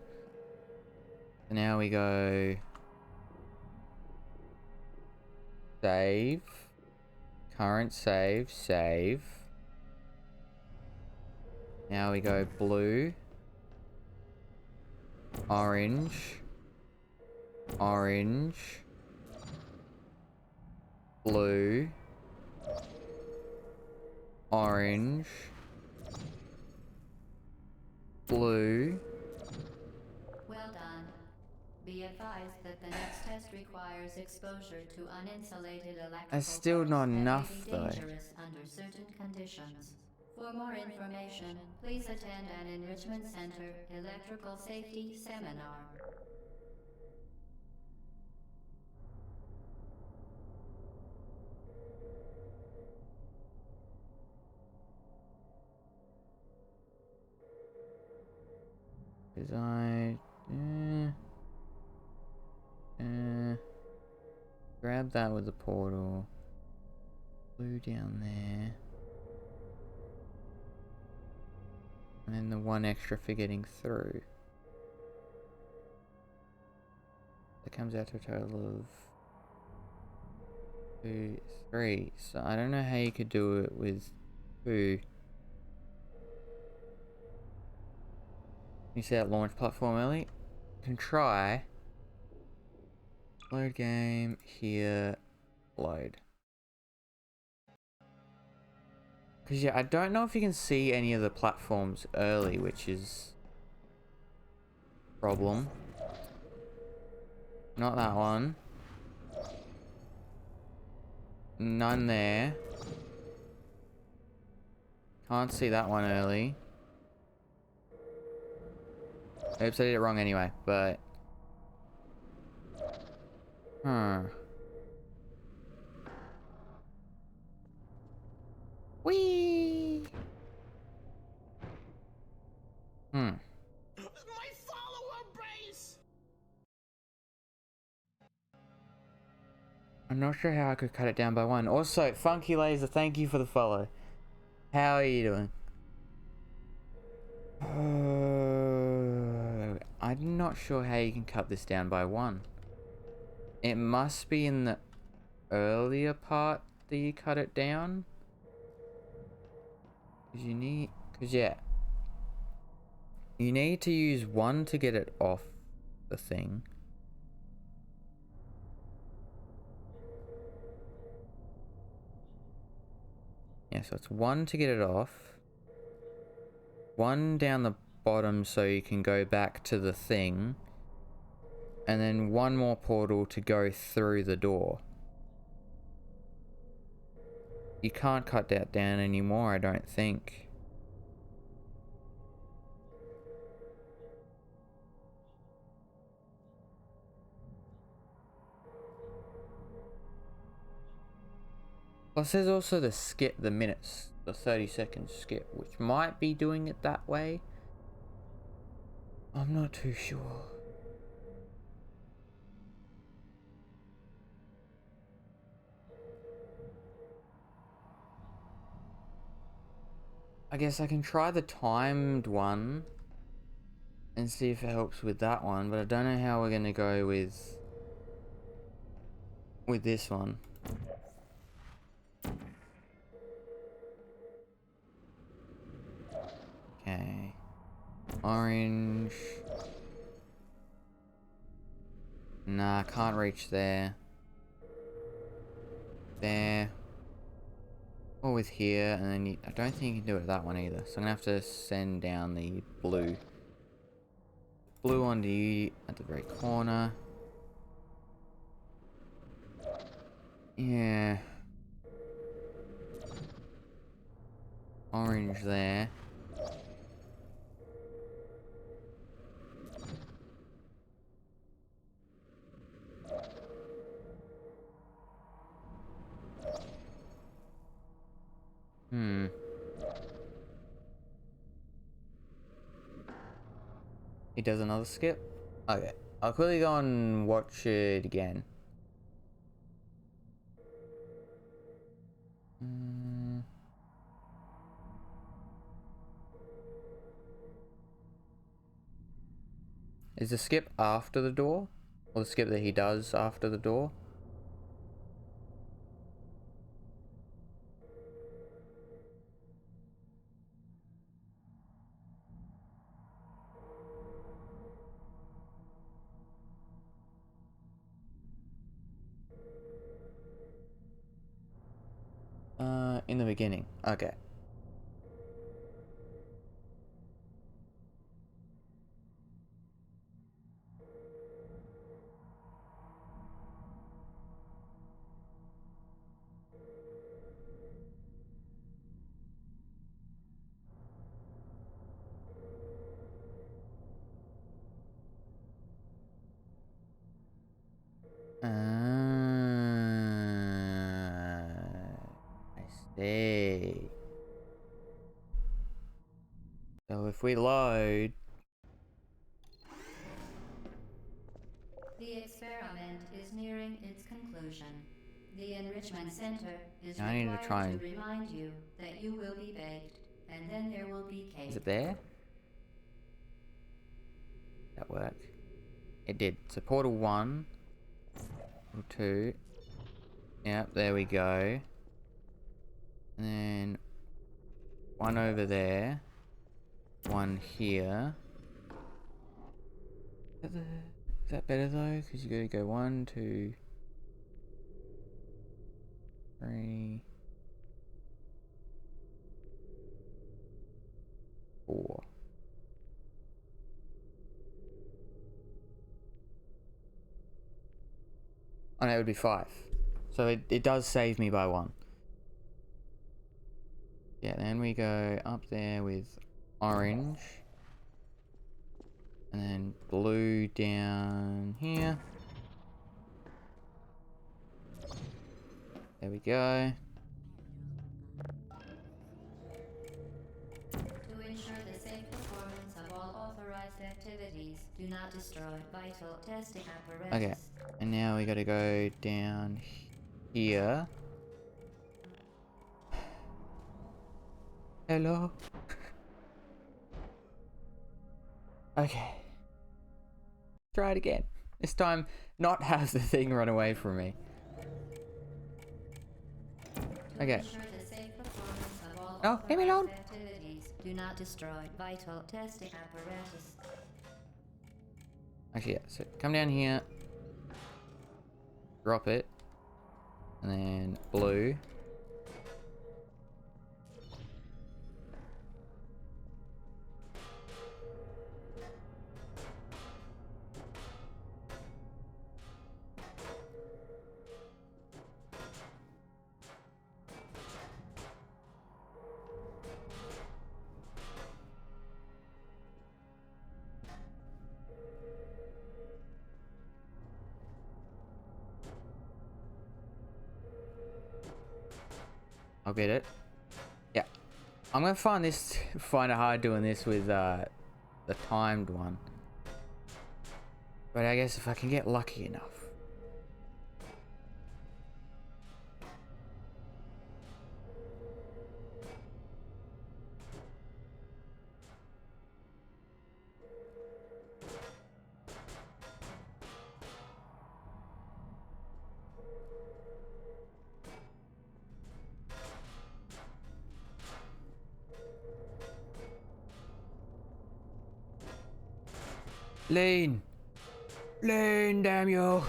So now we go... Save. Current save. Save. Now we go blue. Orange. Orange. Blue. Orange. Blue. Well done. Be advised that the next test requires exposure to uninsulated electrical That's still force not that may enough, be though. dangerous under certain conditions. For more information, please attend an Enrichment Center Electrical Safety Seminar. Cause I... grab that with the portal. Blue down there. And then the one extra for getting through. That comes out to a total of 2, 3. So I don't know how you could do it with 2. You see that launch platform early? You can try. Load game, here, load. Because yeah, I don't know if you can see any of the platforms early, which is problem. Not that one. None there. Can't see that one early. Oops, I did it wrong anyway, but... Whee! I'm not sure how I could cut it down by 1. Also, Funky Laser, thank you for the follow. How are you doing? I'm not sure how you can cut this down by 1. It must be in the earlier part that you cut it down. Cause yeah. You need to use 1 to get it off the thing. Yeah, so it's 1 to get it off. 1 down the bottom so you can go back to the thing. And then 1 more portal to go through the door. You can't cut that down anymore, I don't think. Plus there's also the skip, the minutes, the 30-second skip, which might be doing it that way. I'm not too sure. I guess I can try the timed one and see if it helps with that one, but I don't know how we're gonna go with this one. Okay. Orange. Nah, can't reach there. There. Or with here, and then I don't think you can do it with that one either. So I'm gonna have to send down the blue. Blue on the at the very corner. Yeah. Orange there. He does another skip? Okay. I'll quickly go and watch it again. Is the skip after the door? Or the skip that he does after the door? In the beginning. Okay. I see. So if we load... The experiment is nearing its conclusion. The Enrichment Center is I need to required try and... to remind you that you will be baked, and then there will be cake. Is it there? That worked. It did. So portal 1. Portal 2. Yep, there we go. And then... 1 over there. 1 here. Is that better though? Because you gotta go 1, 2, 3, 4. Oh no, it would be 5. So it does save me by 1. Yeah, then we go up there with orange. And then blue down here. There we go. To ensure the safe performance of all authorized activities, do not destroy vital testing apparatus. Okay, and now we gotta go down here. Hello. Okay. Try it again. This time, not have the thing run away from me. Okay. No, leave me alone. Do not destroy vital testing apparatus. Actually, yeah. So come down here. Drop it. And then blue. I'll get it. Yeah. I'm gonna find it hard doing this with the timed one. But I guess if I can get lucky enough. Lean! Lean, damn you!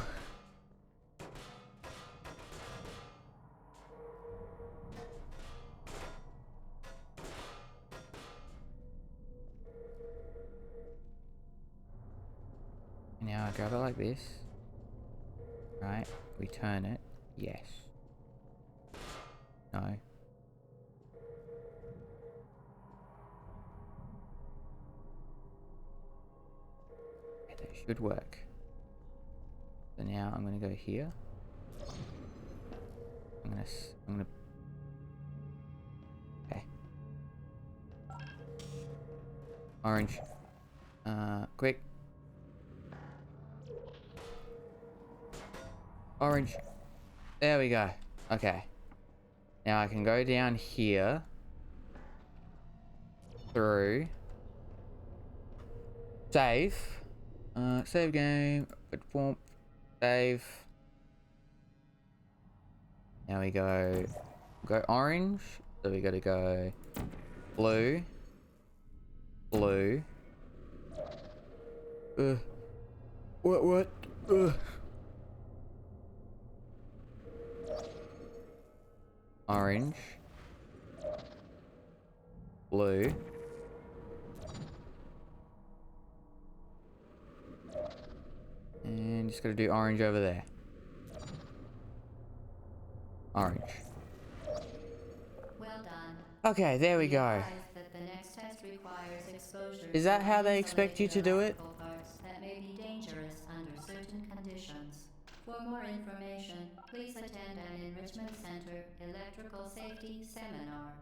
Now I grab it like this. Right, we turn it. Yes. No. Okay, that should work. So now I'm gonna go here. I'm gonna. Okay. Orange. Quick. Orange. There we go. Okay. Now I can go down here. Through. Save. Save game. Form. Save. Now we go orange. So we gotta go blue. Blue. What? Orange. Blue. And just gotta do orange over there. Orange. Well done. Okay, there we Be go. advised that the next test requires exposure Is that to how they expect you to do it? electrical parts that may be dangerous under certain conditions. For more information, please attend an Enrichment Center electrical safety seminar.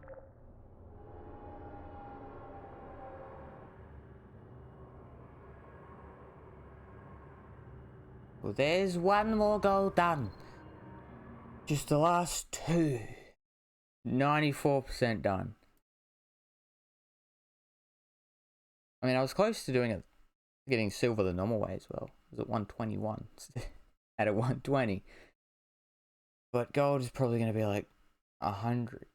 Well, there's one more goal done. Just the last two. 94% done. I mean, I was close to doing it, getting silver the normal way as well. It was at 121 at a 120. But gold is probably going to be like 100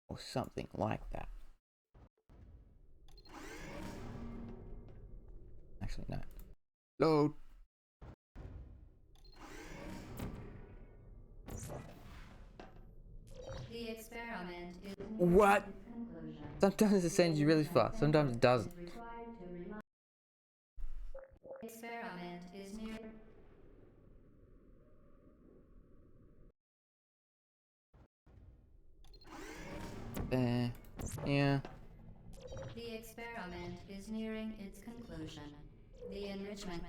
or something like that. Actually, no. Load. The experiment is What? Sometimes it sends you really fast, sometimes it doesn't. Experiment is near. There. Yeah. The experiment is nearing its conclusion. The enrichment.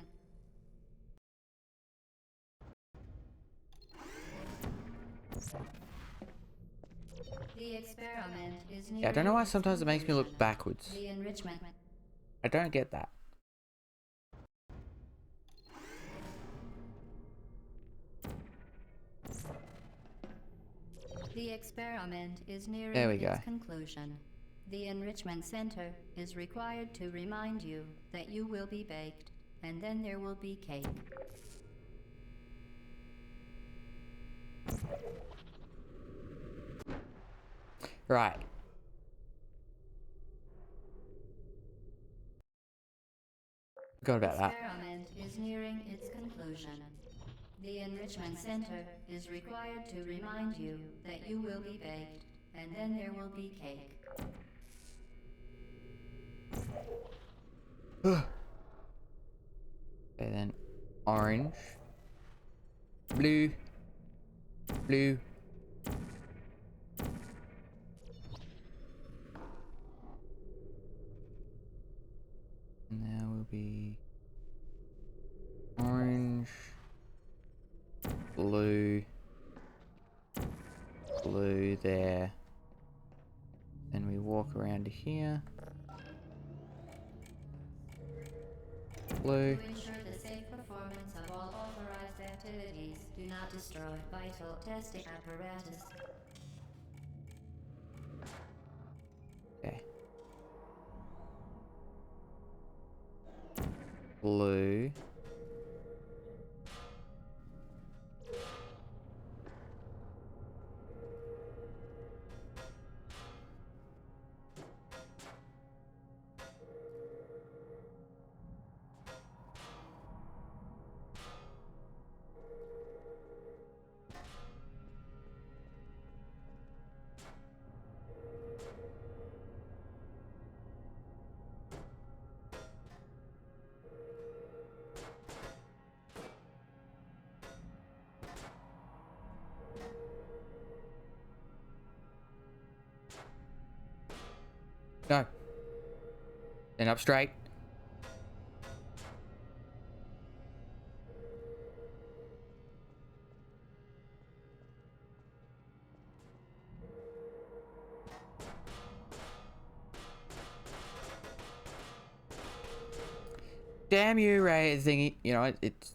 The experiment is nearing. Yeah, I don't know why its sometimes it makes me look conclusion. backwards. The enrichment. I don't get that. The experiment is nearing There we go. its conclusion. The Enrichment Center is required to remind you that you will be baked, and then there will be cake. Right. Forgot about that. Experiment is nearing its conclusion. The Enrichment Center is required to remind you that you will be baked, and then there will be cake. Okay, then orange, blue, blue. Now will be orange, blue, blue there. Then we walk around to here. Blue. To ensure the safe performance of all authorized activities, do not destroy vital testing apparatus. Okay. Blue. No. Then up straight. Damn you, Ray thingy. You know, it's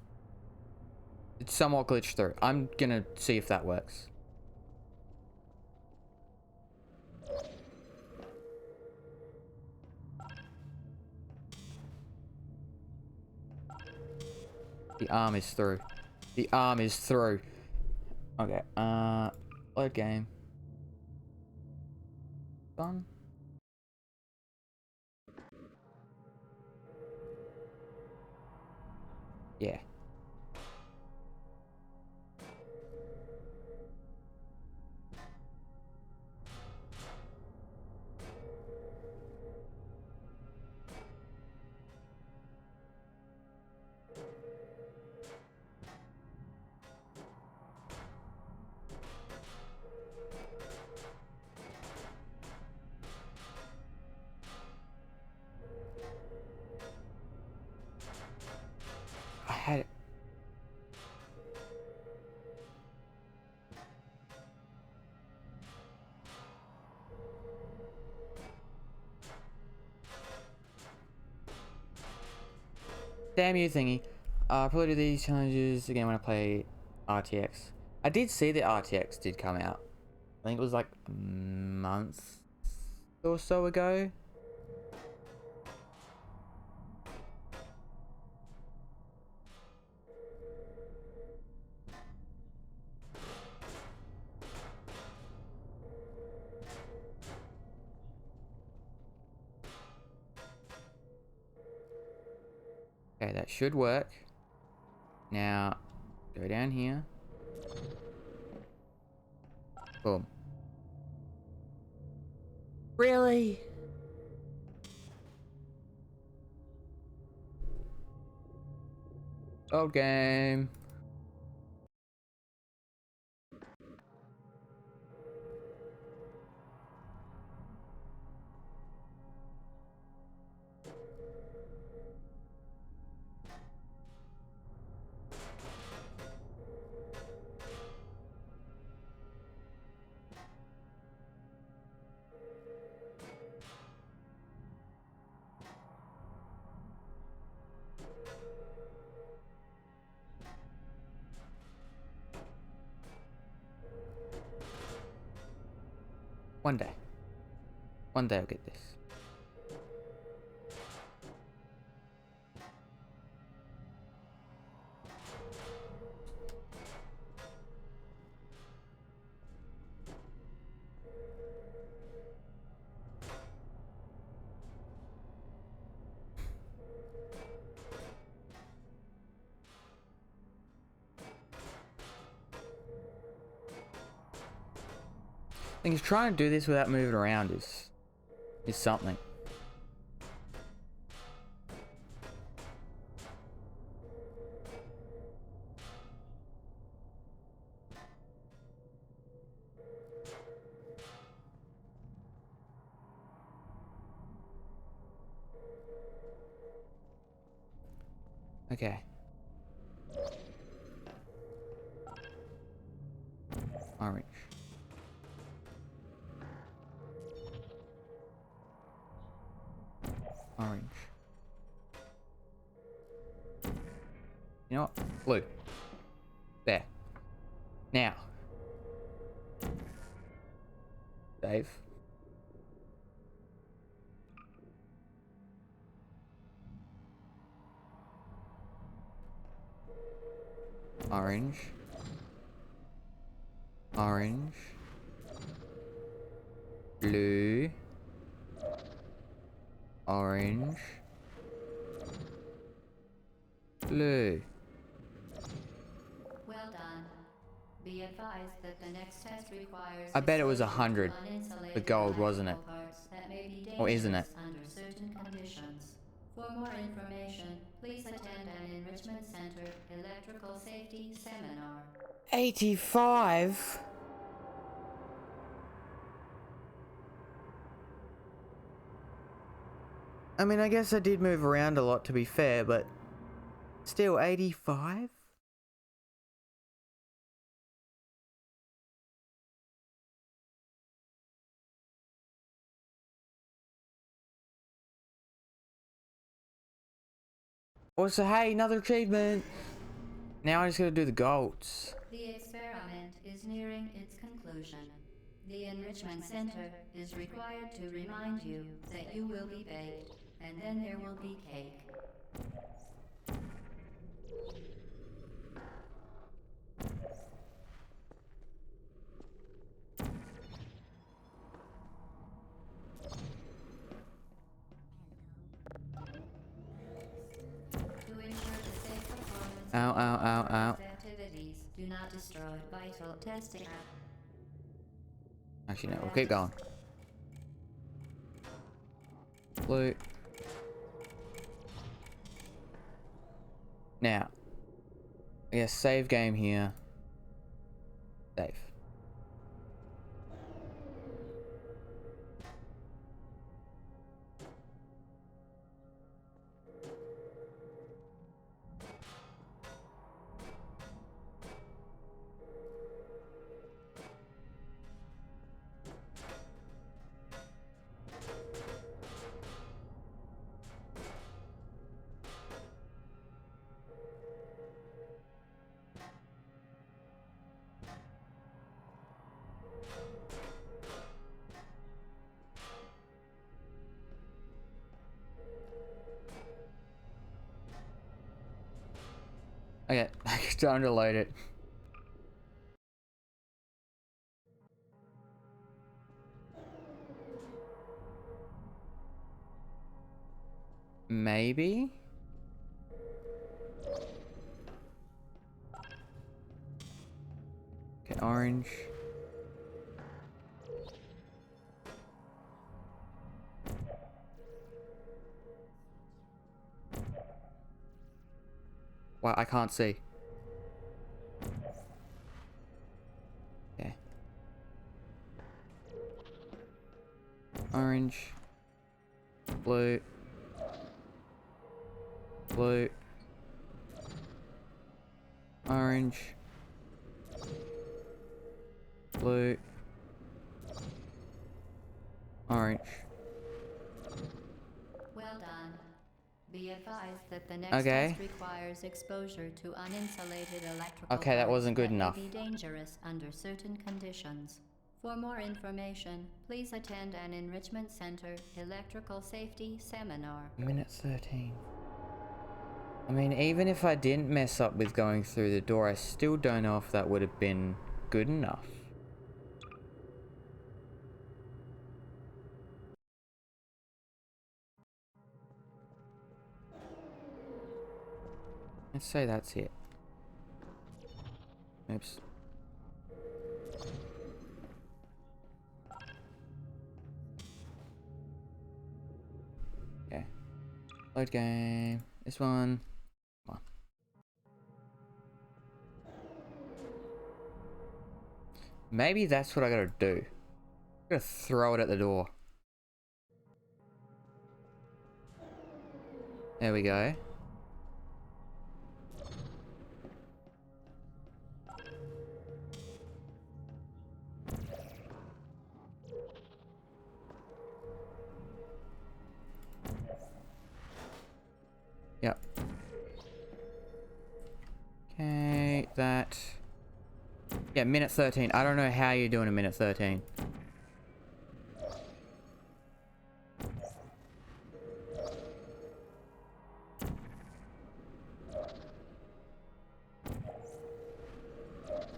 somewhat glitched through. I'm gonna see if that works. The arm is through. The arm is through. Okay, load game. Done. Yeah. I had it. Damn you, thingy. Probably do these challenges again when I play RTX. I did see that RTX did come out. I think it was like a month or so ago. Okay, that should work. Now, go down here. Boom. Really? Old game. One day. One day I'll get this. I think trying to do this without moving around is something. Okay. Orange. Orange. You know what? Blue. There. Now. Dave. Orange. Orange. Blue. Orange. Blue. Well done. Be advised that the next test requires I bet it was exposure 100 to uninsulated for gold, wasn't it? electrical parts that may be Or isn't it? dangerous under certain conditions. For more information, please attend an Enrichment Center Electrical Safety Seminar. 85? I mean, I guess I did move around a lot to be fair, but still 85? Also, hey, another achievement! Now I just gotta do the golds. The experiment is nearing its conclusion. The Enrichment Center is required to remind you that you will be baked, and then there will be cake. To ensure the safe performance Ow, ow, ow, ow. of activities, do not destroy vital testing. Actually, no, we'll keep going. Blue. Now, I guess save game here. Save. Okay, time to load it. Maybe? Okay, orange. Wow, I can't see. Okay. Orange. Blue. Blue. Orange. Blue. Orange. Well done. Be advised that the next Okay. test requires exposure to uninsulated electrical Okay, that parts wasn't good may enough. be dangerous under certain conditions. For more information, please attend an Enrichment Center Electrical Safety Seminar. Minute 13. I mean, even if I didn't mess up with going through the door, I still don't know if that would have been good enough. Let's say that's it. Oops. Okay. Load game. This one. Come on. Maybe that's what I gotta do. I gotta throw it at the door. There we go. Yep. Okay, that. Yeah, minute 13. I don't know how you're doing a minute 13.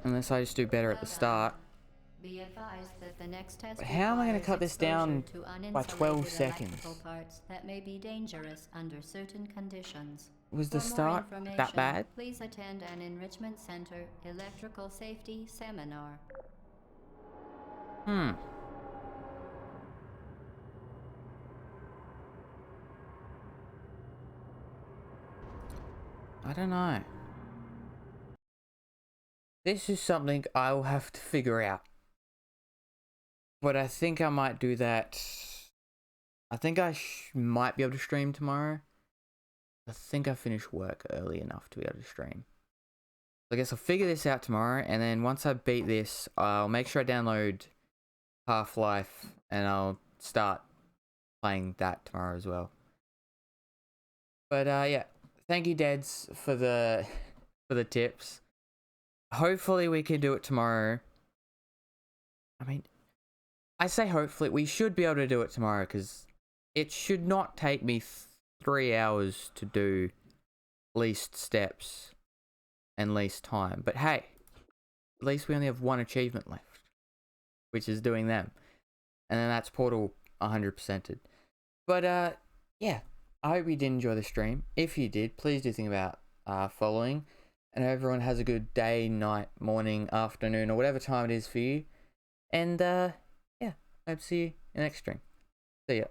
Unless I just do better at the start. Be advised that the next test But how am I going to requires cut this down exposure to by 12 uninsulated seconds? electrical parts that may be dangerous under certain conditions. Was the For more start that information, bad? Please attend an Enrichment Center Electrical Safety Seminar. I don't know. This is something I will have to figure out. But I think I might do that. I think I might be able to stream tomorrow. I think I finish work early enough to be able to stream. I guess I'll figure this out tomorrow, and then once I beat this, I'll make sure I download Half-Life, and I'll start playing that tomorrow as well. But yeah, thank you, Deads, for the tips. Hopefully we can do it tomorrow. I mean, I say hopefully. We should be able to do it tomorrow, because it should not take me 3 hours to do least steps and least time. But hey, at least we only have one achievement left, which is doing them. And then that's Portal 100%ed. But yeah, I hope you did enjoy the stream. If you did, please do think about following. And everyone has a good day, night, morning, afternoon, or whatever time it is for you. And yeah, hope to see you in the next stream. See ya.